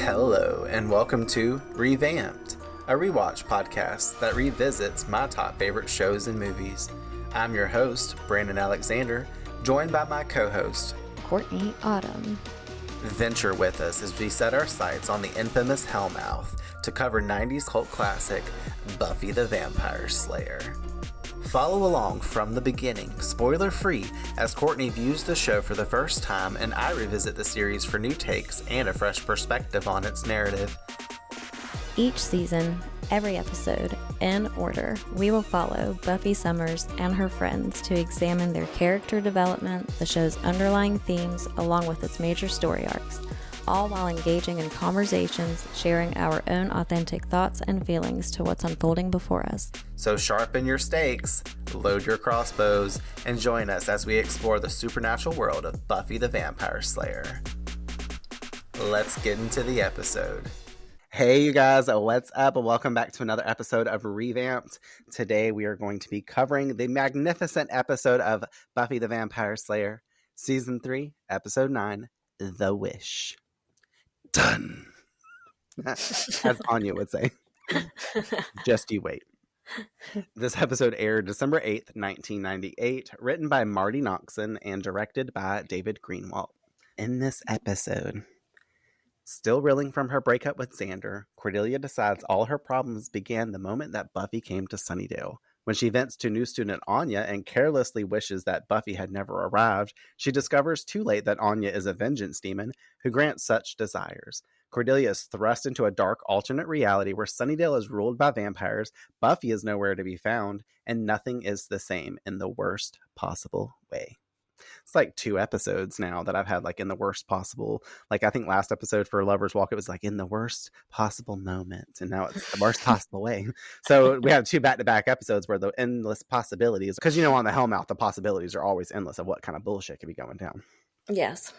Hello, and welcome to Revamped, a rewatch podcast that revisits my top favorite shows and movies. I'm your host, Brandon Alexander, joined by my co-host, Courtney Autumn. Venture with us as we set our sights on the infamous Hellmouth to cover 90s cult classic, Buffy the Vampire Slayer. Follow along from the beginning, spoiler-free, as Courtney views the show for the first time and I revisit the series for new takes and a fresh perspective on its narrative. Each season, every episode, in order, we will follow Buffy Summers and her friends to examine their character development, the show's underlying themes, along with its major story arcs, all while engaging in conversations, sharing our own authentic thoughts and feelings to what's unfolding before us. So sharpen your stakes, load your crossbows, and join us as we explore the supernatural world of Buffy the Vampire Slayer. Let's get into the episode. Hey you guys, what's up? Welcome back to another episode of Revamped. Today we are going to be covering the magnificent episode of Buffy the Vampire Slayer, Season 3, Episode 9, The Wish. Done. As Anya would say. Just you wait. This episode aired December 8th, 1998, written by Marty Noxon and directed by David Greenwalt. In this episode, still reeling from her breakup with Xander, Cordelia decides all her problems began the moment that Buffy came to Sunnydale. When she vents to new student Anya and carelessly wishes that Buffy had never arrived, she discovers too late that Anya is a vengeance demon who grants such desires. Cordelia is thrust into a dark alternate reality where Sunnydale is ruled by vampires, Buffy is nowhere to be found, and nothing is the same in the worst possible way. It's like 2 episodes now that I've had like in the worst possible, like I think last episode for Lover's Walk, it was like in the worst possible moment. And now it's the worst possible way. So we have 2 back-to-back episodes where the endless possibilities, because you know on the Hellmouth, the possibilities are always endless of what kind of bullshit could be going down. Yes.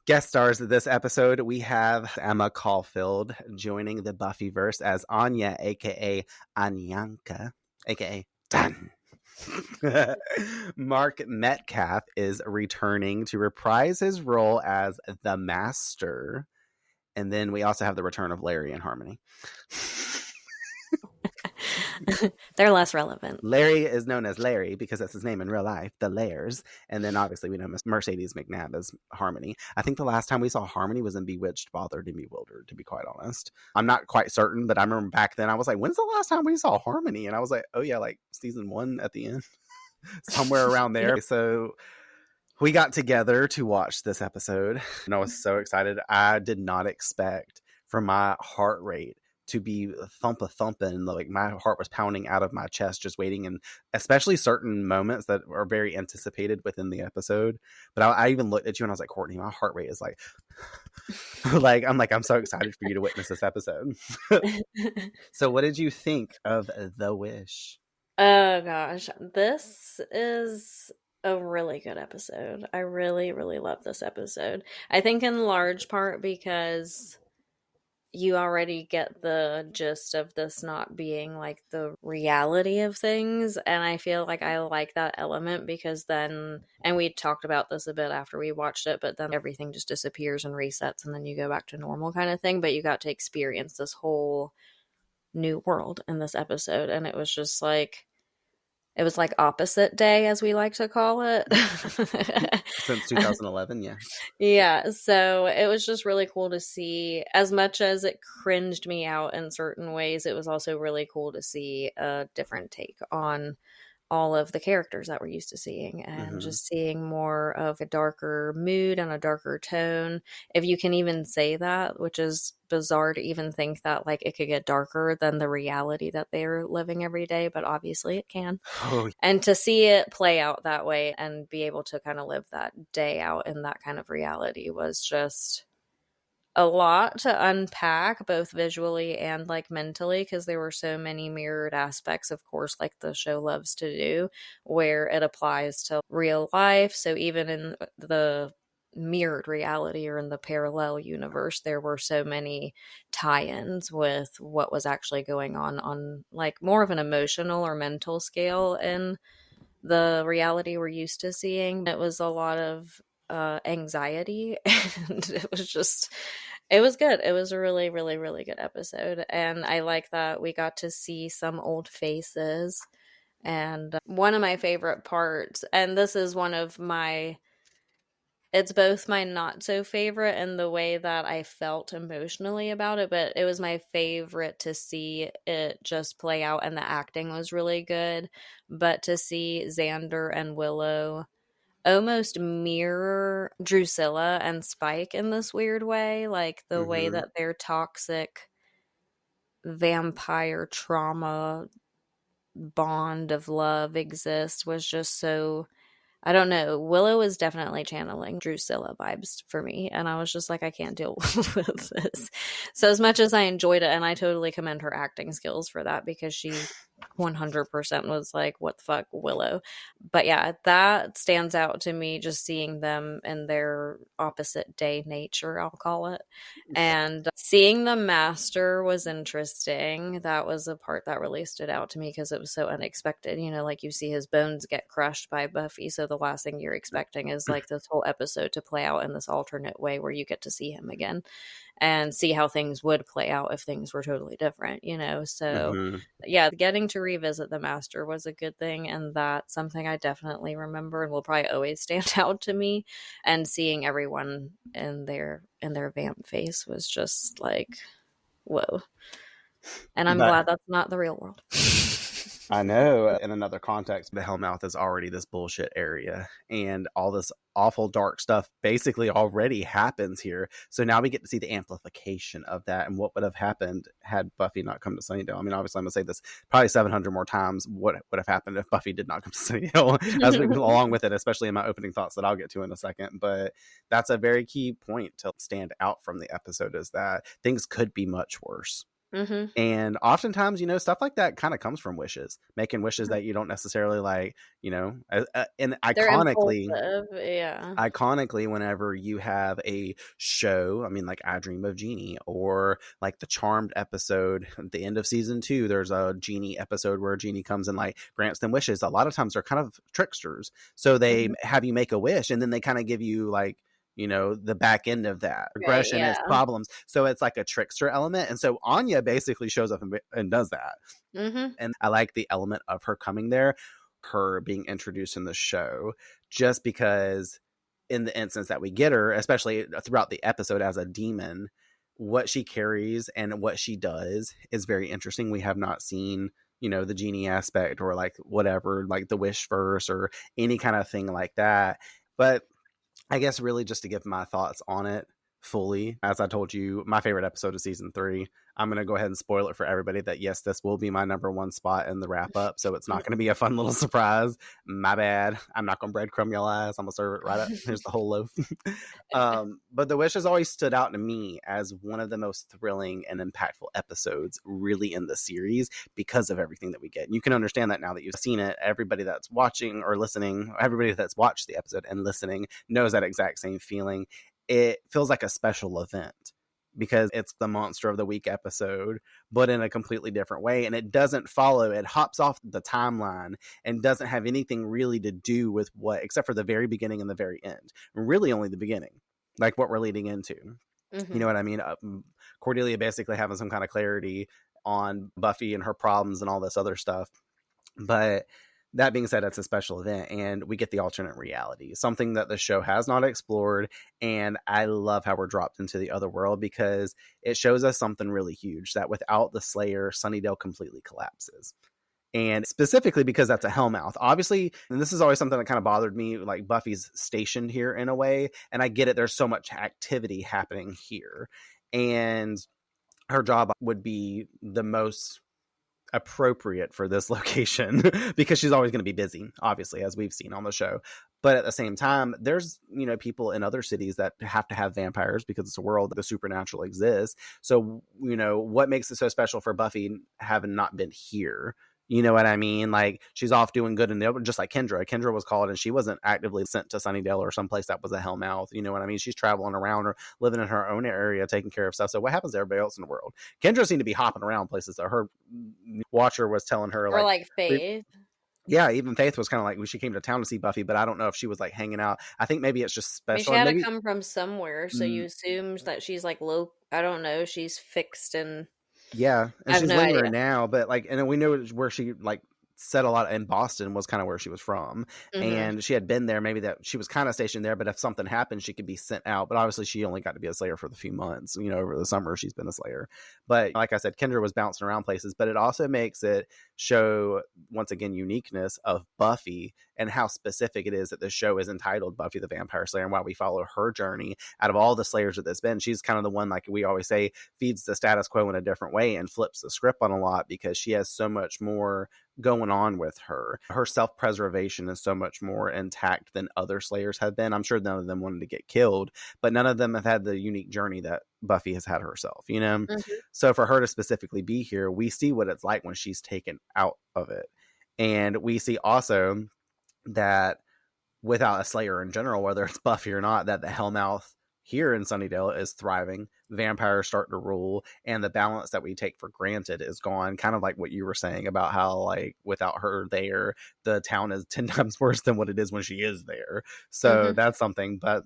Guest stars of this episode, we have Emma Caulfield joining the Buffyverse as Anya, aka Anyanka, aka Dan. Mark Metcalf is returning to reprise his role as the Master. And then we also have the return of Larry and Harmony. They're less relevant. Larry is known as Larry because that's his name in real life, the Lairs. And then obviously we know Mercedes McNabb as Harmony. I think the last time we saw Harmony was in Bewitched, Bothered, and Bewildered, to be quite honest. I'm not quite certain, but I remember back then I was like, when's the last time we saw Harmony? And I was like, oh yeah, like season 1 at the end. Somewhere around there. So we got together to watch this episode and I was so excited. I did not expect for my heart rate to be thumping, like my heart was pounding out of my chest just waiting, and especially certain moments that are very anticipated within the episode. But I even looked at you and I was like, Courtney, my heart rate is like I'm so excited for you to witness this episode. So what did you think of The Wish? Oh gosh, this is a really good episode. I really, really love this episode. I think in large part because you already get the gist of this not being like the reality of things. And I feel like I like that element because then, and we talked about this a bit after we watched it, but then everything just disappears and resets and then you go back to normal kind of thing. But you got to experience this whole new world in this episode. And it was just like, it was like opposite day, as we like to call it. Since 2011, yeah. Yeah, so it was just really cool to see. As much as it cringed me out in certain ways, it was also really cool to see a different take on all of the characters that we're used to seeing and just seeing more of a darker mood and a darker tone. If you can even say that, which is bizarre to even think that like it could get darker than the reality that they're living every day, but obviously it can. Oh. And to see it play out that way and be able to kind of live that day out in that kind of reality was just a lot to unpack, both visually and like mentally, because there were so many mirrored aspects, of course, like the show loves to do, where it applies to real life. So even in the mirrored reality or in the parallel universe, there were so many tie-ins with what was actually going on like more of an emotional or mental scale in the reality we're used to seeing. It was a lot of anxiety and it was just It was good. It was a really, really, really good episode. And I like that we got to see some old faces. And one of my favorite parts, and this is one of my, it's both my not so favorite and the way that I felt emotionally about it, but it was my favorite to see it just play out, and the acting was really good. But to see Xander and Willow almost mirror Drusilla and Spike in this weird way, like the way Mm-hmm. that their toxic vampire trauma bond of love exists was just so, I don't know. Willow is definitely channeling Drusilla vibes for me. And I was just like, I can't deal with this. So as much as I enjoyed it, and I totally commend her acting skills for that, because she 100% was like, what the fuck, Willow. But yeah, that stands out to me, just seeing them in their opposite day nature, I'll call it. And seeing the master was interesting. That was a part that really stood out to me because it was so unexpected. You know, like you see his bones get crushed by Buffy. So the last thing you're expecting is like this whole episode to play out in this alternate way where you get to see him again and see how things would play out if things were totally different, you know? So Mm-hmm. yeah, getting to revisit the master was a good thing. And that's something I definitely remember and will probably always stand out to me. And seeing everyone in their vamp face was just like, whoa. And I'm glad that's not the real world. I know. In another context, the Hellmouth is already this bullshit area, and all this awful dark stuff basically already happens here. So now we get to see the amplification of that and what would have happened had Buffy not come to Sunnydale. I mean, obviously, I'm going to say this probably 700 more times. What would have happened if Buffy did not come to Sunnydale, as we go along with it, especially in my opening thoughts that I'll get to in a second. But that's a very key point to stand out from the episode, is that things could be much worse. Mm-hmm. And oftentimes, stuff like that kind of comes from wishes, making wishes that you don't necessarily like, and iconically, yeah. iconically, whenever you have a show, I mean, like I Dream of Jeannie, or like the Charmed episode at the end of season 2, there's a Jeannie episode where Jeannie comes and like grants them wishes. A lot of times they're kind of tricksters. So they have you make a wish, and then they kind of give you like, the back end of that regression, right, yeah. Its problems. So it's like a trickster element. And so Anya basically shows up and does that. Mm-hmm. And I like the element of her coming there, her being introduced in the show, just because in the instance that we get her, especially throughout the episode as a demon, what she carries and what she does is very interesting. We have not seen, the genie aspect or like whatever, like the wish verse or any kind of thing like that. But I guess really just to give my thoughts on it fully, as I told you, my favorite episode of season 3. I'm going to go ahead and spoil it for everybody that yes, this will be my number 1 spot in the wrap up. So it's not going to be a fun little surprise. My bad. I'm not going to breadcrumb your eyes. I'm going to serve it right up. Here's the whole loaf. But The Wish has always stood out to me as one of the most thrilling and impactful episodes really in the series because of everything that we get. And you can understand that now that you've seen it. Everybody that's watching or listening, everybody that's watched the episode and listening knows that exact same feeling. It feels like a special event because it's the Monster of the Week episode, but in a completely different way. And it doesn't follow, it hops off the timeline and doesn't have anything really to do with what, except for the very beginning and the very end. Really only the beginning, like what we're leading into. Mm-hmm. You know what I mean? Cordelia basically having some kind of clarity on Buffy and her problems and all this other stuff. But that being said, it's a special event and we get the alternate reality, something that the show has not explored. And I love how we're dropped into the other world because it shows us something really huge, that without the Slayer, Sunnydale completely collapses. And specifically because that's a Hellmouth, obviously, and this is always something that kind of bothered me, like Buffy's stationed here in a way. And I get it. There's so much activity happening here. And her job would be the most appropriate for this location because she's always going to be busy, obviously, as we've seen on the show. But at the same time, there's, people in other cities that have to have vampires because it's a world that the supernatural exists. So, what makes it so special for Buffy having not been here? You know what I mean? Like, she's off doing good in the open, just like Kendra. Kendra was called and she wasn't actively sent to Sunnydale or someplace that was a Hellmouth. You know what I mean? She's traveling around or living in her own area, taking care of stuff. So what happens to everybody else in the world? Kendra seemed to be hopping around places that her watcher was telling her, or like Faith. Yeah, even Faith was kind of like, she came to town to see Buffy, but I don't know if she was like hanging out. I think maybe it's just special. I mean, she had maybe to come from somewhere, so you assume that she's like I don't know. She's fixed and Yeah, I and have she's no idea. lingering now, but like, and we know where she like said a lot in Boston was kind of where she was from, Mm-hmm. and she had been there. Maybe that she was kind of stationed there, but if something happened, she could be sent out. But obviously, she only got to be a Slayer for the few months. You know, over the summer, she's been a Slayer. But like I said, Kendra was bouncing around places, but it also makes it show once again uniqueness of Buffy and how specific it is that the show is entitled Buffy the Vampire Slayer, and why we follow her journey. Out of all the Slayers that there's been, she's kind of the one, like we always say, feeds the status quo in a different way and flips the script on a lot, because she has so much more going on with her. Her self-preservation is so much more intact than other Slayers have been. I'm sure none of them wanted to get killed, but none of them have had the unique journey that Buffy has had herself, you know? Mm-hmm. So for her to specifically be here, we see what it's like when she's taken out of it. And we see also that without a Slayer in general, whether it's Buffy or not, that the Hellmouth here in Sunnydale is thriving. Vampires start to rule, and the balance that we take for granted is gone. Kind of like what you were saying about how, like, without her there, the town is 10 times worse than what it is when she is there. So Mm-hmm. that's something. But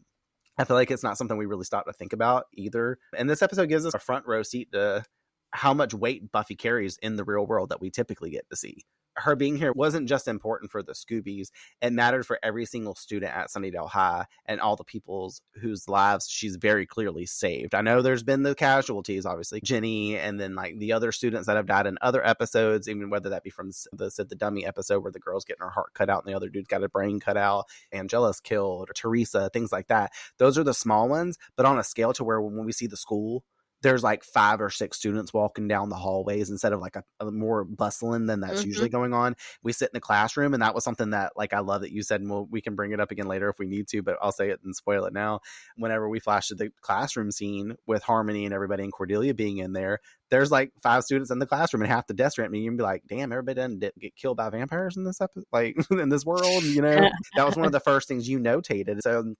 I feel like it's not something we really stop to think about either. And this episode gives us a front row seat to how much weight Buffy carries in the real world that we typically get to see. Her being here wasn't just important for the Scoobies. It mattered for every single student at Sunnydale High and all the people's whose lives she's very clearly saved. I know there's been the casualties, obviously, Jenny, and then like the other students that have died in other episodes, even whether that be from the Sid the Dummy episode where the girl's getting her heart cut out and the other dude's got a brain cut out, Angela's killed, or Teresa, things like that. Those are the small ones, but on a scale to where when we see the school, there's like 5 or 6 students walking down the hallways instead of like a more bustling than that's Mm-hmm. usually going on. We sit in the classroom, and that was something that, like, I love that you said, and we can bring it up again later if we need to, but I'll say it and spoil it now. Whenever we flash to the classroom scene with Harmony and everybody and Cordelia being in there, there's like 5 students in the classroom and half the desk rent. You can be like, damn, everybody doesn't get killed by vampires in this episode, like in this world, you know? That was one of the first things you notated. So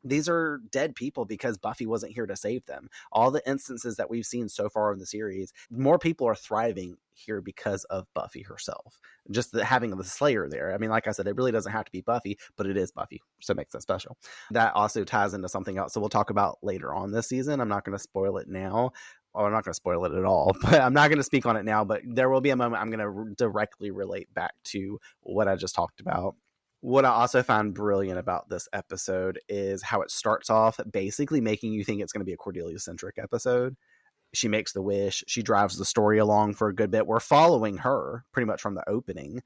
these are dead people because Buffy wasn't here to save them. All the instances that we've seen so far in the series, more people are thriving here because of Buffy herself. Just having the Slayer there. I mean, like I said, it really doesn't have to be Buffy, but it is Buffy, so it makes it special. That also ties into something else, so we'll talk about later on this season. I'm not going to spoil it now. Oh, I'm not going to spoil it at all, but I'm not going to speak on it now, but there will be a moment I'm going to directly relate back to what I just talked about. What I also find brilliant about this episode is how it starts off basically making you think it's going to be a Cordelia-centric episode. She makes the wish. She drives the story along for a good bit. We're following her pretty much from the opening.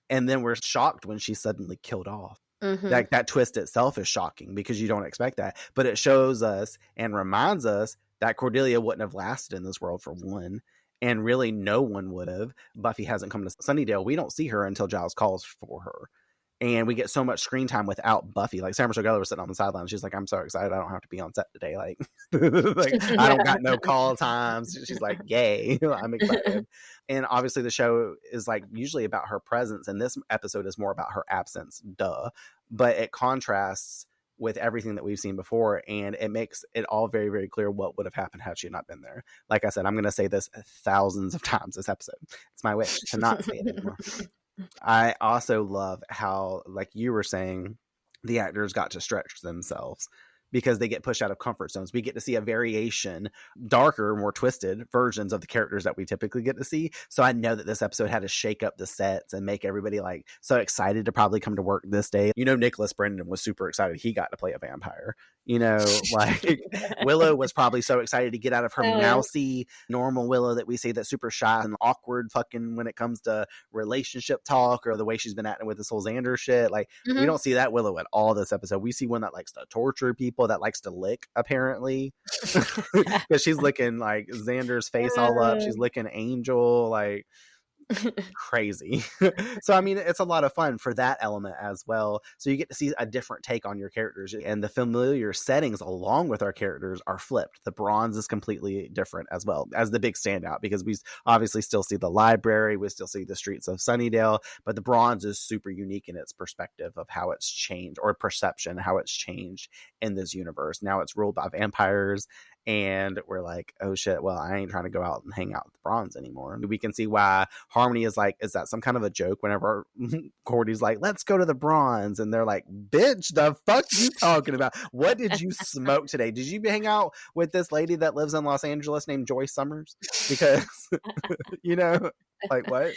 And then we're shocked when she's suddenly killed off. Mm-hmm. That twist itself is shocking because you don't expect that. But it shows us and reminds us that Cordelia wouldn't have lasted in this world, for one. And really no one would have. Buffy hasn't come to Sunnydale. We don't see her until Giles calls for her. And we get so much screen time without Buffy. Like, Sarah Michelle Gellar was sitting on the sideline. She's like, I'm so excited I don't have to be on set today. Like, like I don't got no call times. She's like, yay, I'm excited. And obviously the show is like usually about her presence, and this episode is more about her absence, duh. But it contrasts with everything that we've seen before, and it makes it all very, very clear what would have happened had she not been there. Like I said, I'm going to say this thousands of times this episode. It's my wish to not say it anymore. I also love how, like you were saying, the actors got to stretch themselves because they get pushed out of comfort zones. We get to see a variation, darker, more twisted versions of the characters that we typically get to see. So I know that this episode had to shake up the sets and make everybody like so excited to probably come to work this day. You know, Nicholas Brendan was super excited he got to play a vampire. You know, like Willow was probably so excited to get out of her mousy, normal Willow that we see that's super shy and awkward fucking when it comes to relationship talk or the way she's been acting with this whole Xander shit. Like, we don't see that Willow at all this episode. We see one that likes to torture people, that likes to lick, apparently. Because she's licking like Xander's face all up. She's licking Angel, like crazy. So I mean, it's a lot of fun for that element as well. So you get to see a different take on your characters, and the familiar settings along with our characters are flipped. The bronze is completely different as well as the big standout, because we obviously still see the library, we still see the streets of Sunnydale, but the bronze is super unique in its perspective of how it's changed, or perception, how it's changed in this universe. Now it's ruled by vampires, and we're like, oh shit, well, I ain't trying to go out and hang out with the bronze anymore. We can see why Harmony is like, is that some kind of a joke? Whenever Cordy's like, let's go to the Bronze, and they're like, bitch, the fuck you talking about? What did you smoke today? Did you hang out with this lady that lives in Los Angeles named Joy Summers? Because you know, like what?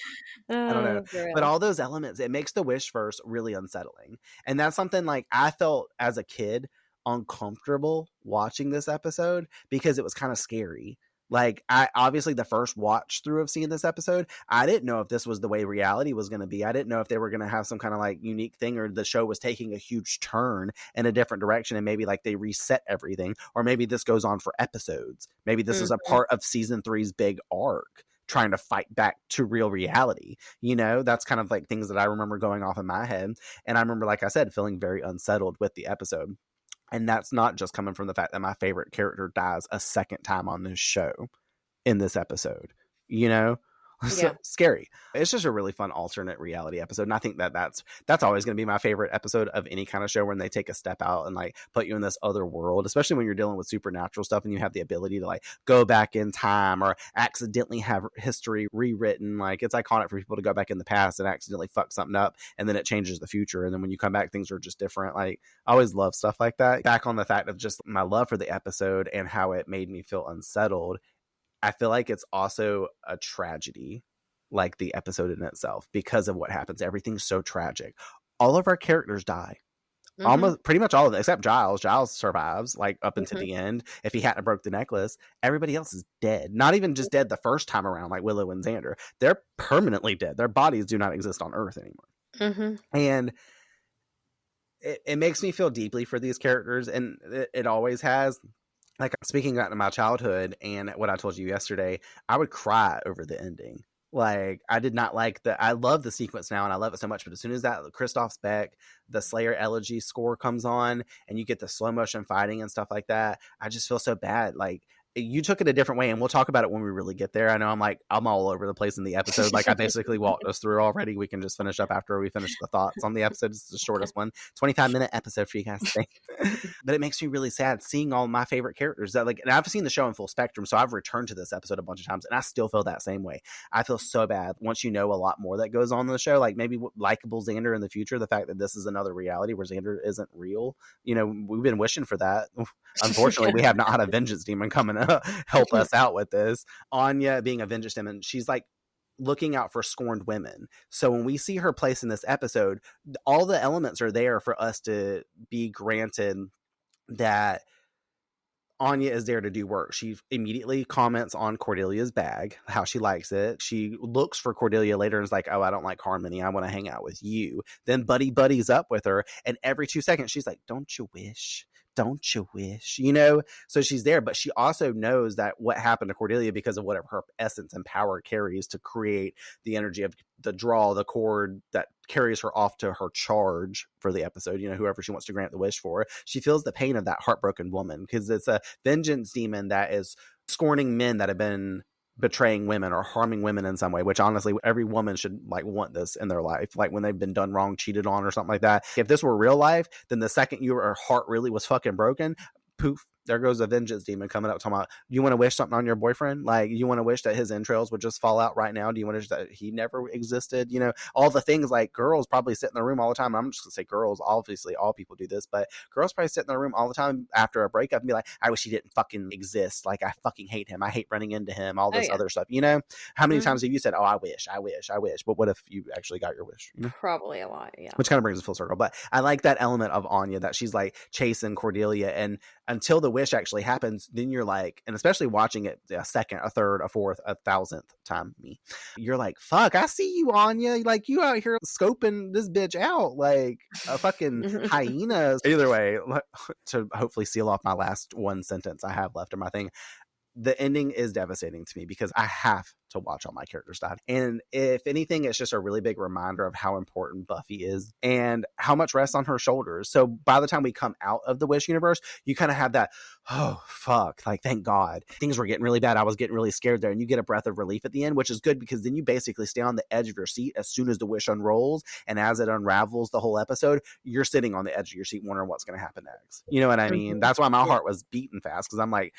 I don't know. But all those elements, it makes the Wish verse really unsettling. And that's something like I felt as a kid uncomfortable watching this episode because it was kind of scary. Like, I obviously the first watch through of seeing this episode, I didn't know if this was the way reality was going to be. I didn't know if they were going to have some kind of like unique thing, or the show was taking a huge turn in a different direction, and maybe like they reset everything, or maybe this goes on for episodes. Maybe this is a part of season 3's big arc, trying to fight back to real reality. You know, that's kind of like things that I remember going off in my head. And I remember, like I said, feeling very unsettled with the episode. And that's not just coming from the fact that my favorite character dies a second time on this show in this episode, you know? So scary. It's just a really fun alternate reality episode. And I think that that's always going to be my favorite episode of any kind of show, when they take a step out and like put you in this other world, especially when you're dealing with supernatural stuff and you have the ability to like go back in time or accidentally have history rewritten. Like, it's iconic for people to go back in the past and accidentally fuck something up, and then it changes the future. And then when you come back, things are just different. Like, I always love stuff like that. Back on the fact of just my love for the episode and how it made me feel unsettled, I feel like it's also a tragedy, like the episode in itself, because of what happens. Everything's so tragic. All of our characters die. Almost pretty much all of them, except Giles. Giles survives like up until the end. If he hadn't broke the necklace, everybody else is dead. Not even just dead the first time around, like Willow and Xander. They're permanently dead. Their bodies do not exist on Earth anymore. And it makes me feel deeply for these characters, and it always has. Like, speaking back to my childhood and what I told you yesterday, I would cry over the ending. Like, I did not like I love the sequence now and I love it so much, but as soon as that Christoph's Beck, the Slayer elegy score comes on and you get the slow motion fighting and stuff like that, I just feel so bad. Like, you took it a different way, and we'll talk about it when we really get there. I know I'm all over the place in the episode. Like, I basically walked us through already. We can just finish up after we finish the thoughts on the episode. It's the shortest one, 25-minute episode for you guys today. But it makes me really sad seeing all my favorite characters that, like, and I've seen the show in full spectrum, so I've returned to this episode a bunch of times, and I still feel that same way. I feel so bad once you know a lot more that goes on in the show, like maybe likable Xander in the future, the fact that this is another reality where Xander isn't real. You know, we've been wishing for that. Unfortunately, we have not had a vengeance demon coming to help us out with this. Anya being a vengeance demon, she's like looking out for scorned women. So when we see her place in this episode, all the elements are there for us to be granted that Anya is there to do work. She immediately comments on Cordelia's bag, how she likes it. She looks for Cordelia later and is like, oh, I don't like Harmony. I want to hang out with you. Then buddies up with her. And every 2 seconds, she's like, don't you wish? Don't you wish? You know? So she's there, but she also knows that what happened to Cordelia, because of whatever her essence and power carries to create the energy of the draw, the cord that carries her off to her charge for the episode, you know, whoever she wants to grant the wish for. She feels the pain of that heartbroken woman, because it's a vengeance demon that is scorning men that have been betraying women or harming women in some way, which honestly every woman should like want this in their life, like when they've been done wrong, cheated on or something like that. If this were real life, then the second your heart really was fucking broken, poof, there goes a vengeance demon coming up talking about, you want to wish something on your boyfriend? Like, you want to wish that his entrails would just fall out right now? Do you want to wish that he never existed? You know, all the things. Like, girls probably sit in the room all the time. I'm just gonna say girls, obviously all people do this, but girls probably sit in the room all the time after a breakup and be like, I wish he didn't fucking exist. Like, I fucking hate him. I hate running into him, all this other stuff. You know, how many times have you said, oh, I wish, but what if you actually got your wish? You know? Probably a lot. Yeah, which kind of brings us full circle. But I like that element of Anya, that she's like chasing Cordelia, and until the wish actually happens, then you're like, and especially watching it a second, a third, a fourth, a thousandth time, you're like, fuck, I see you, Anya. Like, you out here scoping this bitch out like a fucking hyena. Either way, to hopefully seal off my last one sentence I have left in my thing, the ending is devastating to me because I have to watch all my characters die. And if anything, it's just a really big reminder of how important Buffy is and how much rests on her shoulders. So by the time we come out of the Wish universe, you kind of have that, oh, fuck, like, thank God. Things were getting really bad. I was getting really scared there. And you get a breath of relief at the end, which is good because then you basically stay on the edge of your seat as soon as the Wish unrolls. And as it unravels the whole episode, you're sitting on the edge of your seat wondering what's going to happen next. You know what I mean? That's why my heart was beating fast, because I'm like,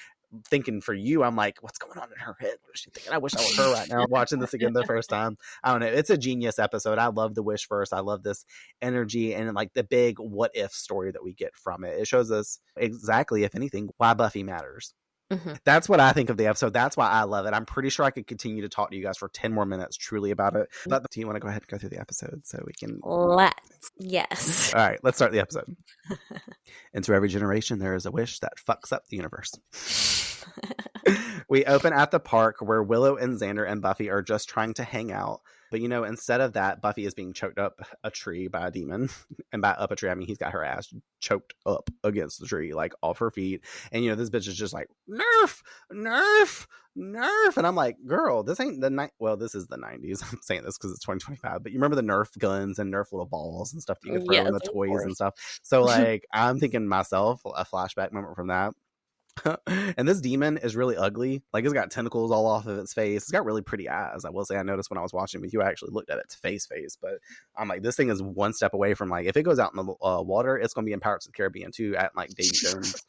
thinking for you, I'm like, what's going on in her head? What is she thinking? I wish I was her right now watching this again the first time. I don't know. It's a genius episode. I love the wish verse. I love this energy and like the big what if story that we get from it. It shows us exactly, if anything, why Buffy matters. Mm-hmm. That's what I think of the episode. That's why I love it. I'm pretty sure I could continue to talk to you guys for 10 more minutes truly about it. But do you want to go ahead and go through the episode so we can... Yes. All right, let's start the episode. And to every generation, there is a wish that fucks up the universe. We open at the park where Willow and Xander and Buffy are just trying to hang out. But, instead of that, Buffy is being choked up a tree by a demon. And by up a tree, I mean, he's got her ass choked up against the tree, like off her feet. And, this bitch is just like, nerf, nerf, nerf. And I'm like, girl, this ain't the night. Well, this is the 90s. I'm saying this because it's 2025. But you remember the Nerf guns and Nerf little balls and stuff that you could throw in the toys and stuff. So, like, I'm thinking myself, a flashback moment from that. And this demon is really ugly. Like, it's got tentacles all off of its face. It's got really pretty eyes. I will say, I noticed when I was watching with you, I actually looked at its face. But I'm like, this thing is one step away from, like, if it goes out in the water, it's going to be in Pirates of the Caribbean too, at like Davy Jones.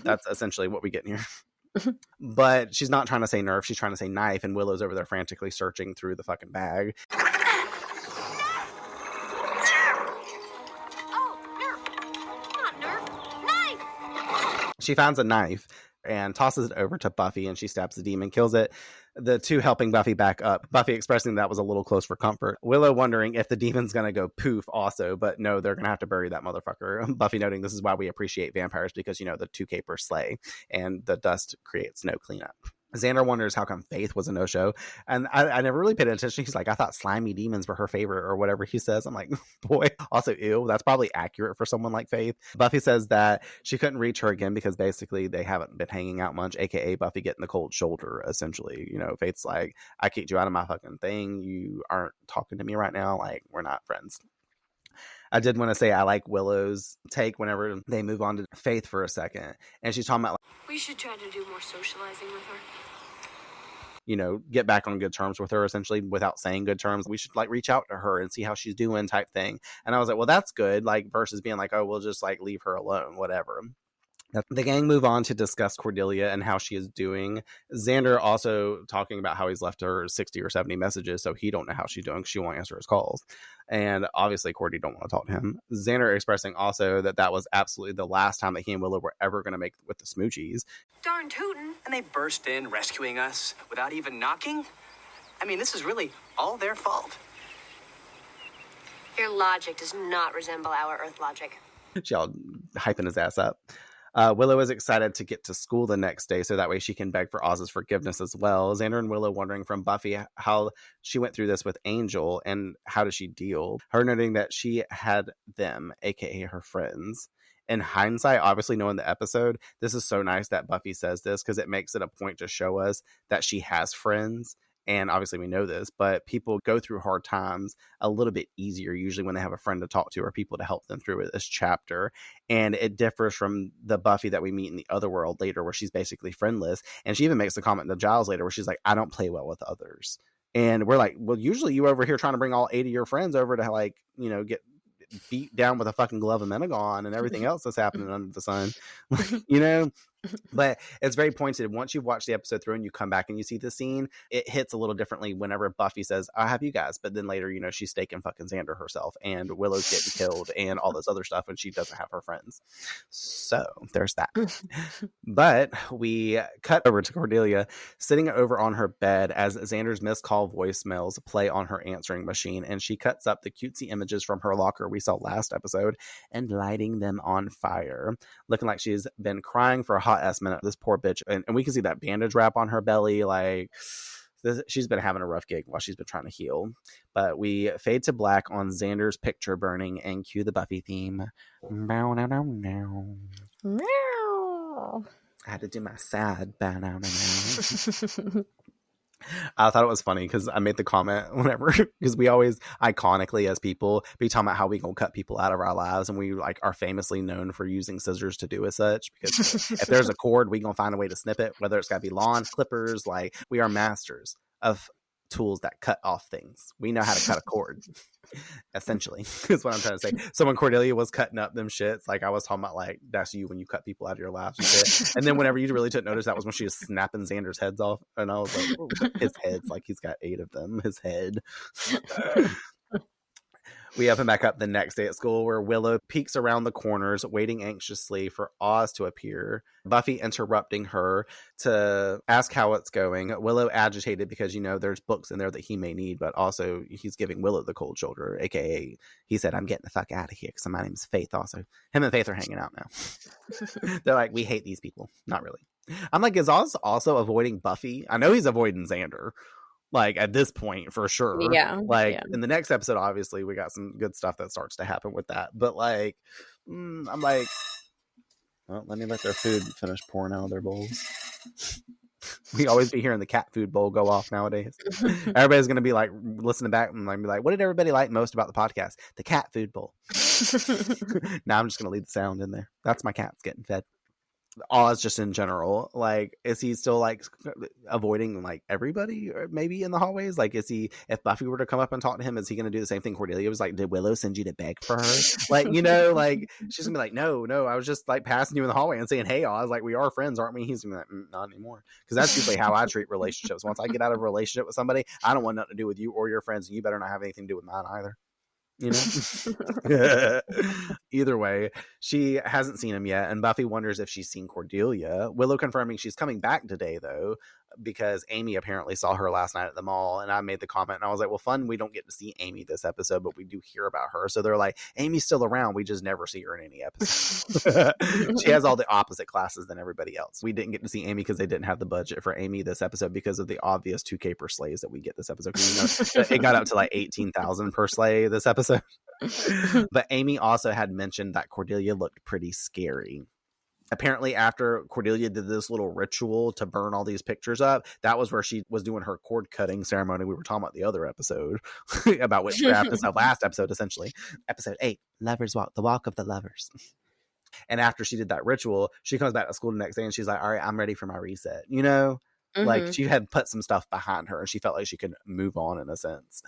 That's essentially what we get in here. But she's not trying to say Nerf. She's trying to say knife. And Willow's over there frantically searching through the fucking bag. She finds a knife and tosses it over to Buffy, and she stabs the demon, kills it. The two helping Buffy back up. Buffy expressing that was a little close for comfort. Willow wondering if the demon's going to go poof also, but no, they're going to have to bury that motherfucker. Buffy noting this is why we appreciate vampires, because, the two capers slay, and the dust creates no cleanup. Xander wonders how come Faith was a no-show. And I never really paid attention. He's like, I thought slimy demons were her favorite or whatever he says. I'm like, boy, also, ew, that's probably accurate for someone like Faith. Buffy says that she couldn't reach her again because basically they haven't been hanging out much, aka Buffy getting the cold shoulder, essentially. Faith's like, I kicked you out of my fucking thing. You aren't talking to me right now. Like, we're not friends. I did want to say I like Willow's take whenever they move on to Faith for a second. And she's talking about, like, we should try to do more socializing with her. Get back on good terms with her, essentially, without saying good terms. We should, like, reach out to her and see how she's doing type thing. And I was like, well, that's good. Like, versus being like, oh, we'll just, like, leave her alone, whatever. The gang move on to discuss Cordelia and how she is doing. Xander also talking about how he's left her 60 or 70 messages, so he don't know how she's doing. She won't answer his calls. And obviously, Cordy don't want to talk to him. Xander expressing also that was absolutely the last time that he and Willow were ever going to make with the smoochies. Darn tootin'. And they burst in, rescuing us without even knocking? I mean, this is really all their fault. Your logic does not resemble our Earth logic. She all hyping his ass up. Willow is excited to get to school the next day so that way she can beg for Oz's forgiveness as well. Xander and Willow wondering from Buffy how she went through this with Angel and how does she deal. Her noting that she had them, aka her friends. In hindsight, obviously knowing the episode, this is so nice that Buffy says this because it makes it a point to show us that she has friends. And obviously we know this, but people go through hard times a little bit easier usually when they have a friend to talk to or people to help them through this chapter. And it differs from the Buffy that we meet in the other world later where she's basically friendless. And she even makes a comment to Giles later where she's like, I don't play well with others. And we're like, well, usually you over here trying to bring all 80 of your friends over to, like, get beat down with a fucking glove of Menegon and everything else that's happening under the sun. But it's very pointed. Once you've watched the episode through and you come back and you see the scene, it hits a little differently whenever Buffy says, I have you guys. But then later, she's staking fucking Xander herself and Willow's getting killed and all this other stuff and she doesn't have her friends. So there's that. But we cut over to Cordelia sitting over on her bed as Xander's missed call voicemails play on her answering machine. And she cuts up the cutesy images from her locker we saw last episode and lighting them on fire, looking like she's been crying for a hot ass minute. This poor bitch, and we can see that bandage wrap on her belly. Like, she's been having a rough gig while she's been trying to heal. But we fade to black on Xander's picture burning and cue the Buffy theme. Bow, now, now, now. Meow. I had to do my sad bow, now, now, now. I thought it was funny because I made the comment whenever, because we always iconically as people be talking about how we gonna cut people out of our lives, and we like are famously known for using scissors to do as such, because if there's a cord we gonna find a way to snip it, whether it's gotta be lawn clippers. Like, we are masters of tools that cut off things. We know how to cut a cord, essentially, is what I'm trying to say. So when Cordelia was cutting up them shits, like I was talking about, like, that's you when you cut people out of your lives and shit. And then whenever you really took notice, that was when she was snapping Xander's heads off. And I was like, oh, his head's like he's got 8 of them. His head. We up and back up the next day at school, where Willow peeks around the corners, waiting anxiously for Oz to appear. Buffy interrupting her to ask how it's going. Willow agitated because, you know, there's books in there that he may need, but also he's giving Willow the cold shoulder, aka he said, I'm getting the fuck out of here because my name's Faith also. Him and Faith are hanging out now. They're like, we hate these people. Not really. I'm like, is Oz also avoiding Buffy? I know he's avoiding Xander. Like, at this point, for sure. Yeah. Like, yeah. in the next episode, obviously, we got some good stuff that starts to happen with that. But, like, I'm like, well, let me let their food finish pouring out of their bowls. We always be hearing the cat food bowl go off nowadays. Everybody's going to be, like, listening back and like, be like, what did everybody like most about the podcast? The cat food bowl. Now I'm just going to leave the sound in there. That's my cat's getting fed. Oz just in general, like, is he still like avoiding like everybody, or maybe in the hallways? Like, is he, if Buffy were to come up and talk to him, is he going to do the same thing Cordelia was like, did Willow send you to beg for her? Like, you know, like she's gonna be like, no, I was just like passing you in the hallway and saying, hey Oz, like, we are friends, aren't we? He's gonna be like, not anymore, because that's usually how I treat relationships. Once I get out of a relationship with somebody, I don't want nothing to do with you or your friends, and you better not have anything to do with mine either. You know. Either way, she hasn't seen him yet, and Buffy wonders if she's seen Cordelia. Willow confirming she's coming back today, though, because Amy apparently saw her last night at the mall, and I made the comment, and I was like, well, fun, we don't get to see Amy this episode, but we do hear about her. So they're like, Amy's still around, we just never see her in any episode. She has all the opposite classes than everybody else. We didn't get to see Amy because they didn't have the budget for Amy this episode because of the obvious 2K per slays that we get this episode. You know, it got up to like 18,000 per slay this episode. But Amy also had mentioned that Cordelia looked pretty scary. Apparently, after Cordelia did this little ritual to burn all these pictures up, that was where she was doing her cord cutting ceremony. We were talking about the other episode about witchcraft. It's the last episode, essentially. Episode 8, Lovers Walk, the Walk of the Lovers. And after she did that ritual, she comes back to school the next day and she's like, all right, I'm ready for my reset. You know, like she had put some stuff behind her and she felt like she could move on in a sense.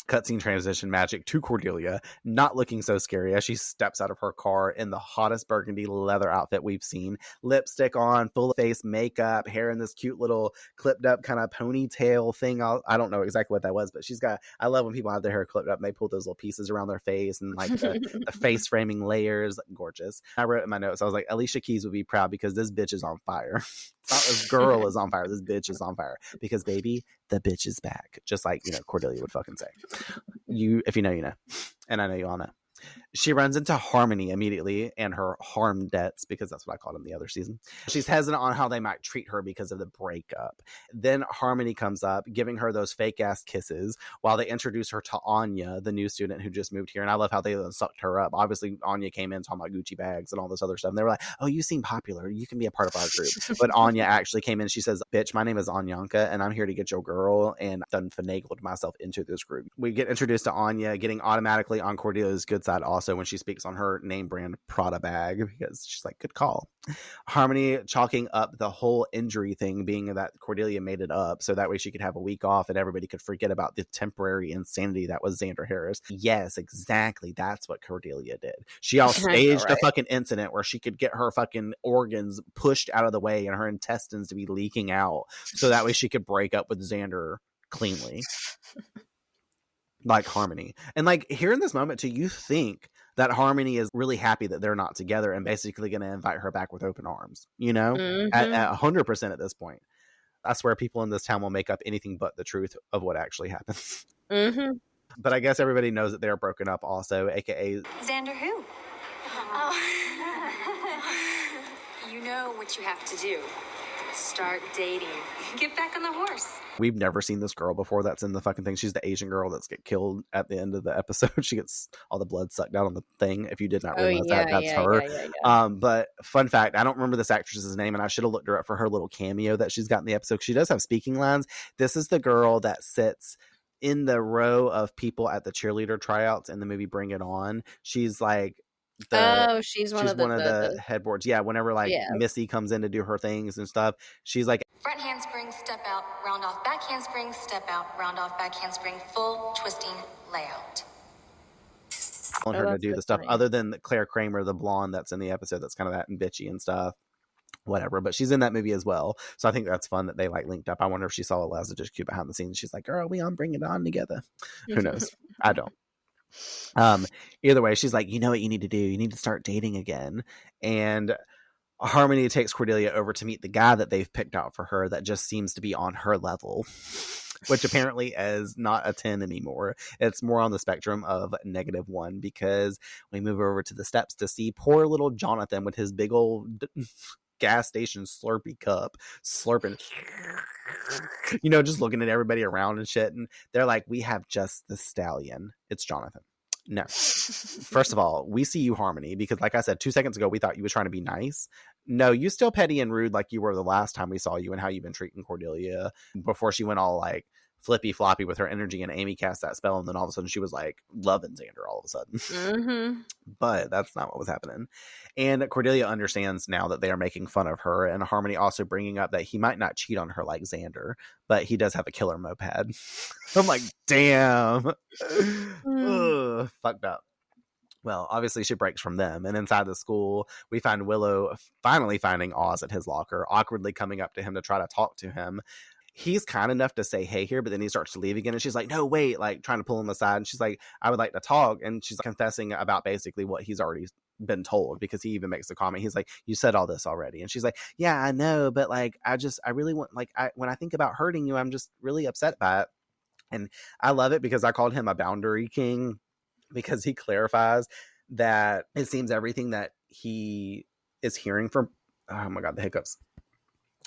Cutscene transition magic to Cordelia, not looking so scary as she steps out of her car in the hottest burgundy leather outfit we've seen. Lipstick on, full face makeup, hair in this cute little clipped up kind of ponytail thing. I don't know exactly what that was, but she's got, I love when people have their hair clipped up and they pull those little pieces around their face and like the face framing layers. Gorgeous. I wrote in my notes, I was like, Alicia Keys would be proud because this bitch is on fire. It's not this girl is on fire, this bitch is on fire because baby, the bitch is back. Just like, you know, Cordelia would fucking say. You, if you know, you know. And I know you all know. She runs into Harmony immediately and her harm debts, because that's what I called him the other season. She's hesitant on how they might treat her because of the breakup. Then Harmony comes up, giving her those fake ass kisses while they introduce her to Anya, the new student who just moved here. And I love how they sucked her up. Obviously, Anya came in talking about Gucci bags and all this other stuff. And they were like, oh, you seem popular. You can be a part of our group. But Anya actually came in. She says, bitch, my name is Anyanka and I'm here to get your girl. And done finagled myself into this group. We get introduced to Anya getting automatically on Cordelia's good side also when she speaks on her name brand Prada bag, because she's like, good call. Harmony chalking up the whole injury thing being that Cordelia made it up so that way she could have a week off and everybody could forget about the temporary insanity that was Xander Harris. Yes, exactly. That's what Cordelia did. She all staged a fucking incident where she could get her fucking organs pushed out of the way and her intestines to be leaking out so that way she could break up with Xander cleanly. Like Harmony. And like here in this moment too, you think that Harmony is really happy that they're not together and basically going to invite her back with open arms, you know, at 100% at this point. I swear people in this town will make up anything but the truth of what actually happens. But I guess everybody knows that they're broken up also, aka Xander who? You know what you have to do. Start dating. Get back on the horse. We've never seen this girl before that's in the fucking thing. She's the Asian girl that's get killed at the end of the episode. She gets all the blood sucked out on the thing. If you did not realize that's her. Yeah. But fun fact, I don't remember this actress's name and I should have looked her up for her little cameo that she's got in the episode. She does have speaking lines. This is the girl that sits in the row of people at the cheerleader tryouts in the movie Bring It On. She's like She's she's one of the the headboards. Yeah, whenever like yeah. Missy comes in to do her things and stuff, she's like Front handspring, step out, round off back handspring, step out, round off back handspring, full twisting layout. telling her to that's do so the stuff funny. other than Claire Kramer, the blonde that's in the episode that's kind of that and bitchy and stuff. Whatever, but she's in that movie as well. So I think that's fun that they like linked up. I wonder if she saw Eliza just cute behind the scenes. She's like, girl, we on bring it on together. Who knows? I don't. Either way, she's like, you know what you need to do? You need to start dating again. And Harmony takes Cordelia over to meet the guy that they've picked out for her that just seems to be on her level, which apparently is not a 10 anymore. It's more on the spectrum of -1 because we move over to the steps to see poor little Jonathan with his big old gas station Slurpee cup slurping, you know, just looking at everybody around and shit. And they're like, we have just the stallion. It's Jonathan. No. First of all, we see you, Harmony, because like I said 2 seconds ago, we thought you was trying to be nice. No, you still petty and rude like you were the last time we saw you and how you've been treating Cordelia before she went all like flippy floppy with her energy and Amy cast that spell and then all of a sudden she was like loving Xander all of a sudden. But that's not what was happening. And Cordelia understands now that they are making fun of her, and Harmony also bringing up that he might not cheat on her like Xander, but he does have a killer moped. I'm like, damn. Ugh, fucked up. Well, obviously she breaks from them, and inside the school we find Willow finally finding Oz at his locker, awkwardly coming up to him to try to talk to him. He's kind enough to say hey here, but then he starts to leave again, and she's like, no, wait, like trying to pull him aside, and she's like, I would like to talk, and she's confessing about basically what he's already been told, because he even makes the comment, he's like, you said all this already, and she's like, yeah, I know, but like I really want, like, when I think about hurting you, I'm just really upset by it. And I love it because I called him a boundary king, because he clarifies that it seems everything that he is hearing from, oh my god, the hiccups,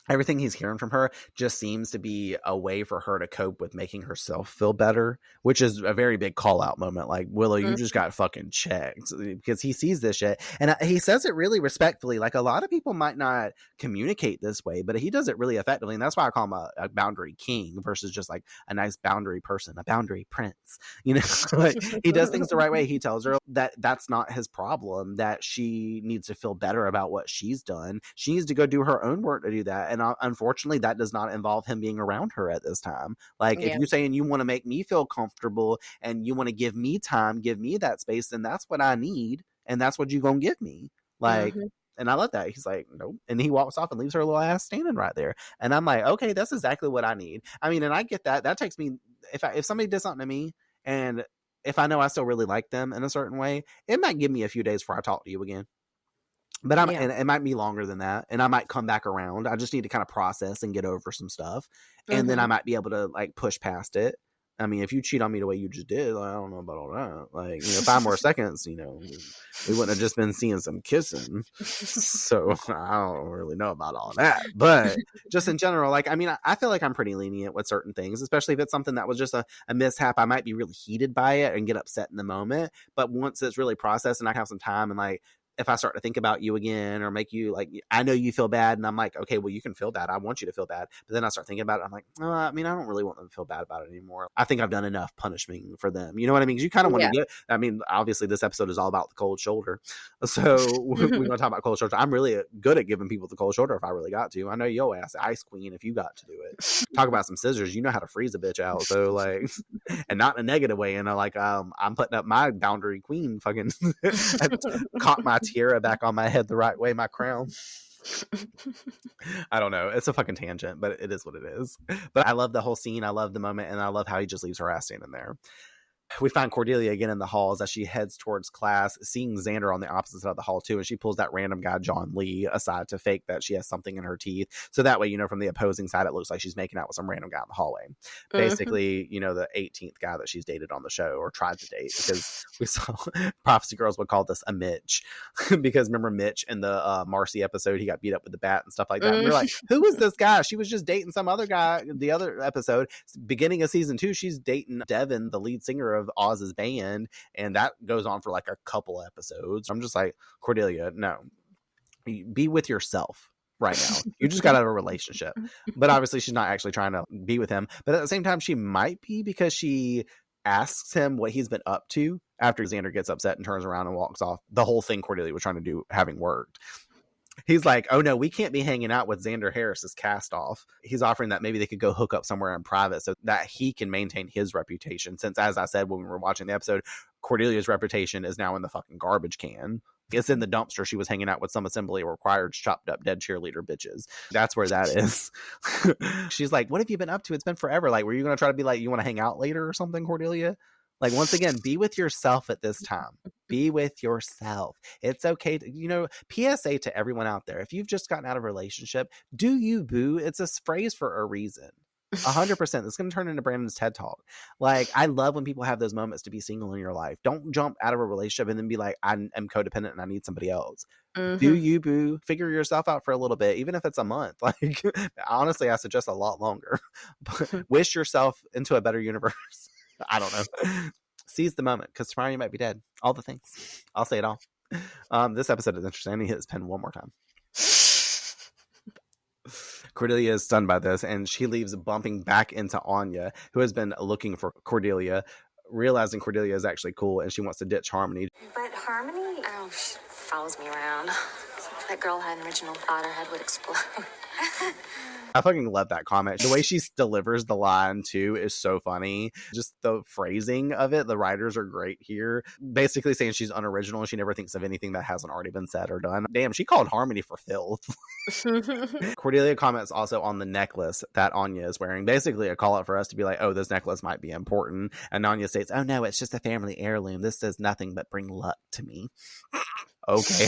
everything he's hearing from her just seems to be a way for her to cope with making herself feel better, which is a very big call out moment. Like, Willow, you just got fucking checked, because he sees this shit. And he says it really respectfully. Like, a lot of people might not communicate this way, but he does it really effectively. And that's why I call him a boundary king versus just like a nice boundary person, a boundary prince. You know, like, he does things the right way. He tells her that that's not his problem, that she needs to feel better about what she's done. She needs to go do her own work to do that. And unfortunately, that does not involve him being around her at this time. Like, if you're saying you want to make me feel comfortable and you want to give me time, give me that space, then that's what I need. And that's what you're going to give me. Like, and I love that. He's like, nope. And he walks off and leaves her little ass standing right there. And I'm like, okay, that's exactly what I need. I mean, and I get that. That takes me, if somebody did something to me, and if I know I still really like them in a certain way, it might give me a few days before I talk to you again. But and it might be longer than that, and I might come back around. I just need to kind of process and get over some stuff, and then I might be able to like push past it. I mean, if you cheat on me the way you just did, like, I don't know about all that. Like, 5 more seconds, we wouldn't have just been seeing some kissing. So I don't really know about all that. But just in general, like, I mean, I feel like I'm pretty lenient with certain things, especially if it's something that was just a mishap. I might be really heated by it and get upset in the moment. But once it's really processed and I have some time, and like, if I start to think about you again or make you like, I know you feel bad, and I'm like, okay, well, you can feel bad. I want you to feel bad. But then I start thinking about it. I'm like, I mean, I don't really want them to feel bad about it anymore. I think I've done enough punishing for them. You know what I mean? Because you kind of want to get, I mean, obviously this episode is all about the cold shoulder. So we're going to talk about cold shoulder. I'm really good at giving people the cold shoulder if I really got to. I know your ass, Ice Queen, if you got to do it. Talk about some scissors. You know how to freeze a bitch out. So like, and not in a negative way. And like, I'm putting up my boundary queen fucking caught my tiara back on my head the right way, my crown. I don't know. It's a fucking tangent, but it is what it is. But I love the whole scene. I love the moment, and I love how he just leaves her ass standing there. We find Cordelia again in the halls as she heads towards class, seeing Xander on the opposite side of the hall too, and she pulls that random guy John Lee aside to fake that she has something in her teeth, so that way, from the opposing side it looks like she's making out with some random guy in the hallway. Basically, the 18th guy that she's dated on the show, or tried to date, because we saw Prophecy Girls would call this a Mitch, because remember Mitch in the Marcy episode, he got beat up with the bat and stuff like that, and we're like, who is this guy? She was just dating some other guy. The other episode, beginning of season 2, she's dating Devin, the lead singer of Oz's band, and that goes on for like a couple episodes. I'm just like, Cordelia, no, be with yourself right now. You just got out of a relationship. But obviously she's not actually trying to be with him, but at the same time she might be, because she asks him what he's been up to after Xander gets upset and turns around and walks off, the whole thing Cordelia was trying to do having worked. He's like, oh no, we can't be hanging out with Xander Harris's cast off. He's offering that maybe they could go hook up somewhere in private so that he can maintain his reputation. Since, as I said when we were watching the episode, Cordelia's reputation is now in the fucking garbage can. It's in the dumpster. She was hanging out with some assembly required chopped up dead cheerleader bitches. That's where that is. She's like, what have you been up to? It's been forever. Like, were you going to try to be like, you want to hang out later or something, Cordelia? Like, once again, be with yourself at this time. Be with yourself. It's okay to, PSA to everyone out there. If you've just gotten out of a relationship, do you, boo? It's a phrase for a reason. 100%. It's going to turn into Brandon's TED Talk. Like, I love when people have those moments to be single in your life. Don't jump out of a relationship and then be like, I'm codependent and I need somebody else. Mm-hmm. Do you, boo? Figure yourself out for a little bit, even if it's a month. Like, honestly, I suggest a lot longer. But wish yourself into a better universe. I don't know. Seize the moment, because tomorrow you might be dead. All the things. I'll say it all. This episode is interesting. I need to hit his pen one more time. Cordelia is stunned by this, and she leaves, bumping back into Anya, who has been looking for Cordelia, realizing Cordelia is actually cool, and she wants to ditch Harmony. But Harmony, she follows me around. If that girl had an original thought, her head would explode. I fucking love that comment. The way she delivers the line, too, is so funny. Just the phrasing of it. The writers are great here. Basically saying she's unoriginal and she never thinks of anything that hasn't already been said or done. Damn, she called Harmony for filth. Cordelia comments also on the necklace that Anya is wearing. Basically a call out for us to be like, oh, this necklace might be important. And Anya states, oh, no, it's just a family heirloom. This does nothing but bring luck to me. Okay,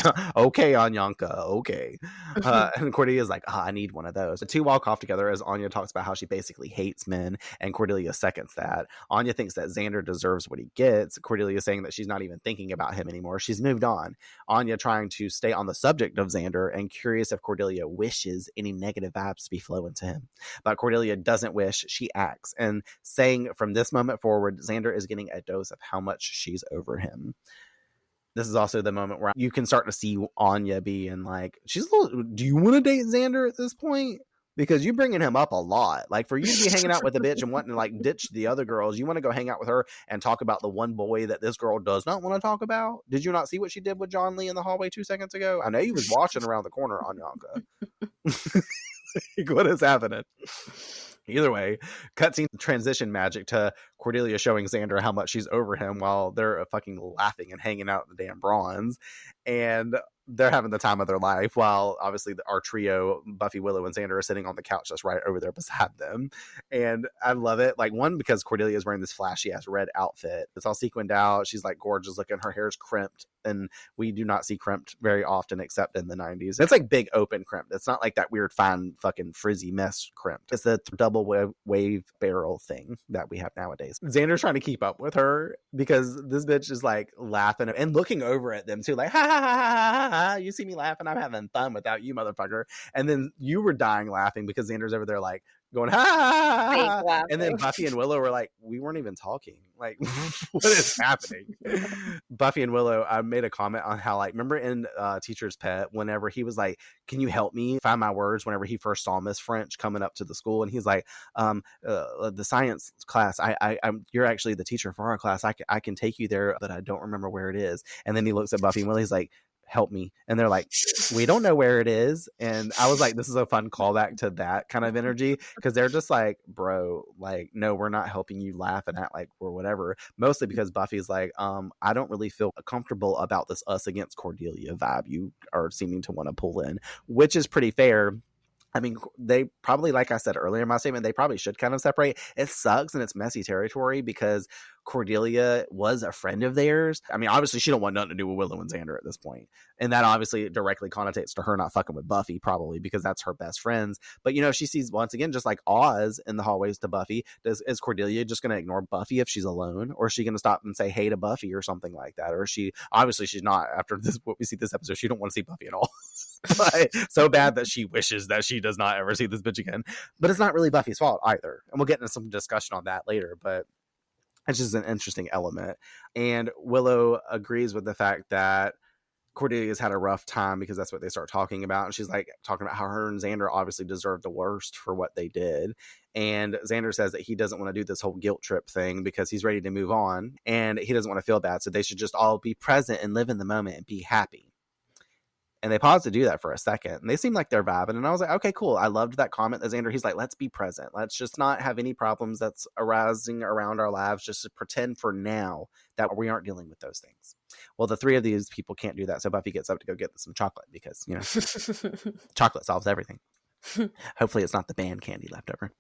Anyanka, okay. And Cordelia is like, I need one of those. The two walk off together as Anya talks about how she basically hates men, and Cordelia seconds that. Anya thinks that Xander deserves what he gets. Cordelia saying that she's not even thinking about him anymore. She's moved on. Anya trying to stay on the subject of Xander and curious if Cordelia wishes any negative vibes to be flowing to him. But Cordelia doesn't wish, she acts, and saying from this moment forward, Xander is getting a dose of how much she's over him. This is also the moment where you can start to see Anya being like, do you want to date Xander at this point? Because you're bringing him up a lot. Like, for you to be hanging out with a bitch and wanting to, like, ditch the other girls, you want to go hang out with her and talk about the one boy that this girl does not want to talk about? Did you not see what she did with John Lee in the hallway 2 seconds ago? I know you was watching around the corner, Anyanka. What is happening? Either way, cutscene transition magic to Cordelia showing Xander how much she's over him while they're fucking laughing and hanging out at the damn bronze. And they're having the time of their life while obviously our trio, Buffy, Willow, and Xander, are sitting on the couch just right over there beside them. And I love it. Like, one, because Cordelia is wearing this flashy ass red outfit. It's all sequined out. She's like gorgeous looking. Her hair's crimped. And we do not see crimped very often except in the 90s. It's like big open crimped. It's not like that weird fine fucking frizzy mess crimped. It's the double wave barrel thing that we have nowadays. Xander's trying to keep up with her because this bitch is like laughing and looking over at them too, like, ha ha ha ha ha. You see me laughing, I'm having fun without you, motherfucker. And then you were dying laughing because Xander's over there like going, ha ha ha ha. And then Buffy and Willow were like, we weren't even talking. Like, what is happening? Buffy and Willow, I made a comment on how, like, remember in Teacher's Pet, whenever he was like, can you help me find my words, whenever he first saw Miss French coming up to the school, and he's like, the science class, you're actually the teacher for our class. I can take you there, but I don't remember where it is. And then he looks at Buffy and Willow, he's like, help me. And they're like, we don't know where it is. And I was like, this is a fun callback to that kind of energy, because they're just like, bro, like, no, we're not helping you laugh and act like we're whatever. Mostly because Buffy's like, I don't really feel comfortable about this us against Cordelia vibe you are seeming to want to pull in, which is pretty fair. I mean, they probably, like I said earlier in my statement, they probably should kind of separate. It sucks and it's messy territory because Cordelia was a friend of theirs. I mean, obviously she don't want nothing to do with Willow and Xander at this point. And that obviously directly connotates to her not fucking with Buffy, probably because that's her best friends. But, you know, she sees, once again, just like Oz in the hallways to Buffy, is Cordelia just going to ignore Buffy if she's alone? Or is she going to stop and say hey to Buffy or something like that? Or is she, obviously she's not, after this, what we see this episode, she don't want to see Buffy at all. But so bad that she wishes that she does not ever see this bitch again. But it's not really Buffy's fault either. And we'll get into some discussion on that later, but it's just an interesting element. And Willow agrees with the fact that Cordelia's had a rough time because that's what they start talking about. And she's like talking about how her and Xander obviously deserve the worst for what they did. And Xander says that he doesn't want to do this whole guilt trip thing because he's ready to move on and he doesn't want to feel bad. So they should just all be present and live in the moment and be happy. And they pause to do that for a second. And they seem like they're vibing. And I was like, okay, cool. I loved that comment that Xander, he's like, let's be present. Let's just not have any problems that's arising around our lives. Just to pretend for now that we aren't dealing with those things. Well, the three of these people can't do that. So Buffy gets up to go get some chocolate because, you know, chocolate solves everything. Hopefully it's not the band candy left over.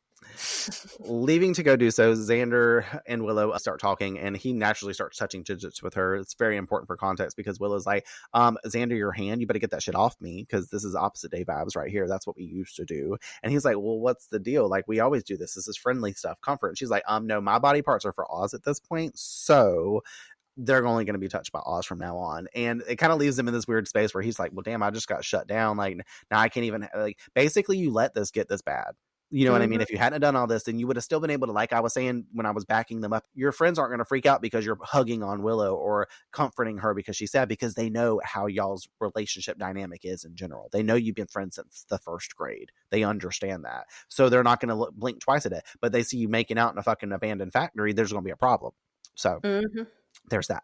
Leaving to go do so, Xander and Willow start talking, and he naturally starts touching digits with her. It's very important for context because Willow's like, Xander, your hand, you better get that shit off me because this is opposite day vibes right here. That's what we used to do. And he's like, well, what's the deal? Like, we always do this. This is friendly stuff, comfort. And she's like, no, my body parts are for Oz at this point, so they're only going to be touched by Oz from now on. And it kind of leaves him in this weird space where he's like, well, damn, I just got shut down. Like, now I can't even, like, basically you let this get this bad. You know what I mean? If you hadn't done all this, then you would have still been able to, like I was saying when I was backing them up, your friends aren't going to freak out because you're hugging on Willow or comforting her because she's sad, because they know how y'all's relationship dynamic is in general. They know you've been friends since the first grade. They understand that. So they're not going to blink twice at it. But they see you making out in a fucking abandoned factory, there's going to be a problem. So there's that.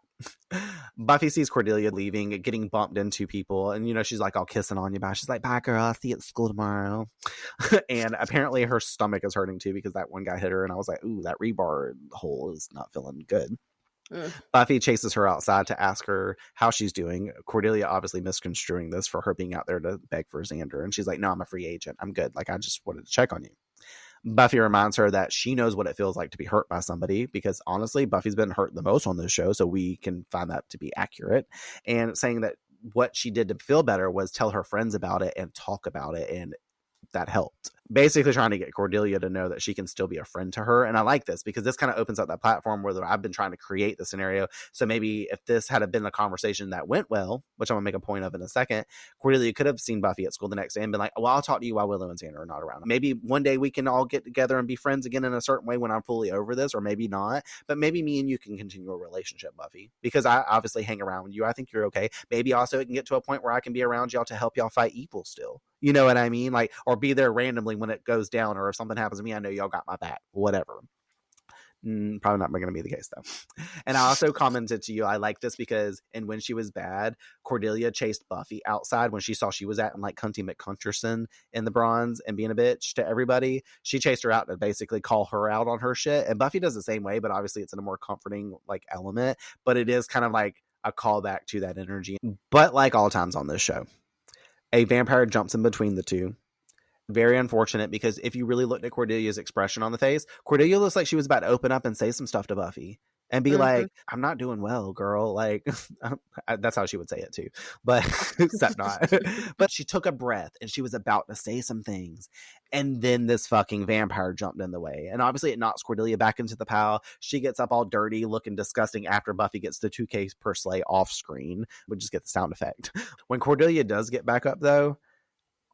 Buffy sees Cordelia leaving, getting bumped into people, and you know, she's like all kissing Anya bye. She's like, bye girl, I'll see you at school tomorrow. And apparently her stomach is hurting too because that one guy hit her, and I was like, ooh, that rebar hole is not feeling good. Buffy chases her outside to ask her how she's doing. Cordelia obviously misconstruing this for her being out there to beg for Xander, and she's like, no, I'm a free agent, I'm good, like I just wanted to check on you. Buffy reminds her that she knows what it feels like to be hurt by somebody, because honestly, Buffy's been hurt the most on this show, so we can find that to be accurate. And saying that what she did to feel better was tell her friends about it and talk about it, and that helped. Basically trying to get Cordelia to know that she can still be a friend to her. And I like this because this kind of opens up that platform where I've been trying to create the scenario. So maybe if this had been a conversation that went well, which I'm gonna make a point of in a second, Cordelia could have seen Buffy at school the next day and been like, well, I'll talk to you while Willow and Xander are not around. Maybe one day we can all get together and be friends again in a certain way when I'm fully over this, or maybe not. But maybe me and you can continue a relationship, Buffy, because I obviously hang around with you. I think you're okay. Maybe also it can get to a point where I can be around y'all to help y'all fight evil still. You know what I mean? Like, or be there randomly when it goes down, or if something happens to me, I know y'all got my back. Whatever. Probably not going to be the case, though. And I also commented to you, I like this because, and when she was bad, Cordelia chased Buffy outside when she saw she was acting like Cunty McCunterson in the Bronze and being a bitch to everybody. She chased her out to basically call her out on her shit. And Buffy does the same way, but obviously it's in a more comforting like element. But it is kind of like a callback to that energy. But like all times on this show, a vampire jumps in between the two. Very unfortunate, because if you really looked at Cordelia's expression on the face, Cordelia looks like she was about to open up and say some stuff to Buffy and be like, I'm not doing well, girl. Like, that's how she would say it too, but except not. But she took a breath and she was about to say some things. And then this fucking vampire jumped in the way. And obviously it knocks Cordelia back into the pile. She gets up all dirty, looking disgusting after Buffy gets the 2K per slay off screen. We just get the sound effect. When Cordelia does get back up, though,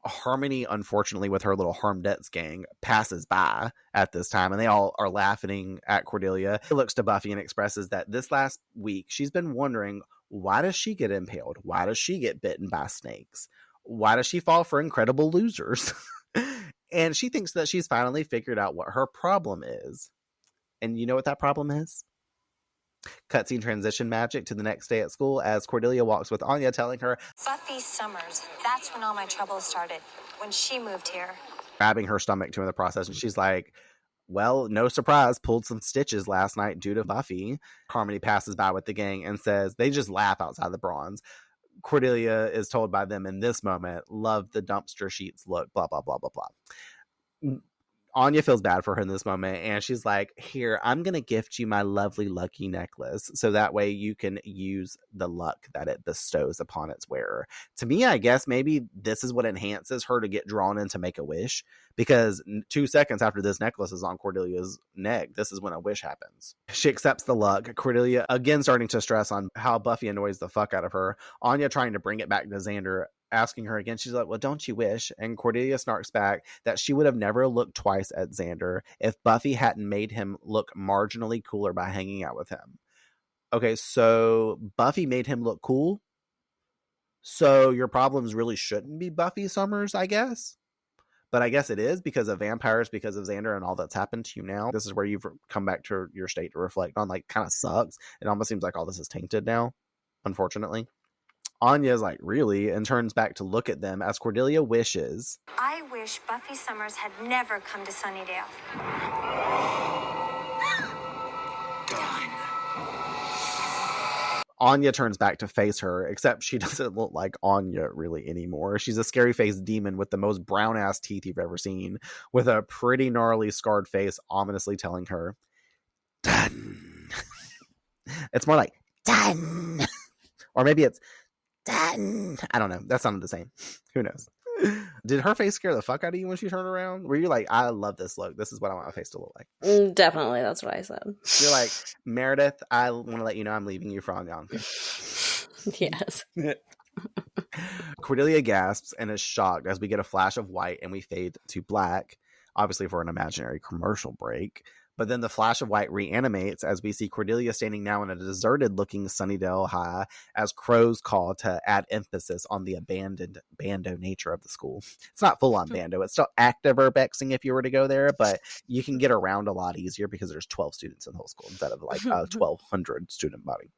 Harmony, unfortunately, with her little Harmdettes gang, passes by at this time, and they all are laughing at Cordelia. He looks to Buffy and expresses that this last week she's been wondering, why does she get impaled? Why does she get bitten by snakes? Why does she fall for incredible losers? And she thinks that she's finally figured out what her problem is. And you know what that problem is? Cutscene transition magic to the next day at school as Cordelia walks with Anya, telling her, Buffy Summers. That's when all my troubles started. When she moved here. Grabbing her stomach too in the process. And she's like, well, no surprise, pulled some stitches last night due to Buffy. Harmony passes by with the gang and says, they just laugh outside the Bronze. Cordelia is told by them in this moment, love the dumpster sheets look, blah, blah, blah, blah, blah. Anya feels bad for her in this moment, and she's like, here, I'm going to gift you my lovely lucky necklace, so that way you can use the luck that it bestows upon its wearer. To me, I guess maybe this is what enhances her to get drawn in to make a wish, because 2 seconds after this necklace is on Cordelia's neck, this is when a wish happens. She accepts the luck. Cordelia, again, starting to stress on how Buffy annoys the fuck out of her. Anya trying to bring it back to Xander, asking her again. She's like, well, don't you wish? And Cordelia snarks back that she would have never looked twice at Xander if Buffy hadn't made him look marginally cooler by hanging out with him. Okay, so Buffy made him look cool? So your problems really shouldn't be Buffy Summers, I guess. But I guess it is because of vampires, because of Xander and all that's happened to you now. This is where you've come back to your state to reflect on. Like, kind of sucks. It almost seems like all this is tainted now, unfortunately. Anya's like, really? And turns back to look at them as Cordelia wishes. I wish Buffy Summers had never come to Sunnydale. Done. Anya turns back to face her, except she doesn't look like Anya really anymore. She's a scary-faced demon with the most brown-ass teeth you've ever seen, with a pretty gnarly scarred face ominously telling her, done. It's more like, done. Or maybe it's, done. I don't know. That sounded the same. Who knows? Did her face scare the fuck out of you when she turned around? Were you like, I love this look. This is what I want my face to look like? Definitely. That's what I said. You're like, Meredith, I want to let you know I'm leaving you for Anya. Yes. Cordelia gasps and is shocked as we get a flash of white and we fade to black, obviously for an imaginary commercial break. But then the flash of white reanimates as we see Cordelia standing now in a deserted-looking Sunnydale High as crows call to add emphasis on the abandoned bando nature of the school. It's not full-on bando. It's still active urbexing if you were to go there, but you can get around a lot easier because there's 12 students in the whole school instead of like a 1,200 student body.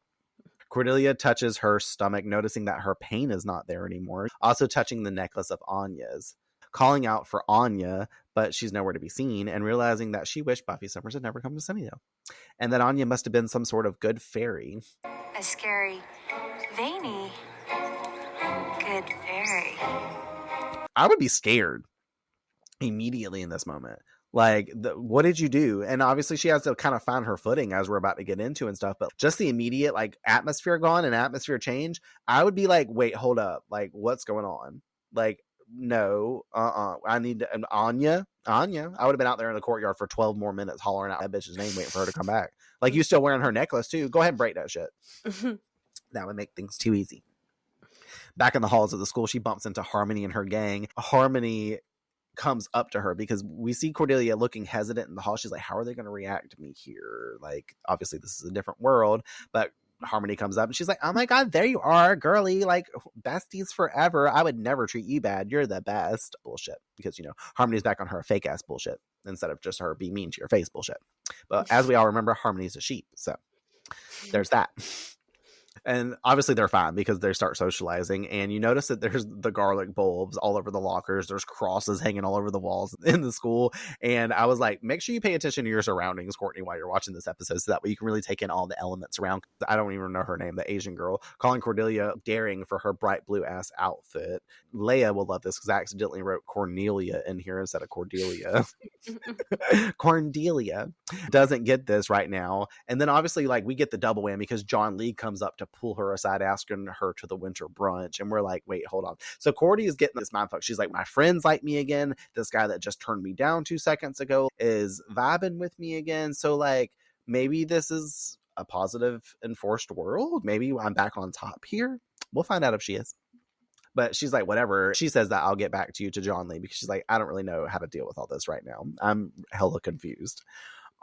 Cordelia touches her stomach, noticing that her pain is not there anymore. Also touching the necklace of Anya's. Calling out for Anya, but she's nowhere to be seen, and realizing that she wished Buffy Summers had never come to Sunnydale. And that Anya must have been some sort of good fairy. A scary, veiny, good fairy. I would be scared immediately in this moment. Like, what did you do? And obviously she has to kind of find her footing as we're about to get into and stuff, but just the immediate, like, atmosphere gone and atmosphere change, I would be like, wait, hold up. Like, what's going on? Like, no, I need Anya. I would have been out there in the courtyard for 12 more minutes hollering out that bitch's name, waiting for her to come back. Like, you still wearing her necklace too. Go ahead and break that shit. That would make things too easy. Back in the halls of the school, she bumps into Harmony and her gang. Harmony comes up to her because we see Cordelia looking hesitant in the hall. She's like, how are they going to react to me here? Like, obviously this is a different world, but Harmony comes up and she's like, oh my god, there you are, girly, like, besties forever. I would never treat you bad, you're the best. Bullshit. Because, you know, Harmony's back on her fake ass bullshit instead of just her be mean to your face bullshit. But as we all remember, Harmony's a sheep, so there's that. And obviously they're fine because they start socializing, and you notice that there's the garlic bulbs all over the lockers. There's crosses hanging all over the walls in the school. And I was like, make sure you pay attention to your surroundings, Courtney, while you're watching this episode, so that way you can really take in all the elements around. I don't even know her name, the Asian girl, calling Cordelia daring for her bright blue ass outfit. Leia will love this because I accidentally wrote Cornelia in here instead of Cordelia. Cordelia doesn't get this right now. And then obviously, like, we get the double whammy because John Lee comes up to pull her aside, asking her to the winter brunch. And we're like, wait, hold on. So Cordy is getting this mindfuck. She's like, my friends like me again. This guy that just turned me down 2 seconds ago is vibing with me again. So, like, maybe this is a positive enforced world. Maybe I'm back on top here. We'll find out if she is. But she's like, whatever. She says that I'll get back to you to John Lee because she's like, I don't really know how to deal with all this right now. I'm hella confused.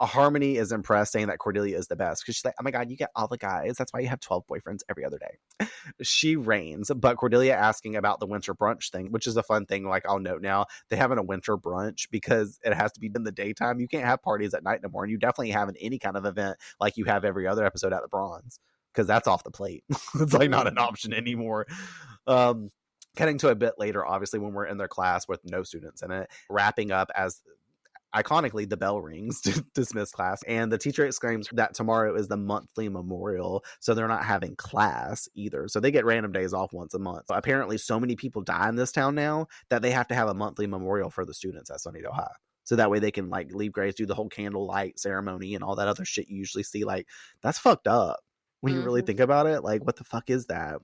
Harmony is impressed, saying that Cordelia is the best because she's like, oh my god, you get all the guys. That's why you have 12 boyfriends every other day. She reigns, but Cordelia asking about the winter brunch thing, which is a fun thing. Like, I'll note now, they having a winter brunch because it has to be in the daytime. You can't have parties at night no more, and you definitely having any kind of event like you have every other episode at the Bronze because that's off the plate. It's like not an option anymore. Cutting to a bit later, obviously, when we're in their class with no students in it, wrapping up as iconically the bell rings to dismiss class, and the teacher exclaims that tomorrow is the monthly memorial, so they're not having class either, so they get random days off once a month. So apparently so many people die in this town now that they have to have a monthly memorial for the students at Sunnydale High, so that way they can, like, leave graves, do the whole candlelight ceremony and all that other shit you usually see. Like, that's fucked up when you really think about it. Like, what the fuck is that?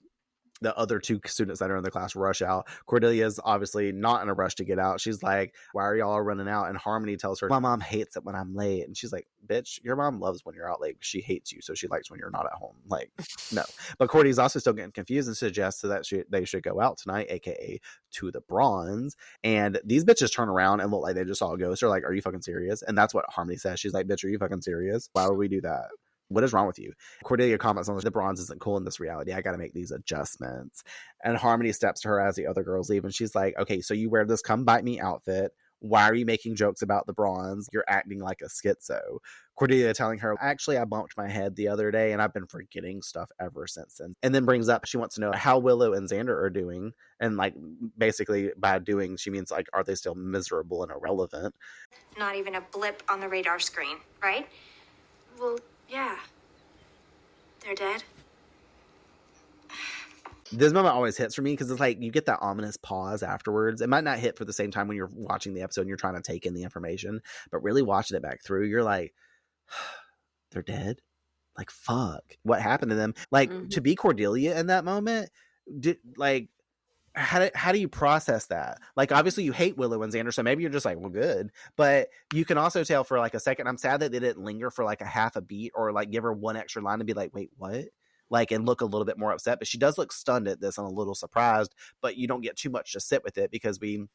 The other 2 students that are in the class rush out. Cordelia's obviously not in a rush to get out. She's like, why are y'all running out? And Harmony tells her, my mom hates it when I'm late. And she's like, bitch, your mom loves when you're out late. She hates you, so she likes when you're not at home. Like, no. But Cordy's also still getting confused and suggests that they should go out tonight, aka to the Bronze. And these bitches turn around and look like they just saw a ghost. They're like, are you fucking serious? And that's what Harmony says. She's like, bitch, are you fucking serious? Why would we do that? what is wrong with you? Cordelia comments on the bronze isn't cool in this reality. I got to make these adjustments. And Harmony steps to her as the other girls leave. And she's like, okay, so you wear this come bite me outfit. Why are you making jokes about the bronze? You're acting like a schizo. Cordelia telling her, actually, I bumped my head the other day and I've been forgetting stuff ever since then. And then brings up, she wants to know how Willow and Xander are doing. And like, basically by doing, she means like, are they still miserable and irrelevant? Not even a blip on the radar screen, right? Well, yeah. They're dead. This moment always hits for me because it's like you get that ominous pause afterwards. It might not hit for the same time when you're watching the episode and you're trying to take in the information, but really watching it back through, you're like, they're dead? Like, fuck. What happened to them? Like, to be Cordelia in that moment, how do you process that? Like, obviously you hate Willow and Xander, so maybe you're just like, well, good. But you can also tell for like a second, I'm sad that they didn't linger for like a half a beat or like give her one extra line and be like, wait, what? Like, and look a little bit more upset. But she does look stunned at this and a little surprised, but you don't get too much to sit with it because we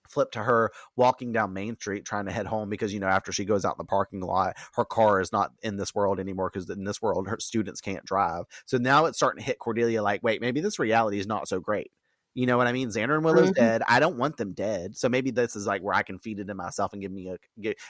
flip to her walking down Main Street trying to head home because, you know, after she goes out in the parking lot, her car is not in this world anymore because in this world, her students can't drive. So now it's starting to hit Cordelia like, wait, maybe this reality is not so great. You know what I mean? Xander and Willow's dead. I don't want them dead. So maybe this is like where I can feed it in myself and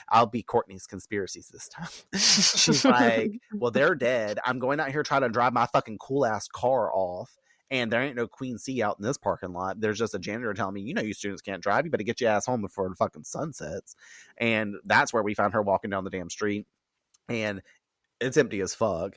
I'll be Courtney's conspiracies this time. She's like, well, they're dead. I'm going out here trying to drive my fucking cool ass car off. And there ain't no Queen C out in this parking lot. There's just a janitor telling me, you know, you students can't drive. You better get your ass home before the fucking sun sets. And that's where we found her walking down the damn street. And it's empty as fuck.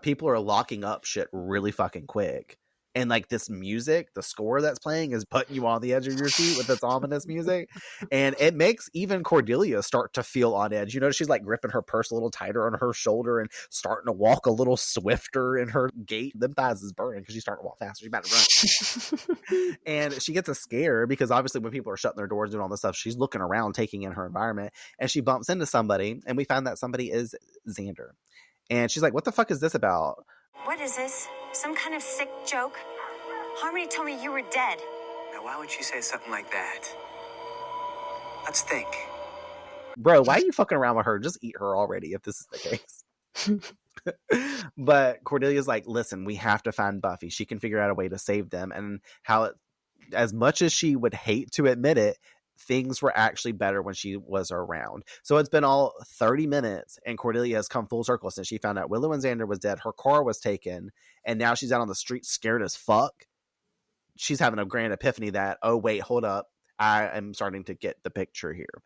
People are locking up shit really fucking quick. And like this music, the score that's playing is putting you on the edge of your seat with this ominous music. And it makes even Cordelia start to feel on edge. You know, she's like gripping her purse a little tighter on her shoulder and starting to walk a little swifter in her gait. Them thighs is burning because she's starting to walk faster. She's about to run. And she gets a scare because obviously when people are shutting their doors, doing all this stuff, she's looking around, taking in her environment. And she bumps into somebody. And we find that somebody is Xander. And she's like, what the fuck is this about? What is this? Some kind of sick joke? Harmony told me you were dead. Now, why would she say something like that? Let's think. Bro, why are you fucking around with her? Just eat her already if this is the case. But Cordelia's like, listen, we have to find Buffy. She can figure out a way to save them. And how, as much as she would hate to admit it, things were actually better when she was around. So it's been all 30 minutes and Cordelia has come full circle since she found out Willow and Xander was dead. Her car was taken and now she's out on the street scared as fuck. She's having a grand epiphany that, oh wait, hold up. I am starting to get the picture here.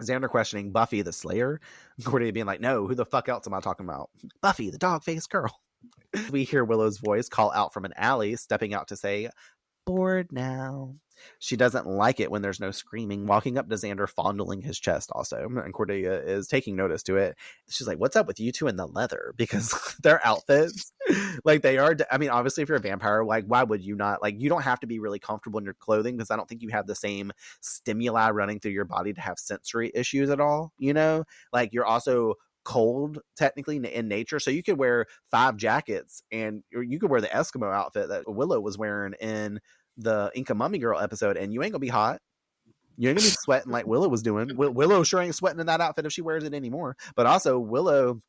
Xander questioning Buffy the Slayer. Cordelia being like, no, who the fuck else am I talking about? Buffy, the dog-faced girl. We hear Willow's voice call out from an alley, stepping out to say, bored now. She doesn't like it when there's no screaming, walking up to Xander, fondling his chest also. And Cordelia is taking notice to it. She's like, what's up with you two in the leather? Because their outfits, like they are, I mean, obviously if you're a vampire, like why would you not, like you don't have to be really comfortable in your clothing because I don't think you have the same stimuli running through your body to have sensory issues at all, you know? Like you're also cold technically in nature, so you could wear 5 jackets and you could wear the Eskimo outfit that Willow was wearing in the Inca Mummy Girl episode and you ain't gonna be hot. You ain't gonna be sweating like Willow was doing. Willow sure ain't sweating in that outfit if she wears it anymore. But also Willow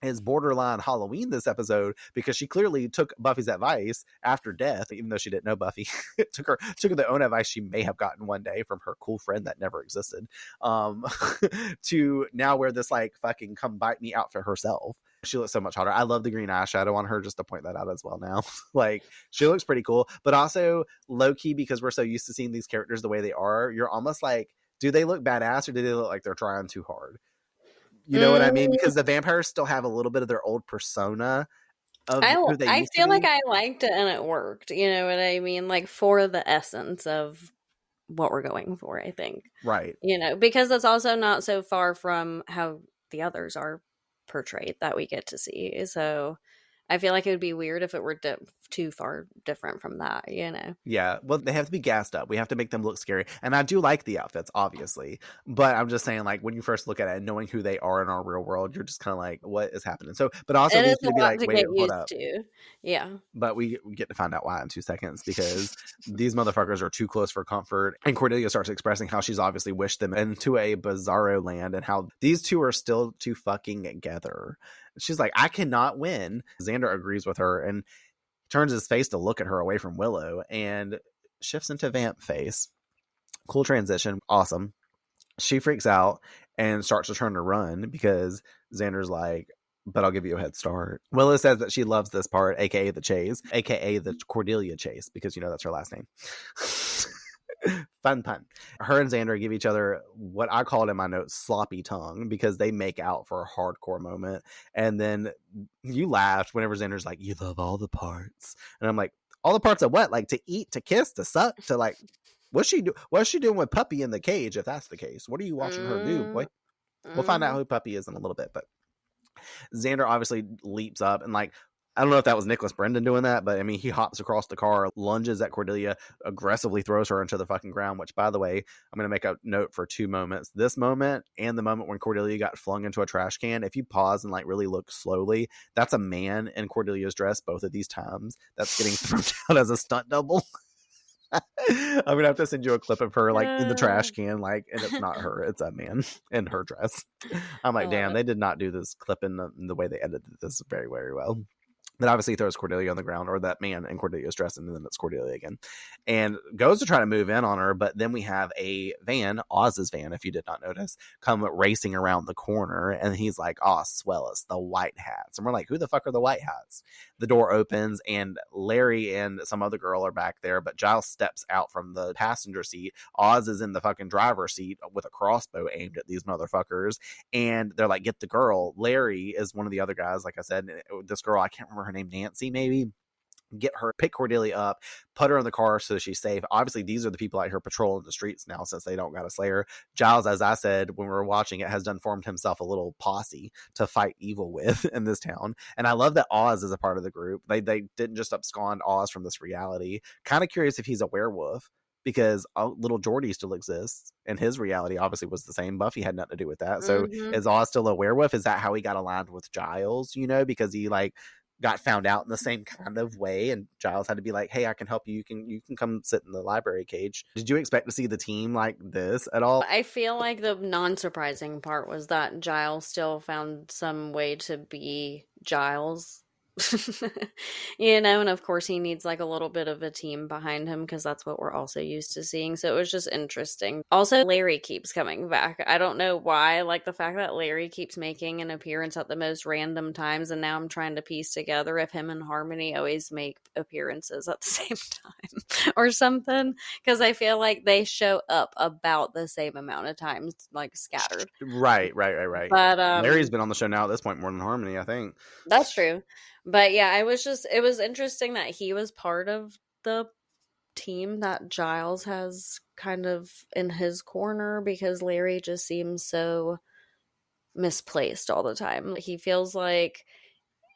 is borderline Halloween this episode because she clearly took Buffy's advice after death, even though she didn't know Buffy. took her the own advice she may have gotten one day from her cool friend that never existed, to now wear this like fucking come bite me outfit herself. She looks so much hotter. I love the green eyeshadow on her, just to point that out as well now. Like she looks pretty cool, but also low-key because we're so used to seeing these characters the way they are, you're almost like, do they look badass or do they look like they're trying too hard? You know what I mean? Because the vampires still have a little bit of their old persona. I feel like I liked it and it worked. You know what I mean? Like for the essence of what we're going for, I think. Right. You know, because it's also not so far from how the others are portrayed that we get to see. So I feel like it would be weird if it were too far different from that, you know? Yeah. Well, they have to be gassed up. We have to make them look scary. And I do like the outfits, obviously. But I'm just saying, like, when you first look at it and knowing who they are in our real world, you're just kind of like, what is happening? So, but also, it is to be like, wait, hold up. To. Yeah. But we get to find out why in 2 seconds because these motherfuckers are too close for comfort. And Cordelia starts expressing how she's obviously wished them into a bizarro land and how these two are still too fucking together. She's like, I cannot win. Xander agrees with her and turns his face to look at her away from Willow and shifts into vamp face. Cool transition. Awesome. She freaks out and starts to turn to run because Xander's like, but I'll give you a head start. Willow says that she loves this part, aka the chase, aka the Cordelia chase, because that's her last name. Fun pun. Her and Xander give each other what I called in my notes sloppy tongue, because they make out for a hardcore moment. And then you laughed whenever Xander's like, you love all the parts. And I'm like, all the parts of what? Like to eat, to kiss, to suck, to like, what's she doing with Puppy in the cage, if that's the case? What are you watching her do, boy? We'll find out who Puppy is in a little bit, but Xander obviously leaps up and like, I don't know if that was Nicholas Brendan doing that, but I mean, he hops across the car, lunges at Cordelia, aggressively throws her into the fucking ground, which, by the way, I'm going to make a note for 2 moments. This moment and the moment when Cordelia got flung into a trash can, if you pause and like really look slowly, that's a man in Cordelia's dress both of these times that's getting thrown out as a stunt double. I'm gonna have to send you a clip of her like in the trash can, like, and it's not her, it's a man in her dress. I'm like, damn, they did not do this clip in the way they edited this very, very well. Then obviously throws Cordelia on the ground, or that man in Cordelia's dress, and then it's Cordelia again. And goes to try to move in on her, but then we have a van, Oz's van, if you did not notice, come racing around the corner, and he's like, oh, swell, it's the white hats. And we're like, who the fuck are the white hats? The door opens, and Larry and some other girl are back there, but Giles steps out from the passenger seat. Oz is in the fucking driver's seat with a crossbow aimed at these motherfuckers, and they're like, get the girl. Larry is one of the other guys, like I said, this girl, I can't remember her name, Nancy maybe, get her, pick Cordelia up, put her in the car so she's safe. Obviously these are the people out here patrolling the streets now, since they don't got a slayer. Giles, as I said when we were watching it, has done formed himself a little posse to fight evil with in this town. And I love that Oz is a part of the group. They didn't just abscond Oz from this reality. Kind of curious if he's a werewolf, because little Jordy still exists, and his reality obviously was the same. Buffy had nothing to do with that. So is Oz still a werewolf? Is that how he got aligned with Giles, because he like got found out in the same kind of way, and Giles had to be like, hey, I can help you. You can come sit in the library cage. Did you expect to see the team like this at all? I feel like the non-surprising part was that Giles still found some way to be Giles. And of course he needs like a little bit of a team behind him, because that's what we're also used to seeing. So it was just interesting. Also, Larry keeps coming back. I don't know why, like the fact that Larry keeps making an appearance at the most random times, and now I'm trying to piece together if him and Harmony always make appearances at the same time or something, because I feel like they show up about the same amount of times, like scattered. Right. But Larry's been on the show now at this point more than Harmony, I think. That's true. But yeah, it was interesting that he was part of the team that Giles has kind of in his corner, because Larry just seems so misplaced all the time. He feels like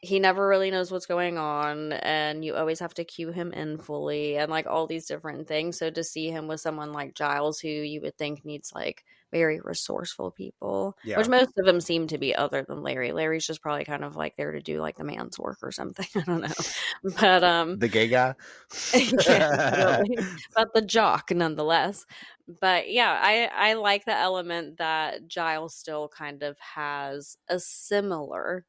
he never really knows what's going on, and you always have to cue him in fully, and like all these different things. So to see him with someone like Giles, who you would think needs like very resourceful people, which most of them seem to be, other than Larry. Larry's just probably kind of like there to do like the man's work or something. I don't know. But the gay guy. Yeah, really. But the jock nonetheless. But yeah, I like the element that Giles still kind of has a similar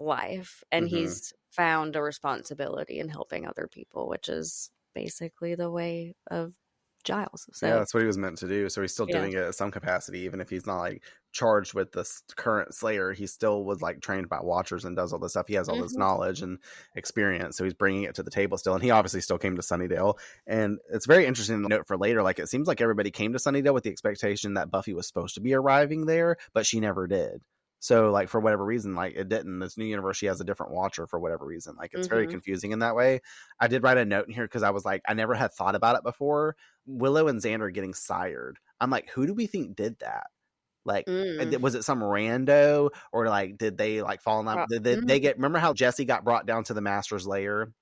life, and he's found a responsibility in helping other people, which is basically the way of Giles. So yeah, that's what he was meant to do. So he's still doing it at some capacity, even if he's not like charged with the current Slayer. He still was like trained by Watchers and does all this stuff. He has all this knowledge and experience, so he's bringing it to the table still. And he obviously still came to Sunnydale. And it's very interesting to note for later, like it seems like everybody came to Sunnydale with the expectation that Buffy was supposed to be arriving there, but she never did. So, like, for whatever reason, like, it didn't. This new universe, she has a different Watcher for whatever reason. Like, it's very confusing in that way. I did write a note in here because I was like, I never had thought about it before. Willow and Xander getting sired. I'm like, who do we think did that? Like, was it some rando? Or, like, did they, like, fall in love? Did they get... Remember how Jesse got brought down to the Master's lair?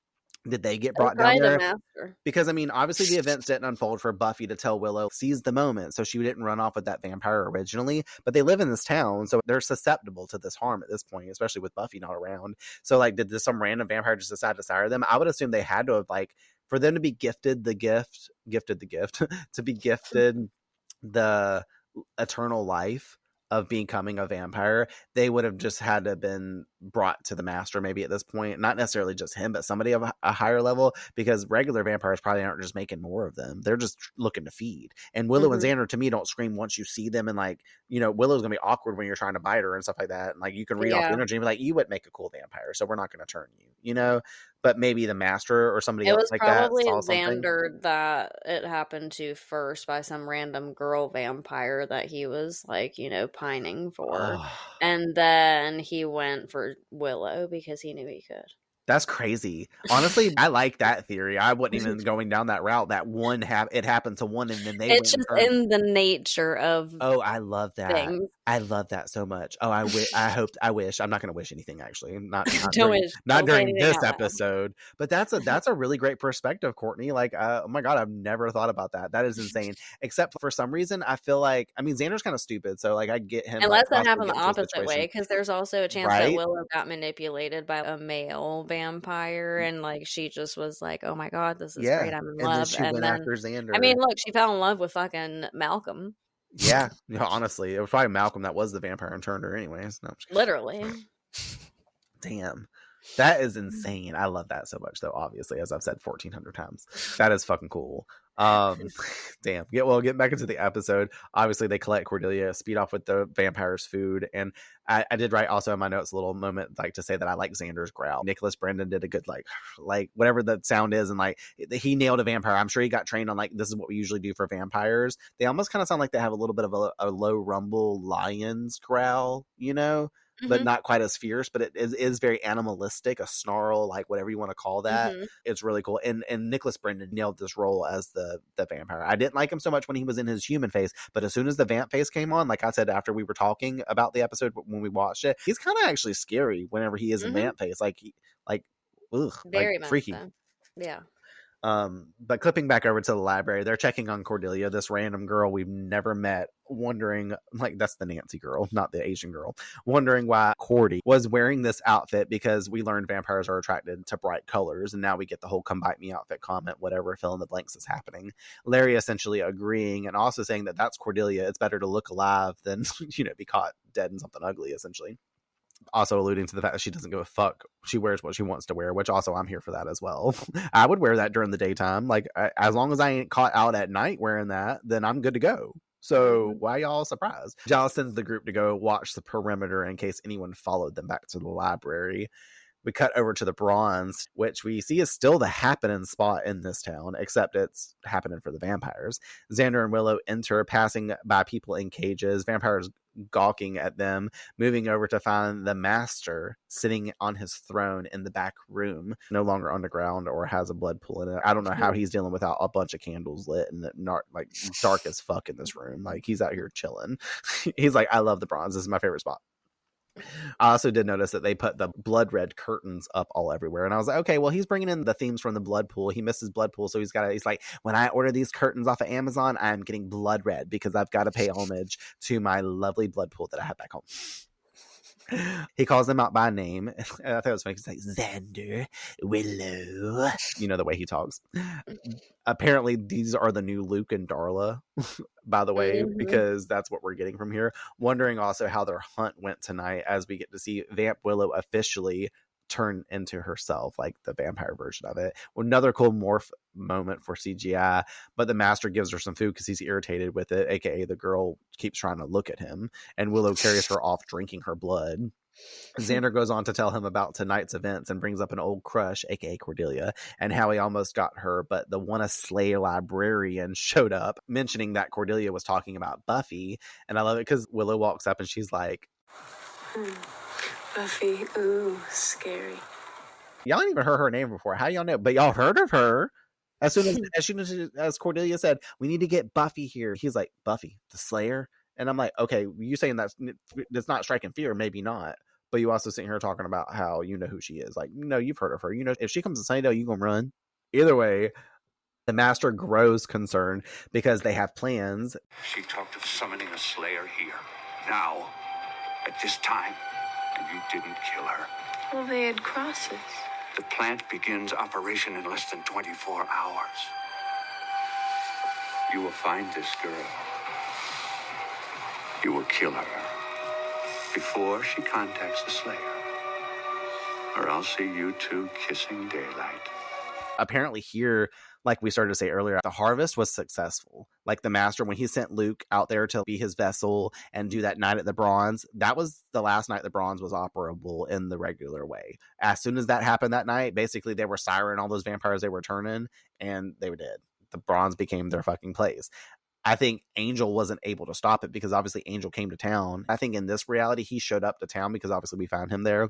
Did they get brought down there? Master. Because, I mean, obviously the events didn't unfold for Buffy to tell Willow, seize the moment, so she didn't run off with that vampire originally. But they live in this town, so they're susceptible to this harm at this point, especially with Buffy not around. So, like, did some random vampire just decide to sire them? I would assume they had to have, like, for them to be gifted the gift, to be gifted the eternal life of becoming a vampire, they would have just had to have been brought to the master maybe at this point. Not necessarily just him, but somebody of a higher level, because regular vampires probably aren't just making more of them. They're just looking to feed. And Willow and Xander, to me, don't scream once you see them. And like, you know, Willow's gonna be awkward when you're trying to bite her and stuff like that. And like, you can read off the energy and be like, you would make a cool vampire, so we're not gonna turn you, you know. But maybe the master or somebody else like that saw something. It was probably Xander that it happened to first by some random girl vampire that he was like, you know, pining for. And then he went for Willow because he knew he could. That's crazy. Honestly, I like that theory. I wasn't even going down that route. That one it happened to one, and then they. It's just in the nature of. Oh, I love that. Things. I love that so much. Oh, I wish. I'm not going to wish anything actually. Not Don't during this episode. But that's a really great perspective, Courtney. Like, oh my god, I've never thought about that. That is insane. Except for some reason, I feel like, I mean, Xander's kind of stupid, so like I get him. Unless that happened the opposite way, because there's also a chance that Willow got manipulated by a male vampire, and like she just was like, "Oh my god, this is great, I'm in love." And then after Xander. I mean, look, she fell in love with fucking Malcolm. Yeah, honestly, it was probably Malcolm that was the vampire and turned her anyways. No, literally. Damn. That is insane. I love that so much, though, obviously, as I've said 1,400 times. That is fucking cool. Damn. Getting back into the episode, obviously they collect Cordelia, speed off with the vampire's food, and I did write also in my notes a little moment like to say that I like Xander's growl. Nicholas Brendon did a good like whatever the sound is, and like he nailed a vampire. I'm sure he got trained on like this is what we usually do for vampires. They almost kind of sound like they have a little bit of a low rumble lion's growl, you know? But not quite as fierce, but it is very animalistic, a snarl, like whatever you want to call that. It's really cool. And Nicholas Brendon nailed this role as the vampire. I didn't like him so much when he was in his human face, but as soon as the vamp face came on, like I said, after we were talking about the episode when we watched it, he's kind of actually scary whenever he is in vamp face. Very much freaky. So. Yeah. But clipping back over to the library, they're checking on Cordelia, this random girl we've never met, wondering, like, that's the Nancy girl, not the Asian girl, wondering why Cordy was wearing this outfit, because we learned vampires are attracted to bright colors, and now we get the whole "come bite me" outfit comment, whatever fill in the blanks is happening. Larry essentially agreeing and also saying that that's Cordelia. It's better to look alive than, you know, be caught dead in something ugly, essentially. Also alluding to the fact that she doesn't give a fuck. She wears what she wants to wear, which also I'm here for that as well. I would wear that during the daytime. Like, as long as I ain't caught out at night wearing that, then I'm good to go. So why y'all surprised? Giles sends the group to go watch the perimeter in case anyone followed them back to the library. We cut over to the Bronze, which we see is still the happening spot in this town, except it's happening for the vampires. Xander and Willow enter, passing by people in cages, vampires gawking at them, moving over to find the master sitting on his throne in the back room, no longer underground or has a blood pool in it. I don't know how he's dealing without a bunch of candles lit and like dark as fuck in this room. Like, he's out here chilling. He's like, I love the Bronze. This is my favorite spot. I also did notice that they put the blood red curtains up all everywhere, and I was like, okay, well, he's bringing in the themes from the blood pool. He misses blood pool, so he's like, when I order these curtains off of Amazon, I'm getting blood red because I've got to pay homage to my lovely blood pool that I have back home. He calls them out by name. And I thought it was funny. He's like, Xander, Willow. You know, the way he talks. Apparently, these are the new Luke and Darla, by the way, because that's what we're getting from here. Wondering also how their hunt went tonight as we get to see Vamp Willow officially turn into herself, like the vampire version of it. Another cool morph moment for CGI, but the master gives her some food because he's irritated with it, aka the girl keeps trying to look at him, and Willow carries her off drinking her blood. Xander goes on to tell him about tonight's events and brings up an old crush, aka Cordelia, and how he almost got her, but the Wanna Slay librarian showed up, mentioning that Cordelia was talking about Buffy. And I love it because Willow walks up and she's like, Buffy, ooh, scary. Y'all ain't even heard her name before. How y'all know? But y'all heard of her. As soon as Cordelia said, we need to get Buffy here, he's like, Buffy, the Slayer? And I'm like, okay, you saying that's not striking fear? Maybe not. But you also sitting here talking about how you know who she is. Like, no, you've heard of her. You know, if she comes to Sunnydale, you gonna run. Either way, the master grows concerned because they have plans. She talked of summoning a Slayer here, now, at this time, and you didn't kill her. Well, they had crosses. The plant begins operation in less than 24 hours. You will find this girl. You will kill her before she contacts the Slayer. or I'll see you two kissing daylight. Apparently here, like we started to say earlier, the harvest was successful. Like the master, when he sent Luke out there to be his vessel and do that night at the bronze, that was the last night the bronze was operable in the regular way. As soon as that happened that night, basically they were siren all those vampires they were turning, and they were dead. The bronze became their fucking place. I think Angel wasn't able to stop it because obviously Angel came to town. I think in this reality, he showed up to town because obviously we found him there.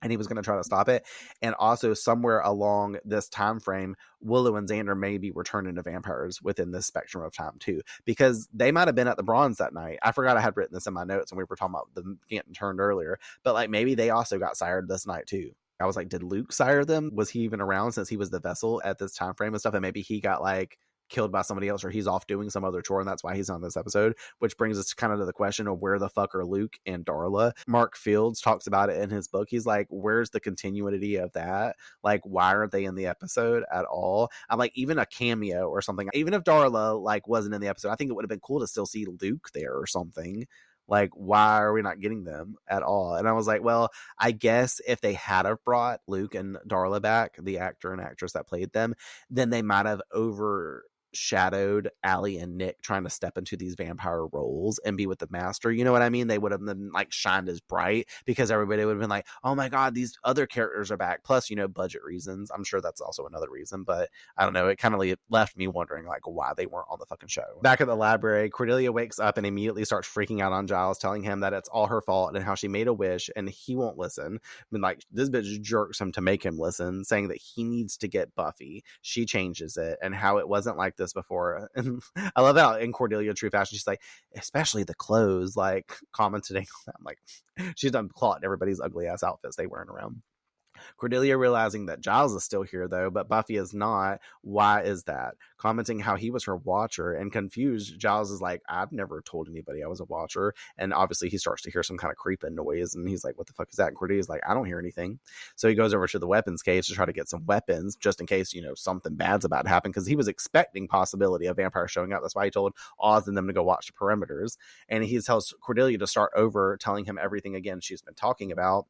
And he was going to try to stop it. And also somewhere along this time frame, Willow and Xander may be returning to vampires within this spectrum of time too, because they might have been at the bronze that night. I forgot I had written this in my notes and we were talking about them getting turned earlier, but like maybe they also got sired this night too. I was like, did Luke sire them? Was he even around since he was the vessel at this time frame and stuff? And maybe he got like killed by somebody else, or he's off doing some other chore and that's why he's on this episode, which brings us kind of to the question of where the fuck are Luke and Darla. Mark Fields talks about it in his book. He's like, where's the continuity of that? Like, why aren't they in the episode at all? I'm like, even a cameo or something, even if Darla like wasn't in the episode, I think it would have been cool to still see Luke there or something. Like, why are we not getting them at all? And I was like, well, I guess if they had have brought Luke and Darla back, the actor and actress that played them, then they might have overshadowed Allie and Nick trying to step into these vampire roles and be with the master. You know what I mean? They would have been like shined as bright because everybody would have been like, oh my God, these other characters are back. Plus, you know, budget reasons. I'm sure that's also another reason, but I don't know. It kind of left me wondering like why they weren't on the fucking show. Back at the library, Cordelia wakes up and immediately starts freaking out on Giles, telling him that it's all her fault and how she made a wish and he won't listen. I mean, like, this bitch jerks him to make him listen, saying that he needs to get Buffy. She changes it and how it wasn't like this before. And I love how in Cordelia true fashion, she's like, especially the clothes, like commenting on that. I'm like, she's done plotting everybody's ugly ass outfits they wearing around. Cordelia realizing that Giles is still here though, but Buffy is not. Why is that? Commenting how he was her watcher, and confused, Giles is like, I've never told anybody I was a watcher. And obviously he starts to hear some kind of creeping noise and he's like, what the fuck is that? And Cordelia's like, I don't hear anything. So he goes over to the weapons cage to try to get some weapons just in case, you know, something bad's about to happen, because he was expecting possibility of vampires showing up. That's why he told Oz and them to go watch the perimeters. And he tells Cordelia to start over, telling him everything again she's been talking about.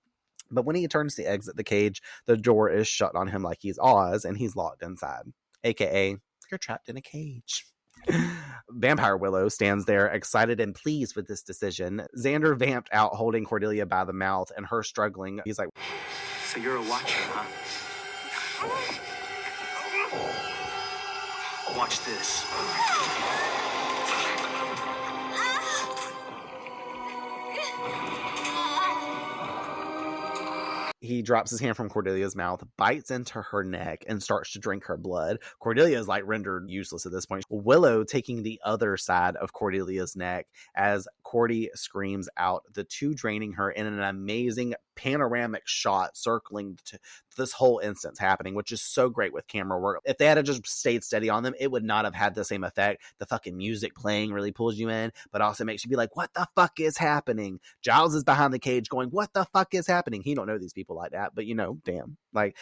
But when he turns to exit the cage, the door is shut on him like he's Oz, and he's locked inside. AKA, you're trapped in a cage. Vampire Willow stands there, excited and pleased with this decision. Xander vamped out, holding Cordelia by the mouth, and her struggling. He's like, So you're a watcher, huh? Watch this. he drops his hand from Cordelia's mouth, bites into her neck, and starts to drink her blood. Cordelia is like rendered useless at this point. Willow taking the other side of Cordelia's neck as Cordy screams out, the two draining her in an amazing panoramic shot circling to this whole instance happening, which is so great with camera work. If they had just stayed steady on them, it would not have had the same effect. The fucking music playing really pulls you in, but also makes you be like, what the fuck is happening? Giles is behind the cage going, what the fuck is happening? He don't know these people like that, but you know, damn. Like,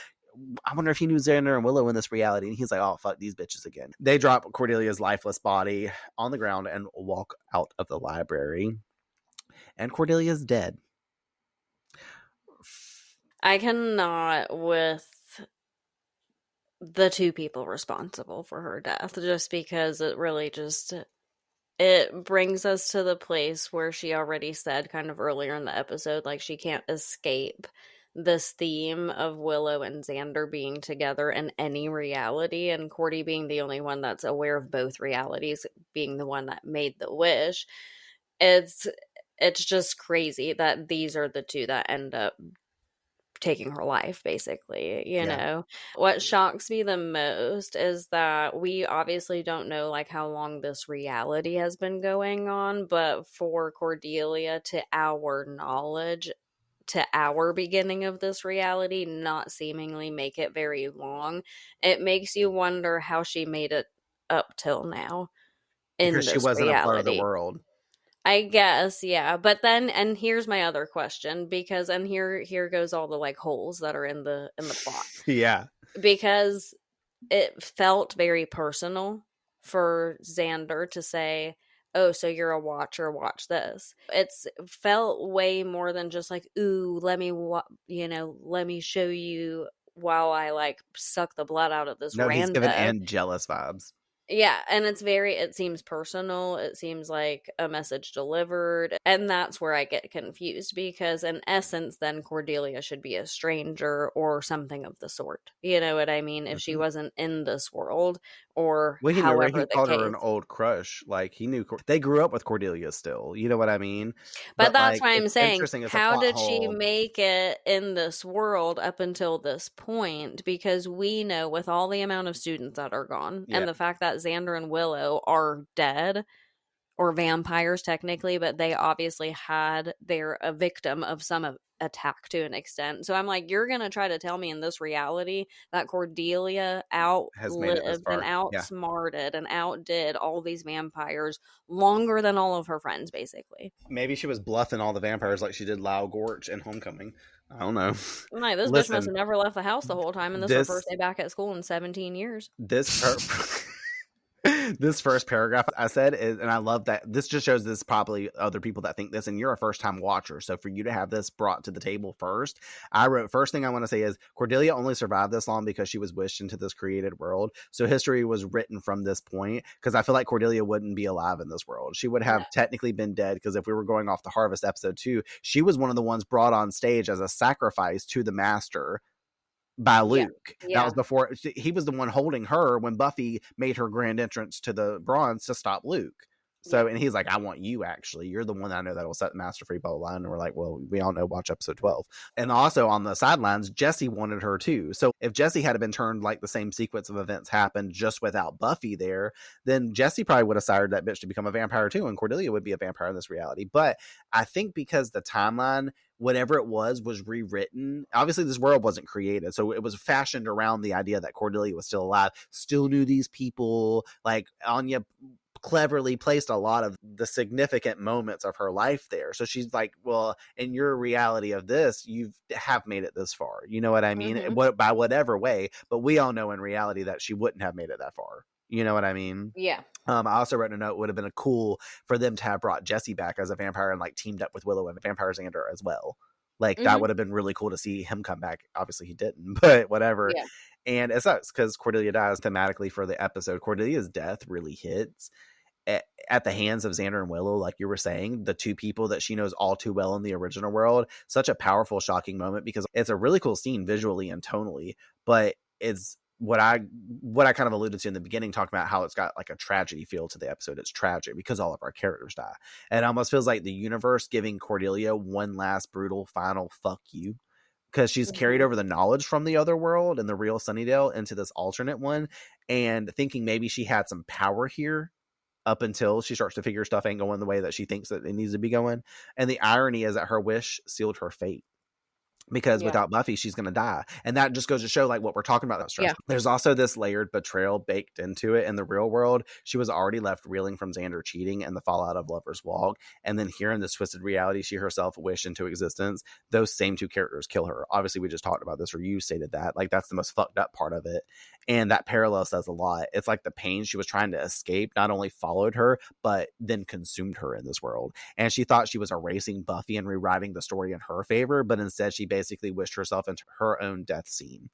I wonder if he knew Xander and Willow in this reality. And he's like, oh, fuck these bitches again. They drop Cordelia's lifeless body on the ground and walk out of the library. And Cordelia's dead. I cannot with the two people responsible for her death, just because it really just, it brings us to the place where she already said kind of earlier in the episode, like, she can't escape this theme of Willow and Xander being together in any reality, and Cordy being the only one that's aware of both realities, being the one that made the wish. It's just crazy that these are the two that end up taking her life, basically, you know. What shocks me the most is that we obviously don't know like how long this reality has been going on, but for Cordelia, to our knowledge, to our beginning of this reality, not seemingly make it very long, it makes you wonder how she made it up till now in because this she wasn't reality. a part of the world. I guess, yeah. But then, and here's my other question, because, and here goes all the like holes that are in the plot. Yeah. Because it felt very personal for Xander to say, oh, so you're a watcher, watch this. It's felt way more than just like, ooh, let me show you while I like suck the blood out of this No, he's giving rando. Anne jealous vibes. Yeah, and it seems personal. It seems like a message delivered. And that's where I get confused because, in essence, then Cordelia should be a stranger or something of the sort. You know what I mean? If she wasn't in this world or Well, he however the called case. her an old crush. Like, he knew they grew up with Cordelia still. You know what I mean? But that's like, why I'm it's saying, interesting. It's a how plot did she hole. make it in this world up until this point? Because we know with all the amount of students that are gone Yeah. and the fact that Xander and Willow are dead, or vampires technically, but they obviously they're a victim of some attack to an extent. So I'm like, you're going to try to tell me in this reality that Cordelia Has made it this outlived and far. Yeah. outsmarted and outdid all these vampires longer than all of her friends, basically. Maybe she was bluffing all the vampires like she did Lau-Gorch in Homecoming. I don't know. Like, this bitch must have never left the house the whole time, and this is her first day back at school in 17 years. This first paragraph I said is, and I love that this just shows this probably other people that think this, and you're a first time watcher. So for you to have this brought to the table first, I wrote, first thing I want to say is Cordelia only survived this long because she was wished into this created world. So history was written from this point, because I feel like Cordelia wouldn't be alive in this world. She would have technically been dead, because if we were going off the Harvest episode 2, she was one of the ones brought on stage as a sacrifice to the master by Luke. Yeah. That was before he was the one holding her when Buffy made her grand entrance to the bronze to stop Luke. So, and he's like, I want you, actually. You're the one that I know that will set the master free, blah, blah, blah. And we're like, well, we all know, watch episode 12. And also on the sidelines, Jesse wanted her too. So if Jesse had been turned, like the same sequence of events happened just without Buffy there, then Jesse probably would have sired that bitch to become a vampire too. And Cordelia would be a vampire in this reality. But I think because the timeline, whatever it was rewritten. Obviously, this world wasn't created, so it was fashioned around the idea that Cordelia was still alive, still knew these people. Like, Anya cleverly placed a lot of the significant moments of her life there. So she's like, well, in your reality of this, you have made it this far. You know what I mean? Mm-hmm. By whatever way. But we all know in reality that she wouldn't have made it that far. You know what I mean? Yeah. I also wrote a note, it would have been cool for them to have brought Jesse back as a vampire and like teamed up with Willow and Vampire Xander as well. Like, that would have been really cool to see him come back. Obviously he didn't, but whatever. Yeah. And it sucks because Cordelia dies thematically for the episode. Cordelia's death really hits at the hands of Xander and Willow, like you were saying, the two people that she knows all too well in the original world. Such a powerful, shocking moment, because it's a really cool scene visually and tonally, but it's what I kind of alluded to in the beginning, talking about how it's got like a tragedy feel to the episode. It's tragic because all of our characters die. And it almost feels like the universe giving Cordelia one last brutal final fuck you, because she's carried over the knowledge from the other world and the real Sunnydale into this alternate one, and thinking maybe she had some power here up until she starts to figure stuff ain't going the way that she thinks that it needs to be going. And the irony is that her wish sealed her fate, because without Buffy, she's going to die. And that just goes to show like what we're talking about. That stress. Yeah. There's also this layered betrayal baked into it. In the real world, she was already left reeling from Xander cheating and the fallout of Lover's Walk. And then here in this twisted reality she herself wished into existence, those same two characters kill her. Obviously, we just talked about this, or you stated that. Like, that's the most fucked up part of it. And that parallel says a lot. It's like the pain she was trying to escape not only followed her, but then consumed her in this world. And she thought she was erasing Buffy and rewriting the story in her favor, but instead she basically wished herself into her own death scene.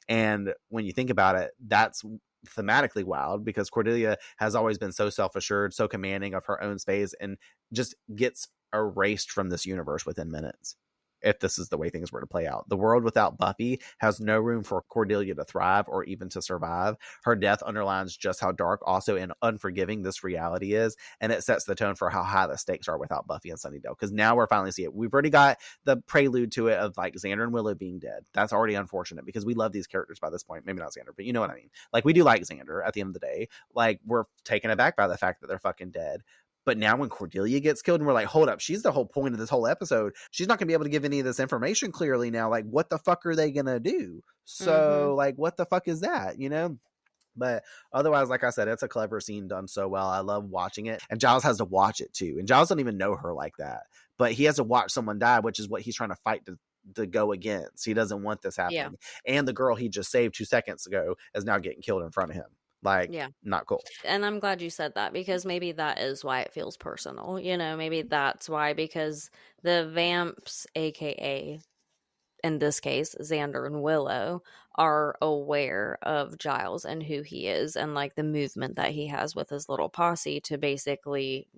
And when you think about it, that's thematically wild, because Cordelia has always been so self-assured, so commanding of her own space, and just gets erased from this universe within minutes. If this is the way things were to play out, the world without Buffy has no room for Cordelia to thrive or even to survive. Her death underlines just how dark, also, and unforgiving this reality is. And it sets the tone for how high the stakes are without Buffy and Sunnydale. Because now we're finally seeing it. We've already got the prelude to it of like Xander and Willow being dead. That's already unfortunate, because we love these characters by this point. Maybe not Xander, but you know what I mean? Like, we do like Xander at the end of the day. Like, we're taken aback by the fact that they're fucking dead. But now when Cordelia gets killed and we're like, hold up, she's the whole point of this whole episode. She's not going to be able to give any of this information clearly now. Like, what the fuck are they going to do? So, like, what the fuck is that, you know? But otherwise, like I said, it's a clever scene done so well. I love watching it. And Giles has to watch it too. And Giles doesn't even know her like that. But he has to watch someone die, which is what he's trying to fight to go against. He doesn't want this happening. Yeah. And the girl he just saved 2 seconds ago is now getting killed in front of him. Like, Yeah. not cool. And I'm glad you said that, because maybe that is why it feels personal. You know, maybe that's why, because the vamps, aka in this case Xander and Willow, are aware of Giles and who he is, and like the movement that he has with his little posse to basically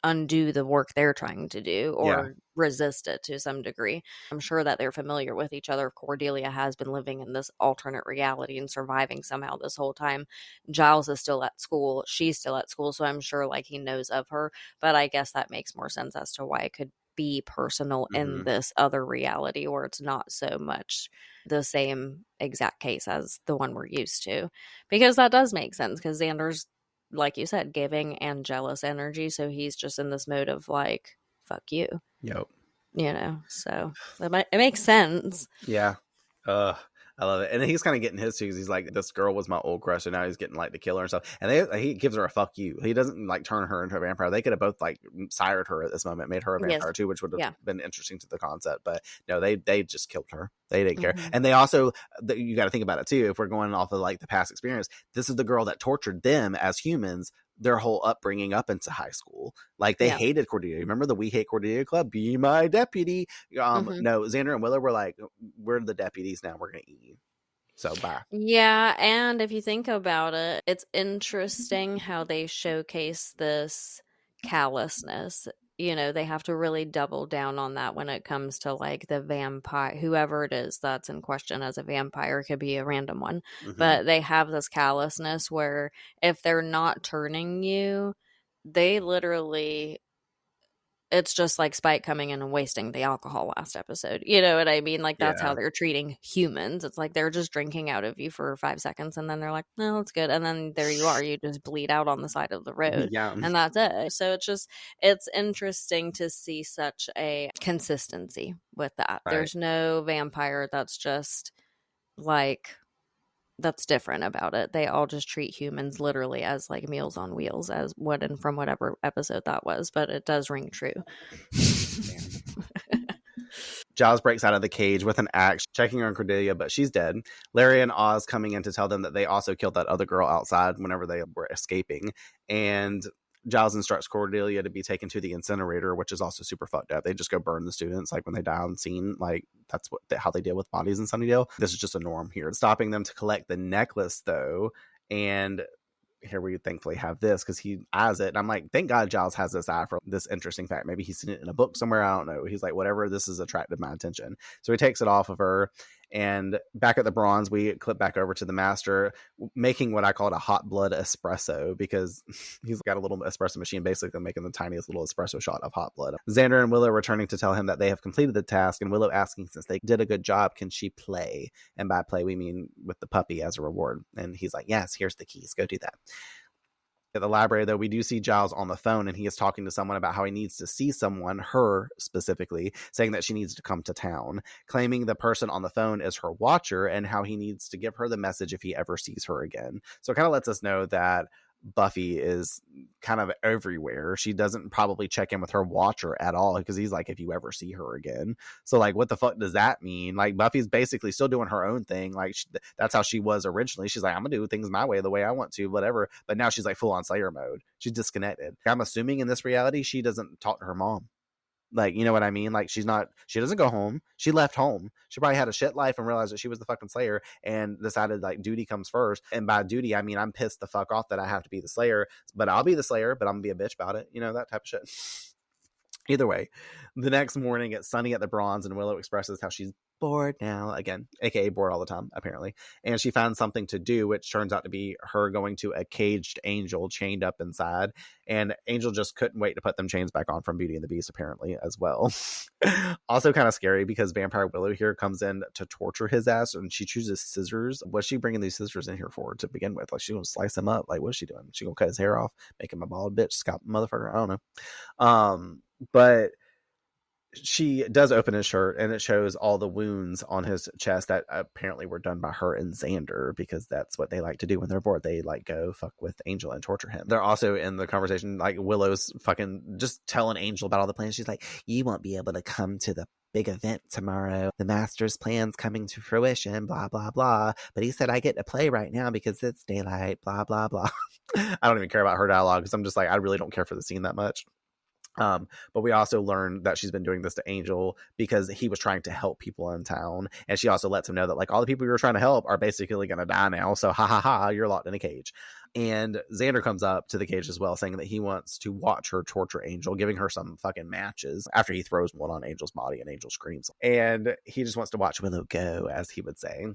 undo the work they're trying to do, or resist it to some degree. I'm sure that they're familiar with each other. Cordelia has been living in this alternate reality and surviving somehow this whole time. Giles is still at school. She's still at school. So I'm sure like he knows of her, but I guess that makes more sense as to why it could be personal in this other reality, where it's not so much the same exact case as the one we're used to, because that does make sense, because Xander's, like you said, giving and jealous energy, so he's just in this mode of like, fuck you. Yep. You know, so it makes sense. Yeah. I love it. And he's kind of getting his too, because he's like, this girl was my old crush, and now he's getting like to kill her and stuff. And he gives her a fuck you. He doesn't like turn her into a vampire. They could have both like sired her at this moment, made her a vampire too, which would have been interesting to the concept. But no, they just killed her. They didn't care. And they also, you got to think about it too. If we're going off of like the past experience, this is the girl that tortured them as humans their whole upbringing up into high school. Like they hated Cordelia. Remember the We Hate Cordelia Club? Be my deputy. No, Xander and Willow were like, we're the deputies now. We're gonna eat you. So bye. Yeah, and if you think about it, it's interesting how they showcase this callousness. You know, they have to really double down on that when it comes to like the vampire, whoever it is that's in question as a vampire. It could be a random one, but they have this callousness where if they're not turning you, they literally, it's just like Spike coming in and wasting the alcohol last episode. You know what I mean? Like that's how they're treating humans. It's like they're just drinking out of you for 5 seconds, and then they're like, no, it's good. And then there you are. You just bleed out on the side of the road. And that's it. So it's interesting to see such a consistency with that. Right. There's no vampire that's just like, that's different about it. They all just treat humans literally as like meals on wheels, as what, and from whatever episode that was, but it does ring true. Giles breaks out of the cage with an axe, checking on Cordelia, but she's dead. Larry and Oz coming in to tell them that they also killed that other girl outside whenever they were escaping. And Giles instructs Cordelia to be taken to the incinerator, which is also super fucked up. They just go burn the students like when they die on scene. Like that's how they deal with bodies in Sunnydale. This is just a norm here. Stopping them to collect the necklace though, and here we thankfully have this because he has it. And I'm like, thank God Giles has this eye for this interesting fact. Maybe he's seen it in a book somewhere. I don't know. He's like, whatever, this has attracted my attention. So he takes it off of her. And back at the Bronze, we clip back over to the Master making what I call a hot blood espresso, because he's got a little espresso machine basically making the tiniest little espresso shot of hot blood. Xander and Willow returning to tell him that they have completed the task, and Willow asking since they did a good job, can she play? And by play, we mean with the puppy as a reward. And he's like, yes, here's the keys. Go do that. At the library, though, we do see Giles on the phone, and he is talking to someone about how he needs to see someone, her specifically, saying that she needs to come to town, claiming the person on the phone is her watcher and how he needs to give her the message if he ever sees her again. So it kind of lets us know that Buffy is kind of everywhere. She doesn't probably check in with her watcher at all, because he's like, if you ever see her again. So like, what the fuck does that mean? Like, Buffy's basically still doing her own thing. Like that's how she was originally. She's like, I'm gonna do things my way, the way I want to, whatever. But now she's like full on Slayer mode. She's disconnected. I'm assuming in this reality she doesn't talk to her mom. Like, you know what I mean? Like, she doesn't go home. She left home. She probably had a shit life and realized that she was the fucking Slayer and decided like duty comes first. And by duty, I mean, I'm pissed the fuck off that I have to be the Slayer, but I'll be the Slayer, but I'm gonna be a bitch about it. You know, that type of shit. Either way, the next morning it's sunny at the Bronze, and Willow expresses how she's bored now, again, aka bored all the time, apparently. And she finds something to do, which turns out to be her going to a caged Angel chained up inside. And Angel just couldn't wait to put them chains back on from Beauty and the Beast, apparently, as well. Also kind of scary because Vampire Willow here comes in to torture his ass, and she chooses scissors. What's she bringing these scissors in here for to begin with? Like, she's gonna slice him up. Like, what is she doing? She gonna cut his hair off, make him a bald bitch, scalp motherfucker? I don't know. But she does open his shirt and it shows all the wounds on his chest that apparently were done by her and Xander, because that's what they like to do when they're bored. They like go fuck with Angel and torture him. They're also in the conversation, like Willow's fucking just telling Angel about all the plans. She's like, you won't be able to come to the big event tomorrow. The master's plan's coming to fruition, blah, blah, blah. But he said I get to play right now because it's daylight, blah, blah, blah. I don't even care about her dialogue because I'm just like, I really don't care for the scene that much. But we also learned that she's been doing this to Angel because he was trying to help people in town. And she also lets him know that like all the people we were trying to help are basically going to die now. So ha ha ha, you're locked in a cage. And Xander comes up to the cage as well, saying that he wants to watch her torture Angel, giving her some fucking matches after he throws one on Angel's body and Angel screams. And he just wants to watch Willow go, as he would say.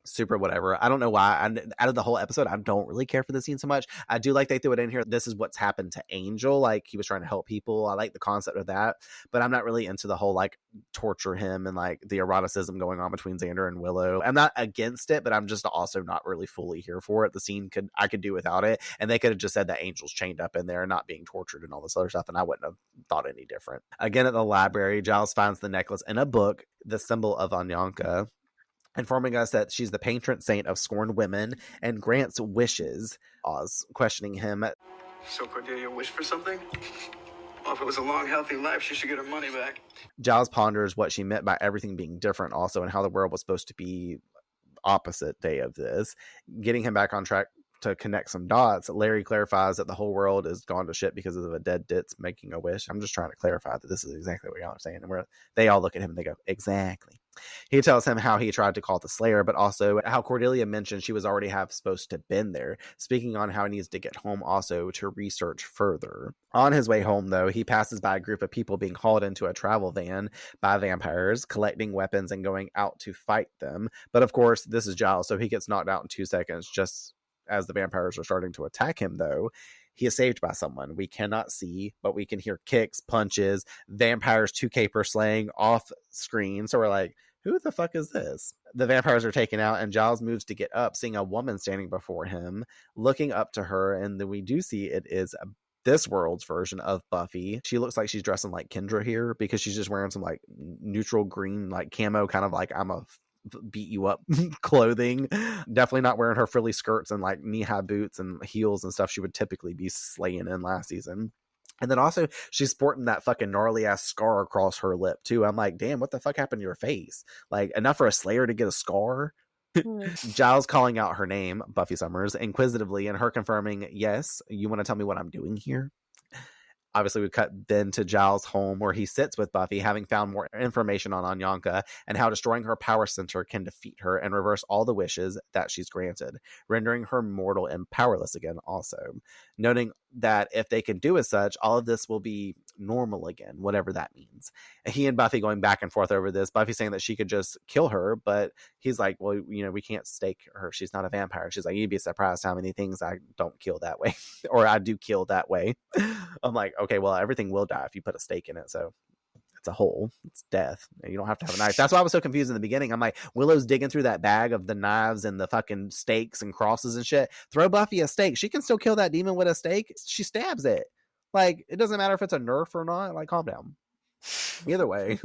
Super whatever. I don't know why. Out of the whole episode, I don't really care for the scene so much. I do like they threw it in here. This is what's happened to Angel. Like, he was trying to help people. I like the concept of that, but I'm not really into the whole like torture him and like the eroticism going on between Xander and Willow. I'm not against it, but I'm just also not really fully here for it. The scene I could do without it, and they could have just said that Angel's chained up in there and not being tortured and all this other stuff, and I wouldn't have thought any different. Again, at the library, Giles finds the necklace in a book, the symbol of Anyanka, informing us that she's the patron saint of scorned women and grants wishes. Oz questioning him. So Cordelia wished for something? Well, if it was a long, healthy life, she should get her money back. Giles ponders what she meant by everything being different also, and how the world was supposed to be opposite day of this. Getting him back on track to connect some dots, Larry clarifies that the whole world is gone to shit because of a dead ditz making a wish. I'm just trying to clarify that this is exactly what y'all are saying. And they all look at him and they go, exactly. He tells him how he tried to call the Slayer, but also how Cordelia mentioned she was already supposed to been there, speaking on how he needs to get home also to research further. On his way home, though, he passes by a group of people being hauled into a travel van by vampires, collecting weapons and going out to fight them. But of course, this is Giles, so he gets knocked out in 2 seconds, just as the vampires are starting to attack him, though. He is saved by someone we cannot see, but we can hear kicks, punches, vampires 2K per slaying off screen. So we're like, who the fuck is this? The vampires are taken out, and Giles moves to get up, seeing a woman standing before him, looking up to her, and then we do see it is this world's version of Buffy. She looks like she's dressing like Kendra here, because she's just wearing some like neutral green like camo, kind of like I'm a beat you up clothing. Definitely not wearing her frilly skirts and like knee-high boots and heels and stuff she would typically be slaying in last season. And then also she's sporting that fucking gnarly ass scar across her lip too. I'm like, damn, what the fuck happened to your face? Like, enough for a Slayer to get a scar? Giles calling out her name, Buffy Summers, inquisitively, and her confirming, yes, you want to tell me what I'm doing here? Obviously, we cut then to Giles' home, where he sits with Buffy, having found more information on Anyanka and how destroying her power center can defeat her and reverse all the wishes that she's granted, rendering her mortal and powerless again also. Noting that if they can do as such, all of this will be normal again, whatever that means. He and Buffy going back and forth over this. Buffy saying that she could just kill her, but he's like, well, you know, we can't stake her. She's not a vampire. She's like, you'd be surprised how many things I don't kill that way, or I do kill that way. I'm like, okay, well, everything will die if you put a stake in it. So it's a hole. It's death. You don't have to have a knife. That's why I was so confused in the beginning. I'm like, Willow's digging through that bag of the knives and the fucking stakes and crosses and shit. Throw Buffy a stake. She can still kill that demon with a stake. She stabs it. Like, it doesn't matter if it's a nerf or not. Like, calm down. Either way.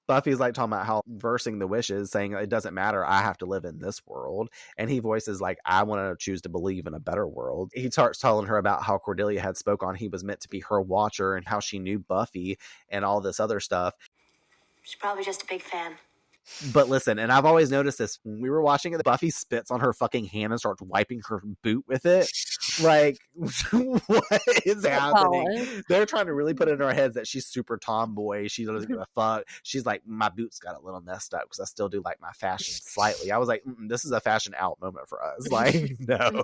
Buffy's like talking about how versing the wishes, saying it doesn't matter, I have to live in this world. And he voices like, I want to choose to believe in a better world. He starts telling her about how Cordelia had spoke on he was meant to be her watcher and how she knew Buffy and all this other stuff. She's probably just a big fan. But listen, and I've always noticed this, when we were watching it, Buffy spits on her fucking hand and starts wiping her boot with it. Like, what is happening? They're trying to really put it in our heads that she's super tomboy. She doesn't give a fuck. She's like, my boots got a little messed up because I still do like my fashion slightly. I was like, this is a fashion out moment for us. Like, no.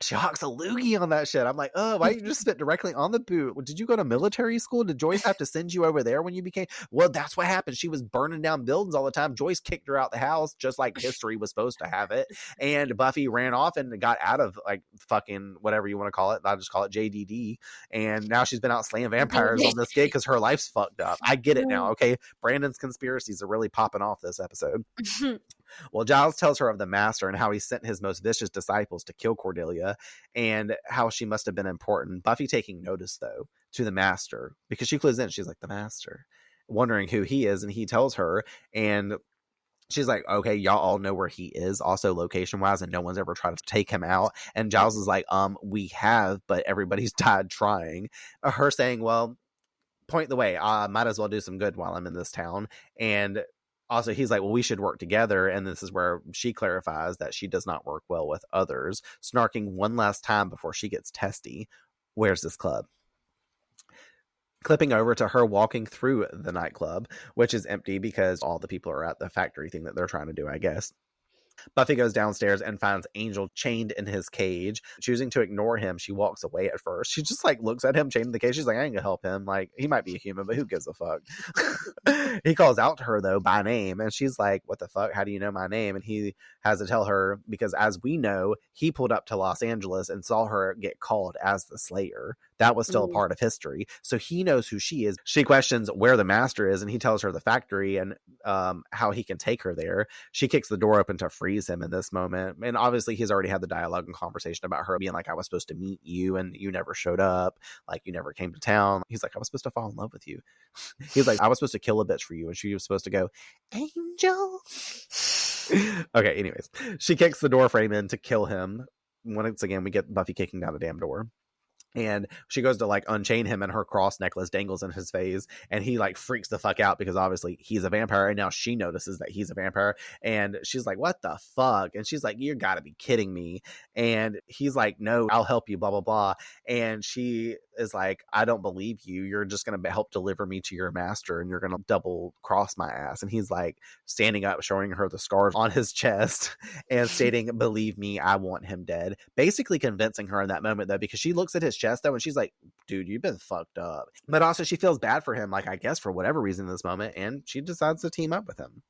She hawks a loogie on that shit. I'm like, oh, why didn't you just spit directly on the boot? Did you go to military school? Did Joyce have to send you over there when you became? Well, that's what happened. She was burning down buildings all the time. Joyce kicked her out the house, just like history was supposed to have it. And Buffy ran off and got out of like fucking whatever you want to call it. I just call it JDD. And now she's been out slaying vampires on this gig because her life's fucked up. I get it now. Okay, Brandon's conspiracies are really popping off this episode. Well, Giles tells her of the master and how he sent his most vicious disciples to kill Cordelia and how she must have been important. Buffy taking notice, though, to the master because she clues in. She's like, the master, wondering who he is. And he tells her, and she's like, okay, y'all all know where he is, also location-wise, and no one's ever tried to take him out. And Giles is like, we have, but everybody's died trying. Her saying, well, point the way. Might as well do some good while I'm in this town. And also, he's like, well, we should work together. And this is where she clarifies that she does not work well with others, snarking one last time before she gets testy. Where's this club? Clipping over to her walking through the nightclub, which is empty because all the people are at the factory thing that they're trying to do, I guess. Buffy goes downstairs and finds Angel chained in his cage. Choosing to ignore him, she walks away at first. She just like looks at him chained in the cage. She's like, I ain't gonna help him. Like, he might be a human, but who gives a fuck? He calls out to her though by name, and she's like, what the fuck? How do you know my name? And he has to tell her because, as we know, he pulled up to Los Angeles and saw her get called as the Slayer. That was still a part of history. So he knows who she is. She questions where the master is, and he tells her the factory and how he can take her there. She kicks the door open to freeze him in this moment. And obviously he's already had the dialogue and conversation about her being like, I was supposed to meet you and you never showed up. Like, you never came to town. He's like, I was supposed to fall in love with you. He's like, I was supposed to kill a bitch for you. And she was supposed to go, Angel. Okay, anyways. She kicks the door frame in to kill him. Once again, we get Buffy kicking down the damn door. And she goes to like unchain him, and her cross necklace dangles in his face, and he like freaks the fuck out because obviously he's a vampire, and now she notices that he's a vampire, and she's like, what the fuck? And she's like, you gotta be kidding me. And he's like, no, I'll help you, blah blah blah. And she is like, I don't believe you. You're just gonna help deliver me to your master, and you're gonna double cross my ass. And he's like standing up, showing her the scars on his chest and stating, believe me, I want him dead. Basically convincing her in that moment though, because she looks at his chest though, and she's like, dude, you've been fucked up. But also she feels bad for him, like, I guess for whatever reason in this moment, and she decides to team up with him.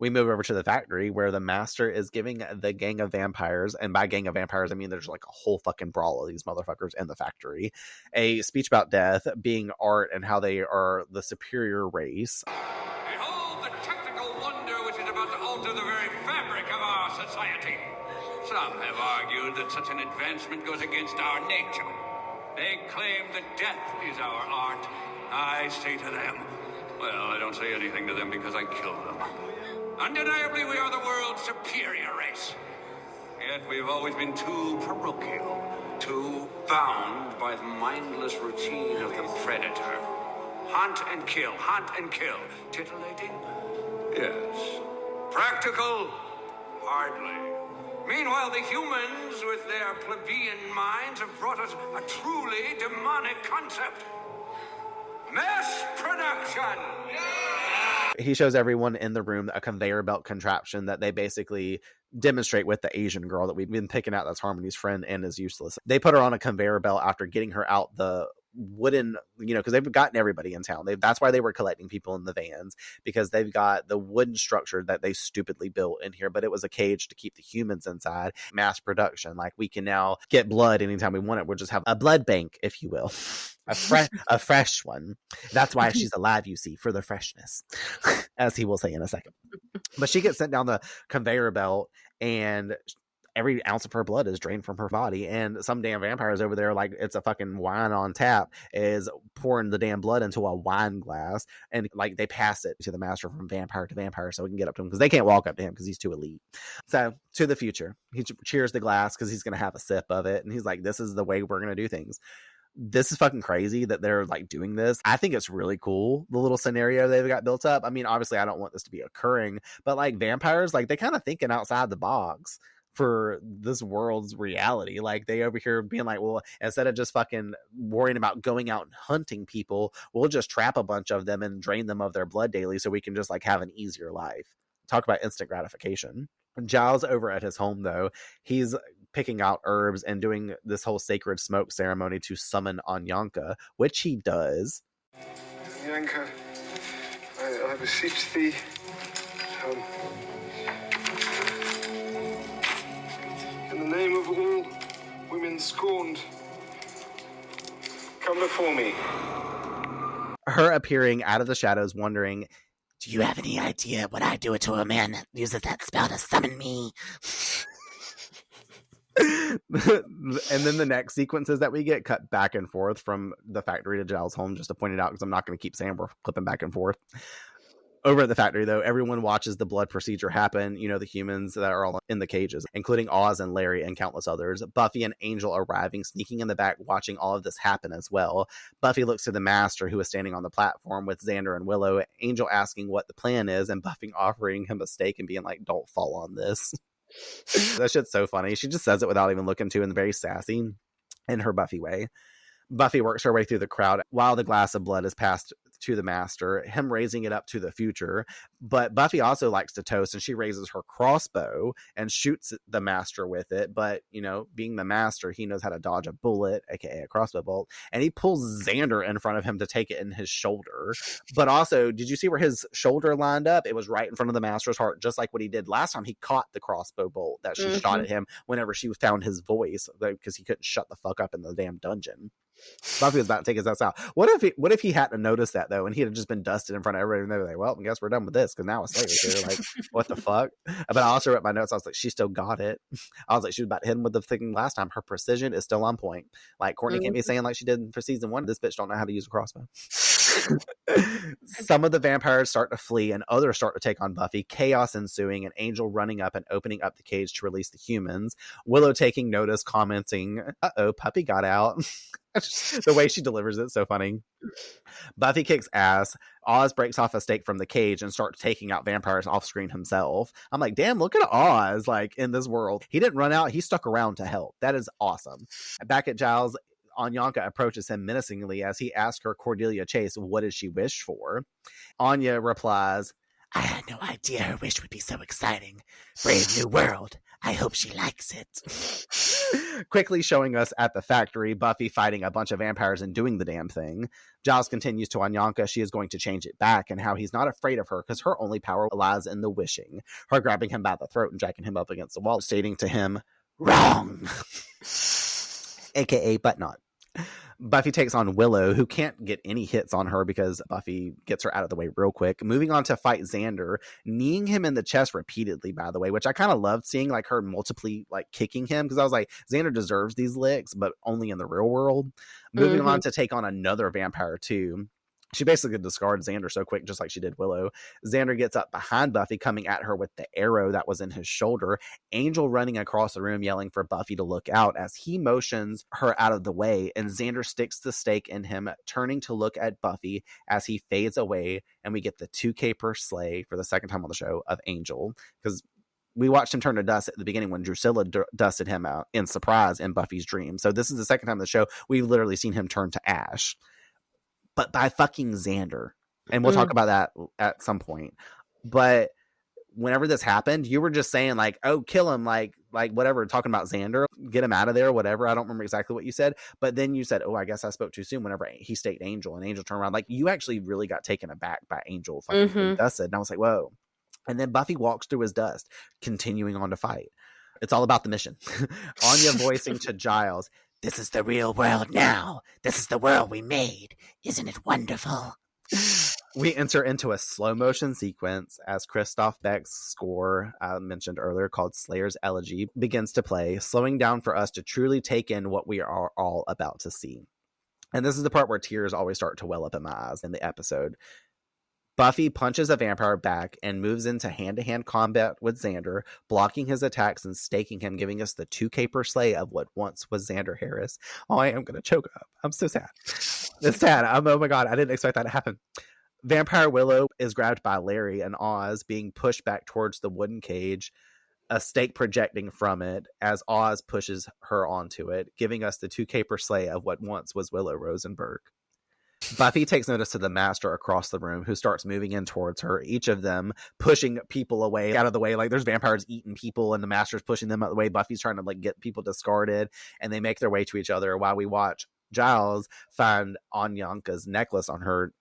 We move over to the factory where the master is giving the gang of vampires, and by gang of vampires I mean there's like a whole fucking brawl of these motherfuckers in the factory, a speech about death being art and how they are the superior race. Behold the technical wonder which is about to alter the very fabric of our society. Some have argued that such an advancement goes against our nature. They claim that death is our art. I say to them, well, I don't say anything to them because I killed them. Undeniably, we are the world's superior race. Yet we've always been too parochial, too bound by the mindless routine of the predator. Hunt and kill. Titillating? Yes. Practical? Hardly. Meanwhile, the humans, with their plebeian minds, have brought us a truly demonic concept. Mass production! He shows everyone in the room a conveyor belt contraption that they basically demonstrate with the Asian girl that we've been picking out that's Harmony's friend and is useless. They put her on a conveyor belt after getting her out the wooden, because they've gotten everybody in town. That's why they were collecting people in the vans, because they've got the wooden structure that they stupidly built in here, but it was a cage to keep the humans inside. Mass production, like we can now get blood anytime we want it. We'll just have a blood bank, if you will. A fresh one. That's why she's alive, you see, for the freshness, as he will say in a second. But she gets sent down the conveyor belt, and every ounce of her blood is drained from her body, and some damn vampires over there, like it's a fucking wine on tap, is pouring the damn blood into a wine glass, and like they pass it to the master from vampire to vampire so we can get up to him, because they can't walk up to him because he's too elite. So to the future, he cheers the glass because he's going to have a sip of it, and he's like, this is the way we're going to do things. This is fucking crazy that they're like doing this. I think it's really cool, the little scenario they've got built up. I mean, obviously I don't want this to be occurring, but like vampires, like they kind of thinking outside the box for this world's reality. Like they over here being like, well, instead of just fucking worrying about going out and hunting people, we'll just trap a bunch of them and drain them of their blood daily so we can just like have an easier life. Talk about instant gratification. Giles over at his home though, he's picking out herbs and doing this whole sacred smoke ceremony to summon Anyanka, which he does. Anyanka, I beseech thee, in the name of all women scorned, come before me. Her appearing out of the shadows, wondering Do you have any idea what I do to a man that uses that spell to summon me? And then the next sequences that we get cut back and forth from the factory to Giles' home, just to point it out, because I'm not going to keep saying we're flipping back and forth. Over at the factory, though, everyone watches the blood procedure happen. You know, the humans that are all in the cages, including Oz and Larry and countless others. Buffy and Angel arriving, sneaking in the back, watching all of this happen as well. Buffy looks to the Master, who is standing on the platform with Xander and Willow. Angel asking what the plan is, and Buffy offering him a steak and being like, don't fall on this. That shit's so funny. She just says it without even looking to, and very sassy in her Buffy way. Buffy works her way through the crowd while the glass of blood is passed to the Master, him raising it up to the future. But Buffy also likes to toast, and she raises her crossbow and shoots the Master with it. But, you know, being the Master, he knows how to dodge a bullet, aka a crossbow bolt, and he pulls Xander in front of him to take it in his shoulder. But also, did you see where his shoulder lined up? It was right in front of the Master's heart, just like what he did last time. He caught the crossbow bolt that she shot at him whenever she found his voice, because he couldn't shut the fuck up in the damn dungeon. Buffy was about to take his ass out. What if he hadn't noticed that, though, and he had just been dusted in front of everybody, and they were like, well, I guess we're done with this, because now it's Slayer. Like, what the fuck? But I also wrote my notes. I was like, she still got it. I was like, she was about to hit him with the thing last time. Her precision is still on point. Like, Courtney can't be saying like she did for season 1. This bitch don't know how to use a crossbow. Some of the vampires start to flee, and others start to take on Buffy. Chaos ensuing, and Angel running up and opening up the cage to release the humans. Willow taking notice, commenting, uh-oh, puppy got out. The way she delivers it, so funny. Buffy kicks ass. Oz breaks off a stake from the cage and starts taking out vampires off screen himself. I'm like, damn, look at Oz, like, in this world. He didn't run out. He stuck around to help. That is awesome. Back at Giles, Anya approaches him menacingly as he asks her Cordelia Chase, what does she wish for? Anya replies, I had no idea her wish would be so exciting. Brave new world. I hope she likes it. Quickly showing us at the factory, Buffy fighting a bunch of vampires and doing the damn thing. Giles continues to Anyanka she is going to change it back, and how he's not afraid of her because her only power lies in the wishing. Her grabbing him by the throat and jacking him up against the wall, stating to him, wrong. AKA but not. Buffy takes on Willow, who can't get any hits on her because Buffy gets her out of the way real quick. Moving on to fight Xander, kneeing him in the chest repeatedly, by the way, which I kind of loved seeing, like, her multiply, like, kicking him, because I was like, Xander deserves these licks, but only in the real world. Moving on to take on another vampire, too. She basically discards Xander so quick, just like she did Willow. Xander gets up behind Buffy, coming at her with the arrow that was in his shoulder. Angel running across the room, yelling for Buffy to look out as he motions her out of the way, and Xander sticks the stake in him, turning to look at Buffy as he fades away, and we get the 2K per slay for the second time on the show of Angel, because we watched him turn to dust at the beginning when Drusilla dusted him out in surprise in Buffy's dream. So this is the second time in the show we've literally seen him turn to ash. But by fucking Xander. And we'll talk about that at some point. But whenever this happened, you were just saying, like, oh, kill him, like whatever, talking about Xander, get him out of there, whatever. I don't remember exactly what you said. But then you said, oh, I guess I spoke too soon whenever he staked Angel, and Angel turned around. Like, you actually really got taken aback by Angel fucking dusted. And I was like, whoa. And then Buffy walks through his dust, continuing on to fight. It's all about the mission. Anya voicing to Giles, this is the real world now. This is the world we made. Isn't it wonderful? We enter into a slow motion sequence as Christoph Beck's score, I mentioned earlier, called Slayer's Elegy, begins to play, slowing down for us to truly take in what we are all about to see. And this is the part where tears always start to well up in my eyes in the episode. Buffy punches a vampire back and moves into hand-to-hand combat with Xander, blocking his attacks and staking him, giving us the 2K per slay of what once was Xander Harris. Oh, I am going to choke up. I'm so sad. It's sad. Oh my God, I didn't expect that to happen. Vampire Willow is grabbed by Larry and Oz, being pushed back towards the wooden cage, a stake projecting from it as Oz pushes her onto it, giving us the 2K per slay of what once was Willow Rosenberg. Buffy takes notice to the Master across the room, who starts moving in towards her, each of them pushing people away, out of the way. Like, there's vampires eating people, and the Master's pushing them out of the way. Buffy's trying to, like, get people discarded, and they make their way to each other while we watch Giles find Anyanka's necklace on her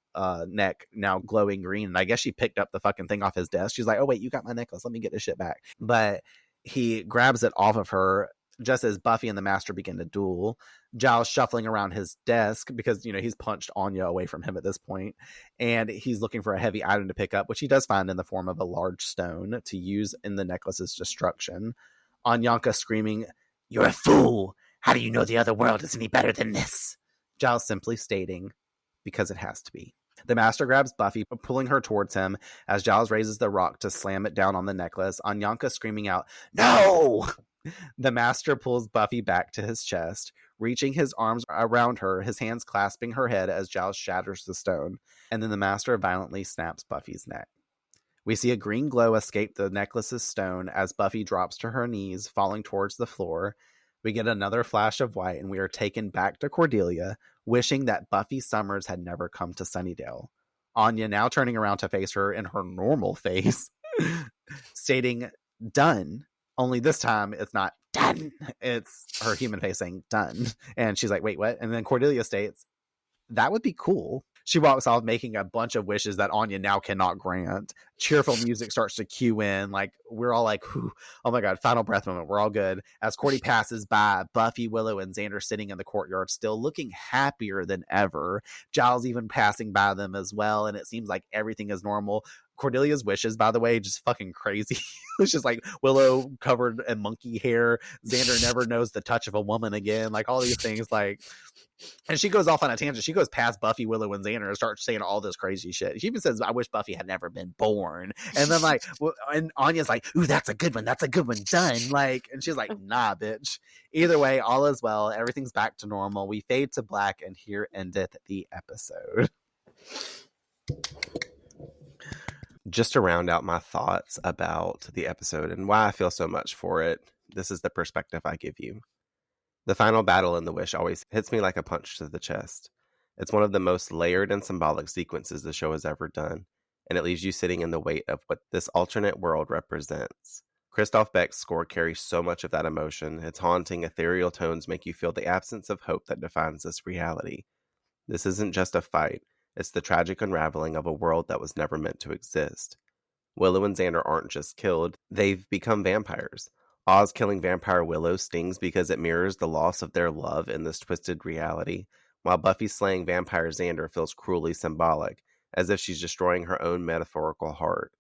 neck, now glowing green. And I guess she picked up the fucking thing off his desk. She's like, oh, wait, you got my necklace. Let me get this shit back. But he grabs it off of her. just as Buffy and the Master begin to duel. Giles shuffling around his desk because, he's punched Anya away from him at this point, and he's looking for a heavy item to pick up, which he does find in the form of a large stone to use in the necklace's destruction. Anyanka screaming, "You're a fool! How do you know the other world is any better than this?" Giles simply stating, because it has to be. The Master grabs Buffy, pulling her towards him as Giles raises the rock to slam it down on the necklace. Anyanka screaming out, "No!" The Master pulls Buffy back to his chest, reaching his arms around her, his hands clasping her head as Giles shatters the stone. And then the Master violently snaps Buffy's neck. We see a green glow escape the necklace's stone as Buffy drops to her knees, falling towards the floor. We get another flash of white, and we are taken back to Cordelia, wishing that Buffy Summers had never come to Sunnydale. Anya now turning around to face her in her normal face, stating, "Done." Only this time, it's not done. It's her human face saying, "Done." And she's like, "Wait, what?" And then Cordelia states, "That would be cool." She walks off making a bunch of wishes that Anya now cannot grant. Cheerful music starts to cue in. Like, we're all like, "Whew, oh my God, final breath moment. We're all good." As Cordy passes by, Buffy, Willow, and Xander sitting in the courtyard, still looking happier than ever. Giles even passing by them as well. And it seems like everything is normal. Cordelia's wishes, by the way, just fucking crazy. It's just like Willow covered in monkey hair. Xander never knows the touch of a woman again. Like, all these things, like... And she goes off on a tangent. She goes past Buffy, Willow, and Xander and starts saying all this crazy shit. She even says, "I wish Buffy had never been born." And then, like, and Anya's like, "Ooh, that's a good one. That's a good one. Done." Like, and she's like, "Nah, bitch." Either way, all is well. Everything's back to normal. We fade to black, and here endeth the episode. Just to round out my thoughts about the episode and why I feel so much for it, this is the perspective I give you. The final battle in The Wish always hits me like a punch to the chest. It's one of the most layered and symbolic sequences the show has ever done, and it leaves you sitting in the weight of what this alternate world represents. Christoph Beck's score carries so much of that emotion. Its haunting, ethereal tones make you feel the absence of hope that defines this reality. This isn't just a fight, it's the tragic unraveling of a world that was never meant to exist. Willow and Xander aren't just killed, they've become vampires. Oz killing vampire Willow stings because it mirrors the loss of their love in this twisted reality, while Buffy slaying vampire Xander feels cruelly symbolic, as if she's destroying her own metaphorical heart.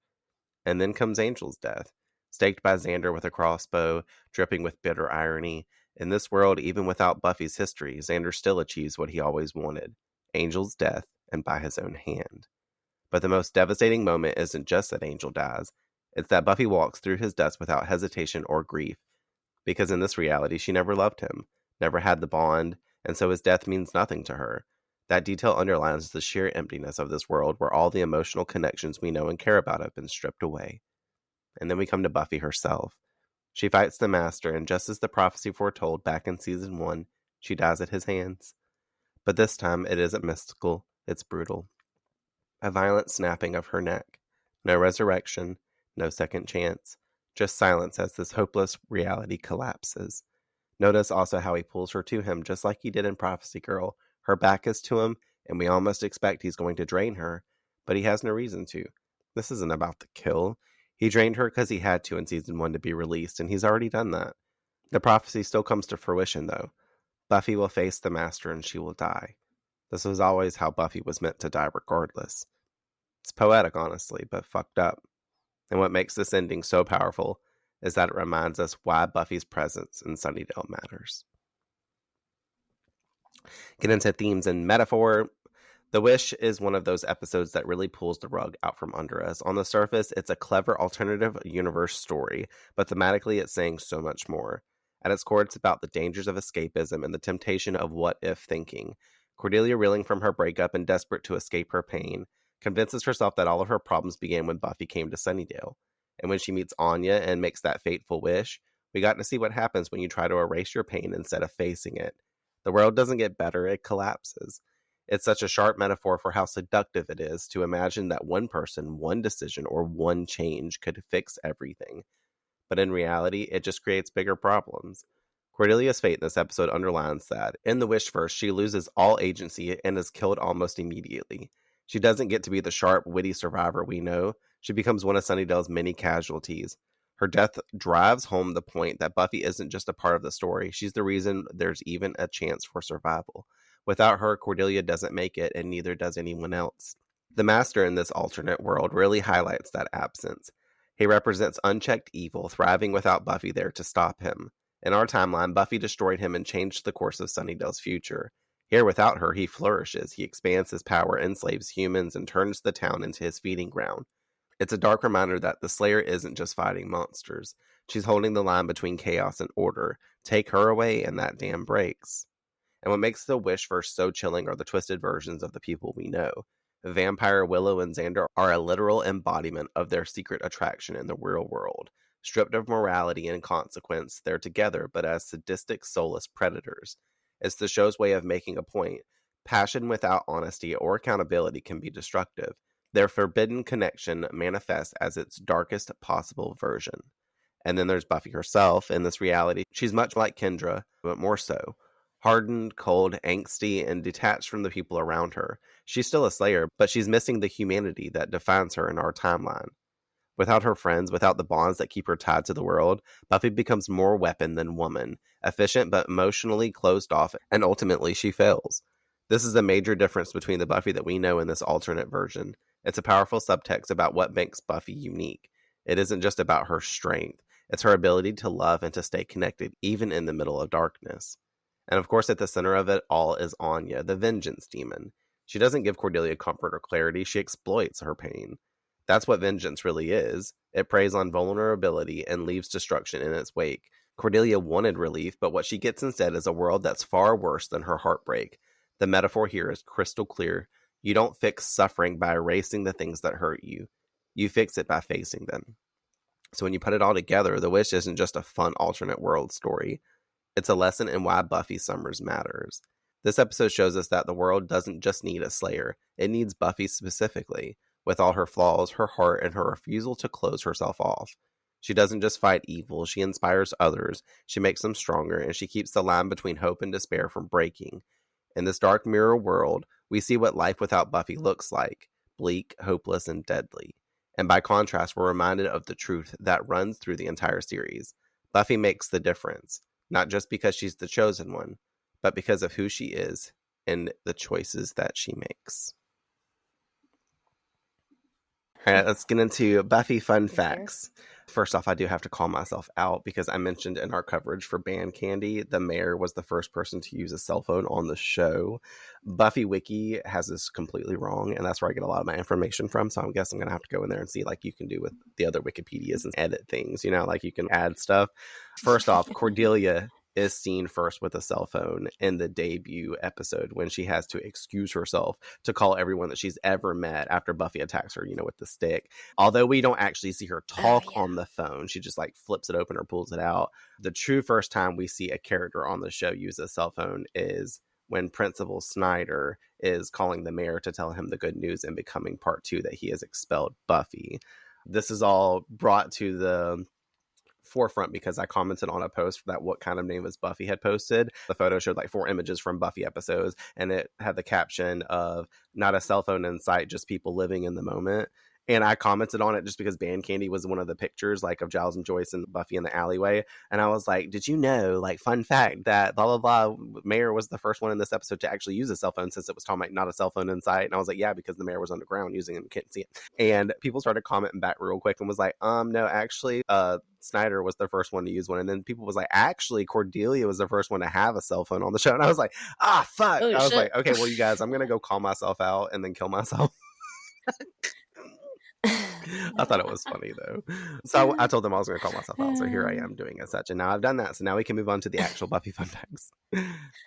And then comes Angel's death, staked by Xander with a crossbow, dripping with bitter irony. In this world, even without Buffy's history, Xander still achieves what he always wanted, Angel's death, and by his own hand. But the most devastating moment isn't just that Angel dies, it's that Buffy walks through his death without hesitation or grief, because in this reality she never loved him, never had the bond, and so his death means nothing to her. That detail underlines the sheer emptiness of this world where all the emotional connections we know and care about have been stripped away. And then we come to Buffy herself. She fights the Master, and just as the prophecy foretold back in Season 1, she dies at his hands. But this time it isn't mystical, it's brutal. A violent snapping of her neck. No resurrection, no second chance, just silence as this hopeless reality collapses. Notice also how he pulls her to him just like he did in Prophecy Girl. Her back is to him, and we almost expect he's going to drain her, but he has no reason to. This isn't about the kill. He drained her because he had to in Season 1 to be released, and he's already done that. The prophecy still comes to fruition, though. Buffy will face the Master and she will die. This was always how Buffy was meant to die regardless. It's poetic, honestly, but fucked up. And what makes this ending so powerful is that it reminds us why Buffy's presence in Sunnydale matters. Get into themes and metaphor. The Wish is one of those episodes that really pulls the rug out from under us. On the surface, it's a clever alternative universe story, but thematically it's saying so much more. At its core, it's about the dangers of escapism and the temptation of what-if thinking. Cordelia, reeling from her breakup and desperate to escape her pain, convinces herself that all of her problems began when Buffy came to Sunnydale. And when she meets Anya and makes that fateful wish, we got to see what happens when you try to erase your pain instead of facing it. The world doesn't get better, it collapses. It's such a sharp metaphor for how seductive it is to imagine that one person, one decision, or one change could fix everything. But in reality, it just creates bigger problems. Cordelia's fate in this episode underlines that. In the Wishverse, she loses all agency and is killed almost immediately. She doesn't get to be the sharp, witty survivor we know. She becomes one of Sunnydale's many casualties. Her death drives home the point that Buffy isn't just a part of the story. She's the reason there's even a chance for survival. Without her, Cordelia doesn't make it, and neither does anyone else. The Master in this alternate world really highlights that absence. He represents unchecked evil, thriving without Buffy there to stop him. In our timeline, Buffy destroyed him and changed the course of Sunnydale's future. Here, without her, he flourishes. He expands his power, enslaves humans, and turns the town into his feeding ground. It's a dark reminder that the Slayer isn't just fighting monsters. She's holding the line between chaos and order. Take her away, and that dam breaks. And what makes the Wishverse so chilling are the twisted versions of the people we know. Vampire, Willow, and Xander are a literal embodiment of their secret attraction in the real world. Stripped of morality and consequence, they're together, but as sadistic, soulless predators. It's the show's way of making a point. Passion without honesty or accountability can be destructive. Their forbidden connection manifests as its darkest possible version. And then there's Buffy herself. In this reality, she's much like Kendra, but more so. Hardened, cold, angsty, and detached from the people around her. She's still a Slayer, but she's missing the humanity that defines her in our timeline. Without her friends, without the bonds that keep her tied to the world, Buffy becomes more weapon than woman, efficient but emotionally closed off, and ultimately she fails. This is a major difference between the Buffy that we know in this alternate version. It's a powerful subtext about what makes Buffy unique. It isn't just about her strength. It's her ability to love and to stay connected, even in the middle of darkness. And of course, at the center of it all is Anya, the vengeance demon. She doesn't give Cordelia comfort or clarity. She exploits her pain. That's what vengeance really is. It preys on vulnerability and leaves destruction in its wake. Cordelia wanted relief, but what she gets instead is a world that's far worse than her heartbreak. The metaphor here is crystal clear. You don't fix suffering by erasing the things that hurt you. You fix it by facing them. So when you put it all together, The Wish isn't just a fun alternate world story. It's a lesson in why Buffy Summers matters. This episode shows us that the world doesn't just need a Slayer. It needs Buffy specifically. With all her flaws, her heart, and her refusal to close herself off. She doesn't just fight evil, she inspires others, she makes them stronger, and she keeps the line between hope and despair from breaking. In this dark mirror world, we see what life without Buffy looks like, bleak, hopeless, and deadly. And by contrast, we're reminded of the truth that runs through the entire series. Buffy makes the difference, not just because she's the chosen one, but because of who she is and the choices that she makes. All right, let's get into Buffy fun facts. First off, I do have to call myself out because I mentioned in our coverage for Band Candy, the mayor was the first person to use a cell phone on the show. Buffy Wiki has this completely wrong, and that's where I get a lot of my information from. So I guess I'm going to have to go in there and see like you can do with the other Wikipedias and edit things, you know, like you can add stuff. First off, Cordelia is seen first with a cell phone in the debut episode when she has to excuse herself to call everyone that she's ever met after Buffy attacks her, you know, with the stick. Although we don't actually see her talk on the phone, she just like flips it open or pulls it out. The true first time we see a character on the show use a cell phone is when Principal Snyder is calling the mayor to tell him the good news in Becoming Part 2 that he has expelled Buffy. This is all brought to the forefront because I commented on a post that What Kind of Name is Buffy had posted. The photo showed like 4 images from Buffy episodes, and it had the caption of not a cell phone in sight, just people living in the moment. And I commented on it just because Band Candy was one of the pictures like of Giles and Joyce and Buffy in the alleyway. And I was like, did you know, like, fun fact that blah, blah, blah, Mayor was the first one in this episode to actually use a cell phone since it was talking about not a cell phone in sight. And I was like, yeah, because the mayor was underground using it and couldn't see it. And people started commenting back real quick and was like, no, actually, Snyder was the first one to use one. And then people was like, actually, Cordelia was the first one to have a cell phone on the show. And I was like, fuck. Oh, I was shit. like, okay, well, you guys, I'm going to go call myself out and then kill myself. I thought it was funny though. So I told them I was going to call myself out. So here I am doing as such. And now I've done that. So now we can move on to the actual Buffy fun facts.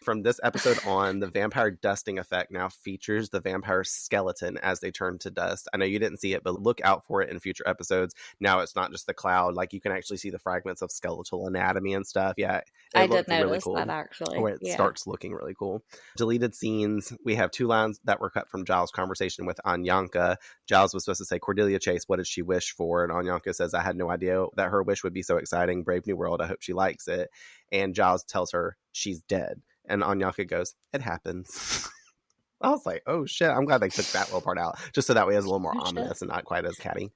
From this episode on, the vampire dusting effect now features the vampire skeleton as they turn to dust. I know you didn't see it, but look out for it in future episodes. Now it's not just the cloud. Like you can actually see the fragments of skeletal anatomy and stuff. Yeah. I did notice really cool. that actually. Where it starts looking really cool. Deleted scenes. We have 2 lines that were cut from Giles' conversation with Anyanka. Giles was supposed to say, Cordelia Chase, what did she wish for? And Anyanka says, I had no idea that her wish would be so exciting. Brave new world. I hope she likes it. And Giles tells her she's dead. And Anyanka goes, it happens. I was like, oh shit. I'm glad they took that little part out just so that way it's a little more ominous and not quite as catty.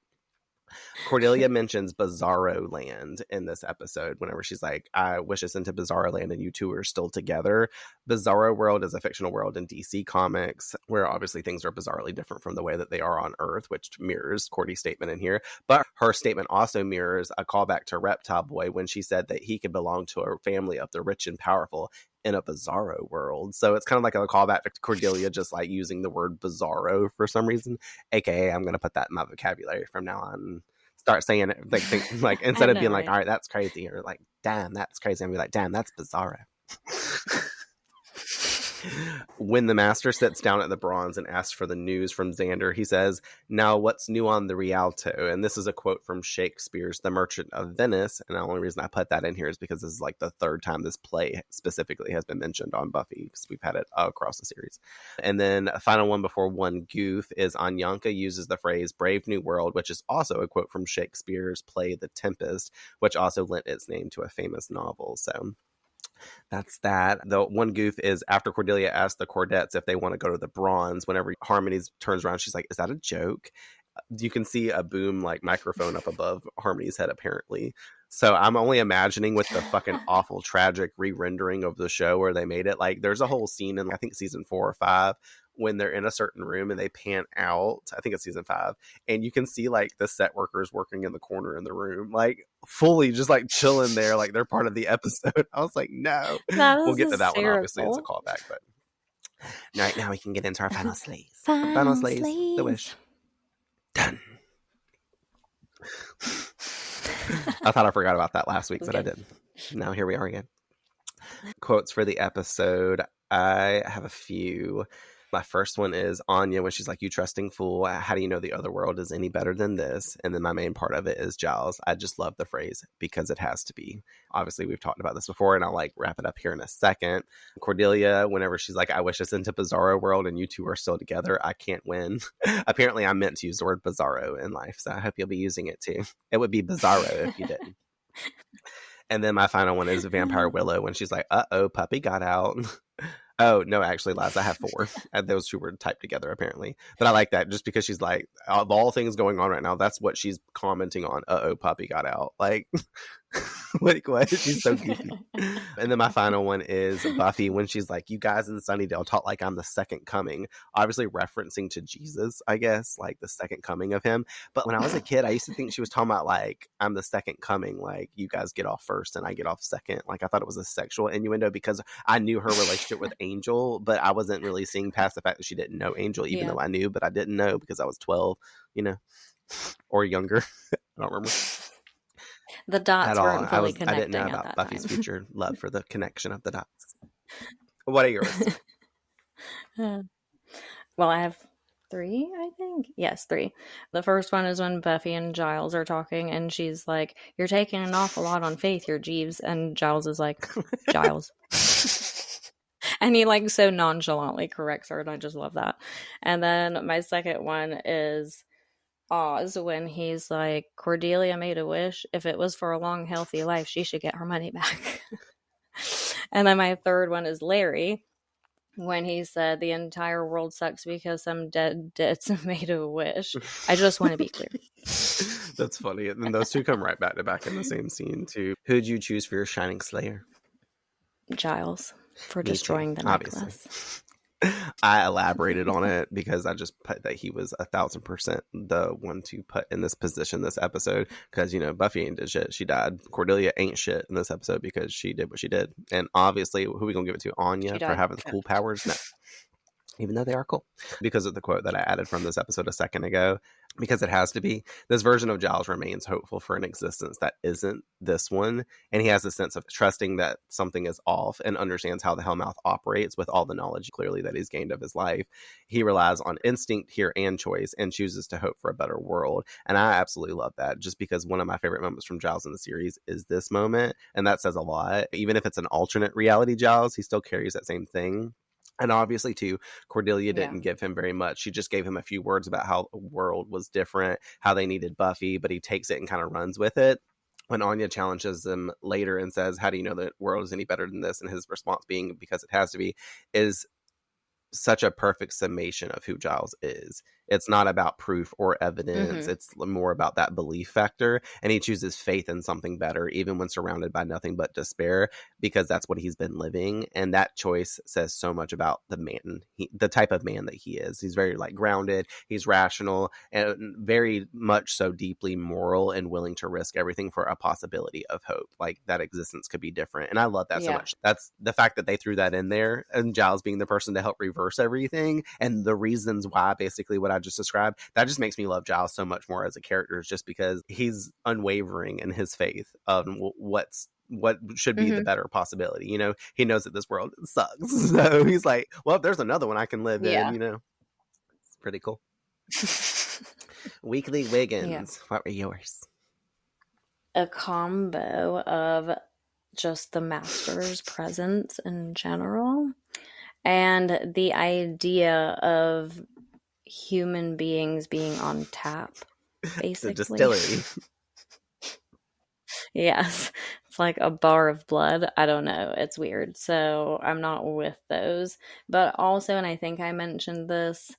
Cordelia mentions Bizarro Land in this episode whenever she's like, I wish us into Bizarro Land and you two are still together. Bizarro World is a fictional world in DC Comics where obviously things are bizarrely different from the way that they are on Earth, which mirrors Cordy's statement in here. But her statement also mirrors a callback to Reptile Boy when she said that he could belong to a family of the rich and powerful in a bizarro world. So it's kind of like a callback to Cordelia just like using the word bizarro for some reason, aka I'm going to put that in my vocabulary from now on. Start saying it like instead of being like, all right, that's crazy, or like, damn, that's crazy, I'm be like, damn, that's bizarro. When the Master sits down at the bronze and asks for the news from Xander, he says, now what's new on the Rialto? And this is a quote from Shakespeare's The Merchant of Venice. And the only reason I put that in here is because this is like the third time this play specifically has been mentioned on Buffy, because we've had it across the series. And then a final one before one goof is Anyanka uses the phrase Brave New World, which is also a quote from Shakespeare's play The Tempest, which also lent its name to a famous novel. So that's that. The one goof is after Cordelia asks the Cordettes if they want to go to the bronze, whenever Harmony turns around, she's like, is that a joke? You can see a boom like microphone up above Harmony's head, apparently. So I'm only imagining with the fucking awful, tragic re-rendering of the show where they made it. Like, there's a whole scene in, I think, season 4 or 5 when they're in a certain room and they pan out. I think it's season 5. And you can see, like, the set workers working in the corner in the room, like, fully just, like, chilling there. Like, they're part of the episode. I was like, no. We'll get to that one, obviously. It's a callback. But right now we can get into our final slays. Final slays. The Wish. Done. I thought I forgot about that last week, but I didn't. Now here we are again. Quotes for the episode. I have a few. My first one is Anya when she's like, you trusting fool, how do you know the other world is any better than this? And then my main part of it is Giles. I just love the phrase, because it has to be. Obviously, we've talked about this before, and I'll like wrap it up here in a second. Cordelia, whenever she's like, I wish us into Bizarro World and you two are still together, I can't win. Apparently, I meant to use the word bizarro in life, so I hope you'll be using it too. It would be bizarro if you didn't. And then my final one is Vampire Willow when she's like, uh-oh, puppy got out. Oh, no, actually, Liz, I have 4. Those two were typed together, apparently. But I like that just because she's like, of all things going on right now, that's what she's commenting on. Uh-oh, puppy got out. Like, what? She's so goofy. And then my final one is Buffy when she's like, you guys in Sunnydale talk like I'm the second coming. Obviously referencing to Jesus, I guess, like the second coming of him. But when I was a kid, I used to think she was talking about like, I'm the second coming. Like, you guys get off first and I get off second. Like, I thought it was a sexual innuendo because I knew her relationship with Angel, but I wasn't really seeing past the fact that she didn't know Angel, even though I knew, but I didn't know because I was 12, or younger. I don't remember. The dots weren't fully connecting. I didn't know about Buffy's future love for the connection of the dots. What are yours? Well, I have 3, I think. Yes, 3. The first one is when Buffy and Giles are talking, and she's like, you're taking an awful lot on faith here, Jeeves. And Giles is like, Giles. And he like so nonchalantly corrects her, and I just love that. And then my second one is Oz when he's like, Cordelia made a wish. If it was for a long, healthy life, she should get her money back. And then my third one is Larry when he said the entire world sucks because some dead dits made a wish. I just want to be clear. That's funny. And then those two come right back to back in the same scene too. Who'd you choose for your Shining Slayer? Giles, for destroying the necklace. Obviously. I elaborated on it because I just put that he was 1,000% the one to put in this position this episode because, Buffy ain't did shit. She died. Cordelia ain't shit in this episode because she did what she did. And obviously, who are we going to give it to? Anya for having cool powers? No. Even though they are cool. Because of the quote that I added from this episode a second ago. Because it has to be. This version of Giles remains hopeful for an existence that isn't this one. And he has a sense of trusting that something is off and understands how the Hellmouth operates with all the knowledge clearly that he's gained of his life. He relies on instinct here and choice and chooses to hope for a better world. And I absolutely love that just because one of my favorite moments from Giles in the series is this moment. And that says a lot. Even if it's an alternate reality Giles, he still carries that same thing. And obviously, too, Cordelia didn't give him very much. She just gave him a few words about how the world was different, how they needed Buffy, but he takes it and kind of runs with it. When Anya challenges him later and says, how do you know the world is any better than this? And his response being, because it has to be, is such a perfect summation of who Giles is. It's not about proof or evidence. Mhm. It's more about that belief factor. And he chooses faith in something better, even when surrounded by nothing but despair, because that's what he's been living. And that choice says so much about the man, the type of man that he is. He's very like grounded, he's rational, and very much so deeply moral and willing to risk everything for a possibility of hope. Like that existence could be different. And I love that so Yeah. much. That's the fact that they threw that in there, and Giles being the person to help reverse everything and the reasons why, basically what I just described, that just makes me love Giles so much more as a character, just because he's unwavering in his faith of what should be the Mhm. better possibility. You know, he knows that this world sucks, so he's like, well, if there's another one I can live Yeah. in, you know. It's pretty cool. Weekly Wiggins, what were yours? A combo of just the master's presence in general and the idea of human beings being on tap, basically. The distillery. Yes. It's like a bar of blood. I don't know. It's weird. So I'm not with those. But also, and I think I mentioned this,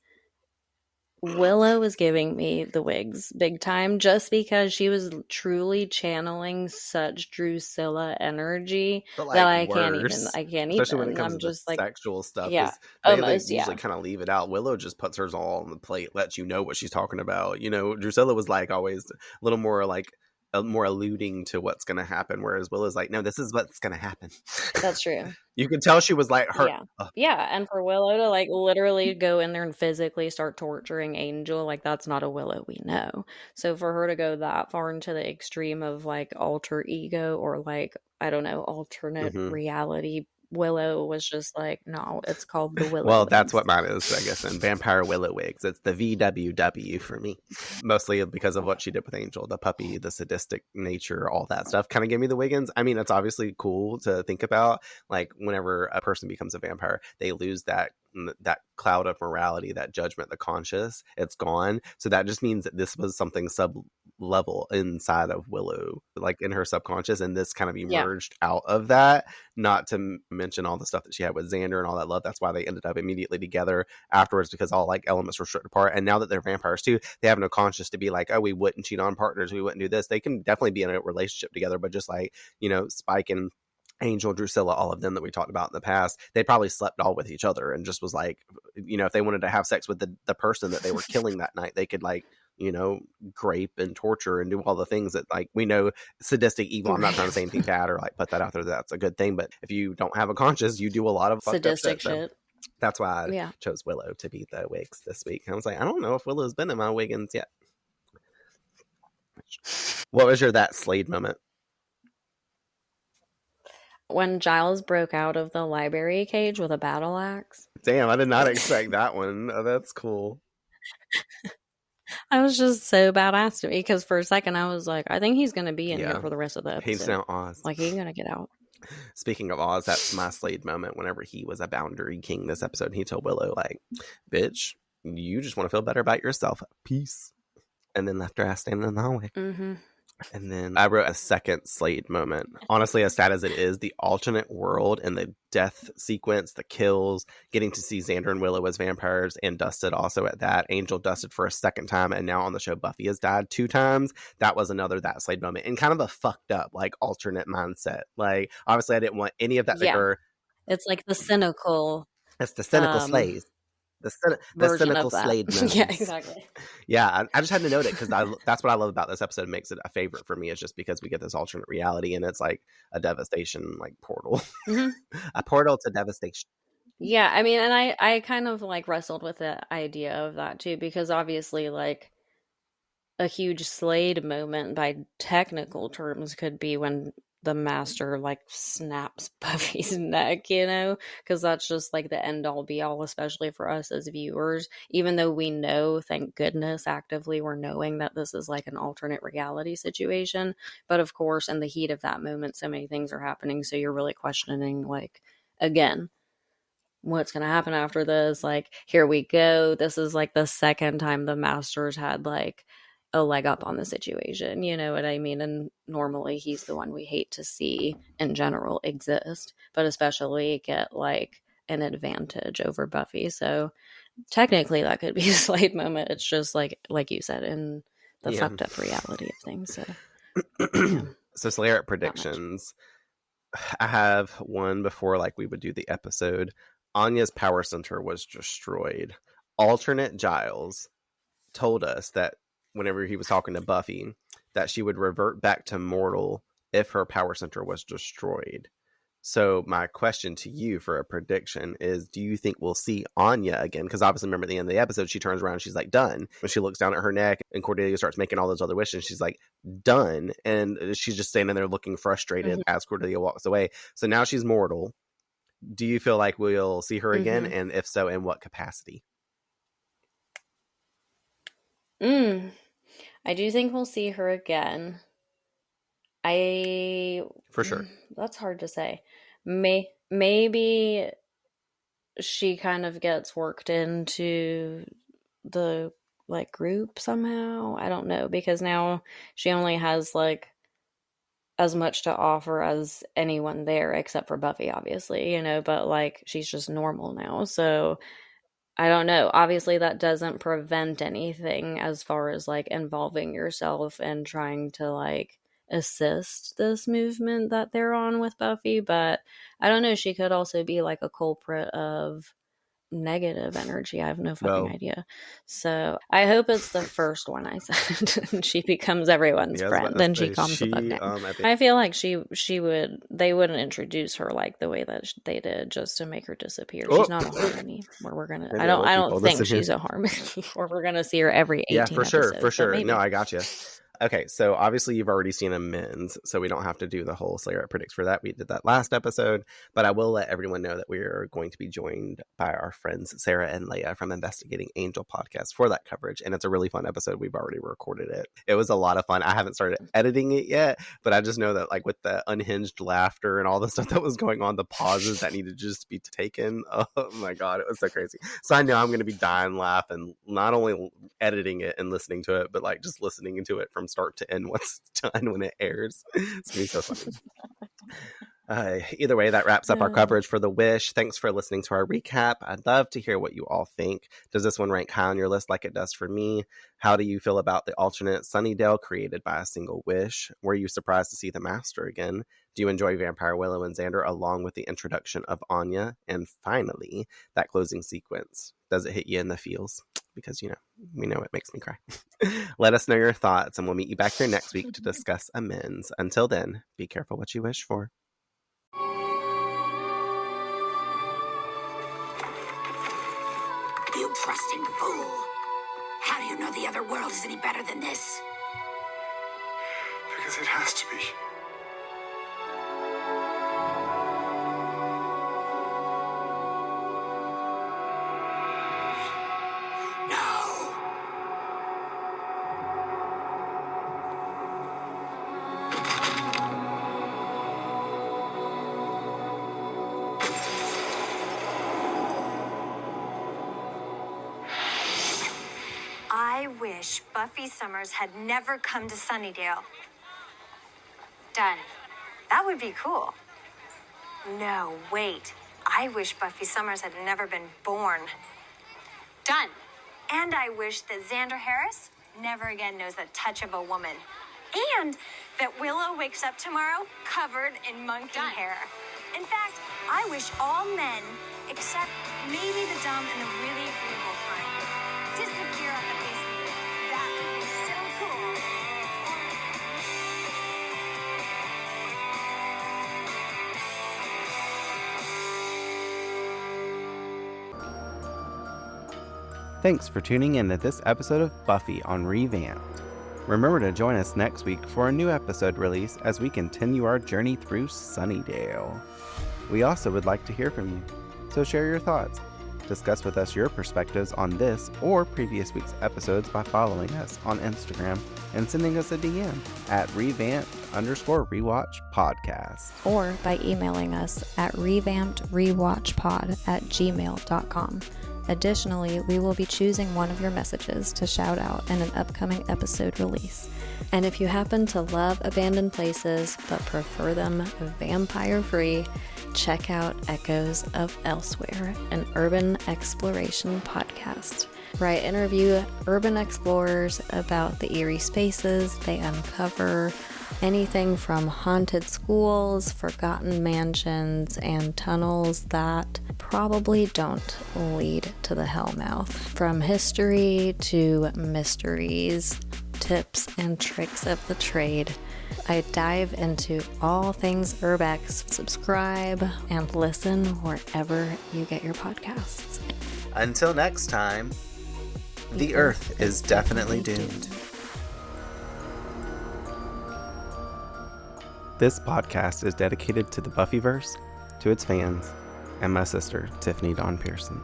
Willow is giving me the wigs big time, just because she was truly channeling such Drusilla energy But that like I can't even. especially when it comes I'm to the just like, sexual stuff, yeah, they almost, usually yeah. kind of leave it out. Willow just puts hers all on the plate, lets you know what she's talking about. You know, Drusilla was like always a little more like more alluding to what's going to happen, whereas Willow's like, no, this is what's going to happen. That's true. You could tell she was like her. Yeah. Yeah, and for Willow to like literally go in there and physically start torturing Angel, like that's not a Willow we know. So for her to go that far into the extreme of like alter ego or like, I don't know, alternate Mhm. reality, Willow was just like, no, it's called the Willow Well, that's wigs. what mine is, I guess, in Vampire Willow Wigs. It's the VWW for me. Mostly because of what she did with Angel, the puppy, the sadistic nature, all that stuff kind of gave me the Wiggins. I mean, it's obviously cool to think about. Like, whenever a person becomes a vampire, they lose that cloud of morality, that judgment, the conscious, it's gone. So that just means that this was something sub-level inside of Willow, like in her subconscious, and this kind of emerged out of that. Not to mention all the stuff that she had with Xander and all that love. That's why they ended up immediately together afterwards, because all like elements were stripped apart. And now that they're vampires too, they have no conscience to be like, oh, we wouldn't cheat on partners, we wouldn't do this. They can definitely be in a relationship together, but just like, you know, Spike and Angel, Drusilla, all of them that we talked about in the past, they probably slept all with each other and just was like, you know, if they wanted to have sex with the person that they were killing that night, they could like, you know, grape and torture and do all the things that like we know sadistic evil. I'm not trying to say anything bad or like put that out there, that's a good thing, but if you don't have a conscience, you do a lot of sadistic shit. So that's why I chose Willow to be the wigs this week. I was like, I don't know if Willow's been in my Wiggins yet. What was your that Slade moment? When Giles broke out of the library cage with a battle axe. Damn, I did not expect that one. Oh, that's cool. I was just so badass to me because for a second I was like, I think he's going to be in here for the rest of the episode. He's now Oz. Like, he's going to get out. Speaking of Oz, that's my Slade moment whenever he was a boundary king this episode. He told Willow, like, bitch, you just want to feel better about yourself. Peace. And then left her ass standing in the hallway. Mm-hmm. And then I wrote a second Slade moment. Honestly, as sad as it is, the alternate world and the death sequence, the kills, getting to see Xander and Willow as vampires and Dusted also at that. Angel dusted for a second time, and now on the show Buffy has died 2 times. That was another that Slade moment. And kind of a fucked up, like, alternate mindset. Like, obviously I didn't want any of that to occur. It's like the cynical. It's the cynical Slade. The cynical Slade moments. Yeah, exactly. Yeah, I just had to note it because that's what I love about this episode. It makes it a favorite for me. Is just because we get this alternate reality and it's like a devastation, like portal, a portal to devastation. Yeah, I mean, and I kind of like wrestled with the idea of that too, because obviously, like, a huge Slade moment by technical terms could be when the master like snaps Buffy's neck, you know, because that's just like the end all be all, especially for us as viewers, even though we know, thank goodness, actively we're knowing that this is like an alternate reality situation. But of course, in the heat of that moment, so many things are happening, so you're really questioning, like, again, what's going to happen after this? Like, here we go, this is like the second time the master's had like a leg up on the situation, you know what I mean? And normally he's the one we hate to see in general exist, but especially get like an advantage over Buffy. So technically that could be a Slade moment. It's just like you said, in the fucked up reality of things. So so Slayer predictions. I have one before like we would do the episode. Anya's power center was destroyed. Alternate Giles told us that whenever he was talking to Buffy, that she would revert back to mortal if her power center was destroyed. So my question to you for a prediction is, do you think we'll see Anya again? Because obviously, remember at the end of the episode, she turns around and she's like, done. When she looks down at her neck and Cordelia starts making all those other wishes, she's like, done. And she's just standing there looking frustrated as Cordelia walks away. So now she's mortal. Do you feel like we'll see her again? And if so, in what capacity? I do think we'll see her again. For sure. That's hard to say. Maybe she kind of gets worked into the like group somehow. I don't know, because now she only has like as much to offer as anyone there except for Buffy, obviously, you know, but like she's just normal now. So I don't know. Obviously that doesn't prevent anything as far as like involving yourself and trying to like assist this movement that they're on with Buffy, but I don't know, she could also be like a culprit of negative energy. I have no fucking idea. So I hope it's the first one I said. She becomes everyone's friend, then she calms the fuck down. I feel like they wouldn't introduce her like the way that they did just to make her disappear. She's not a harmony where we're gonna I don't think she's a harmony or we're gonna see her every 18 episodes, for sure. No, I got you. Okay, so obviously you've already seen amends, so we don't have to do the whole Slayer predicts for that. We did that last episode, but I will let everyone know that we are going to be joined by our friends Sarah and Leia from Investigating Angel podcast for that coverage, and it's a really fun episode. We've already recorded it. It was a lot of fun. I haven't started editing it yet, but I just know that like with the unhinged laughter and all the stuff that was going on, the pauses that needed to just be taken, oh my god, it was so crazy. So I know I'm going to be dying laughing, not only editing it and listening to it, but like just listening to it from start to end once it's done when it airs. It's gonna be so funny. Either way, that wraps up our coverage for The Wish. Thanks for listening to our recap. I'd love to hear what you all think. Does this one rank high on your list like it does for me? How do you feel about the alternate Sunnydale created by a single wish? Were you surprised to see the Master again? Do you enjoy Vampire Willow and Xander along with the introduction of Anya? And finally, that closing sequence. Does it hit you in the feels? Because, you know, we know it makes me cry. Let us know your thoughts, and we'll meet you back here next week to discuss amends. Until then, be careful what you wish for. You trusting fool! How do you know the other world is any better than this? Because it has to be. I wish Buffy Summers had never come to Sunnydale. Done. That would be cool. No, wait. I wish Buffy Summers had never been born. Done. And I wish that Xander Harris never again knows the touch of a woman. And that Willow wakes up tomorrow covered in monkey hair. In fact, I wish all men, except maybe the dumb and the really agreeable kind, disappear off the face of the earth. That would be so cool. Thanks for tuning in to this episode of Buffy on Revamped. Remember to join us next week for a new episode release as we continue our journey through Sunnydale. We also would like to hear from you, so share your thoughts. Discuss with us your perspectives on this or previous week's episodes by following us on Instagram and sending us a DM at revamped_rewatch podcast. Or by emailing us at revampedrewatchpod@gmail.com. Additionally, we will be choosing one of your messages to shout out in an upcoming episode release. And if you happen to love abandoned places but prefer them vampire-free, check out Echoes of Elsewhere, an urban exploration podcast, where I interview urban explorers about the eerie spaces they uncover, anything from haunted schools, forgotten mansions, and tunnels that probably don't lead to the hellmouth. From history to mysteries, tips and tricks of the trade, I dive into all things urbex. Subscribe and listen wherever you get your podcasts. Until next time, the Earth is definitely doomed. This podcast is dedicated to the Buffyverse, to its fans, and my sister, Tiffany Dawn Pearson.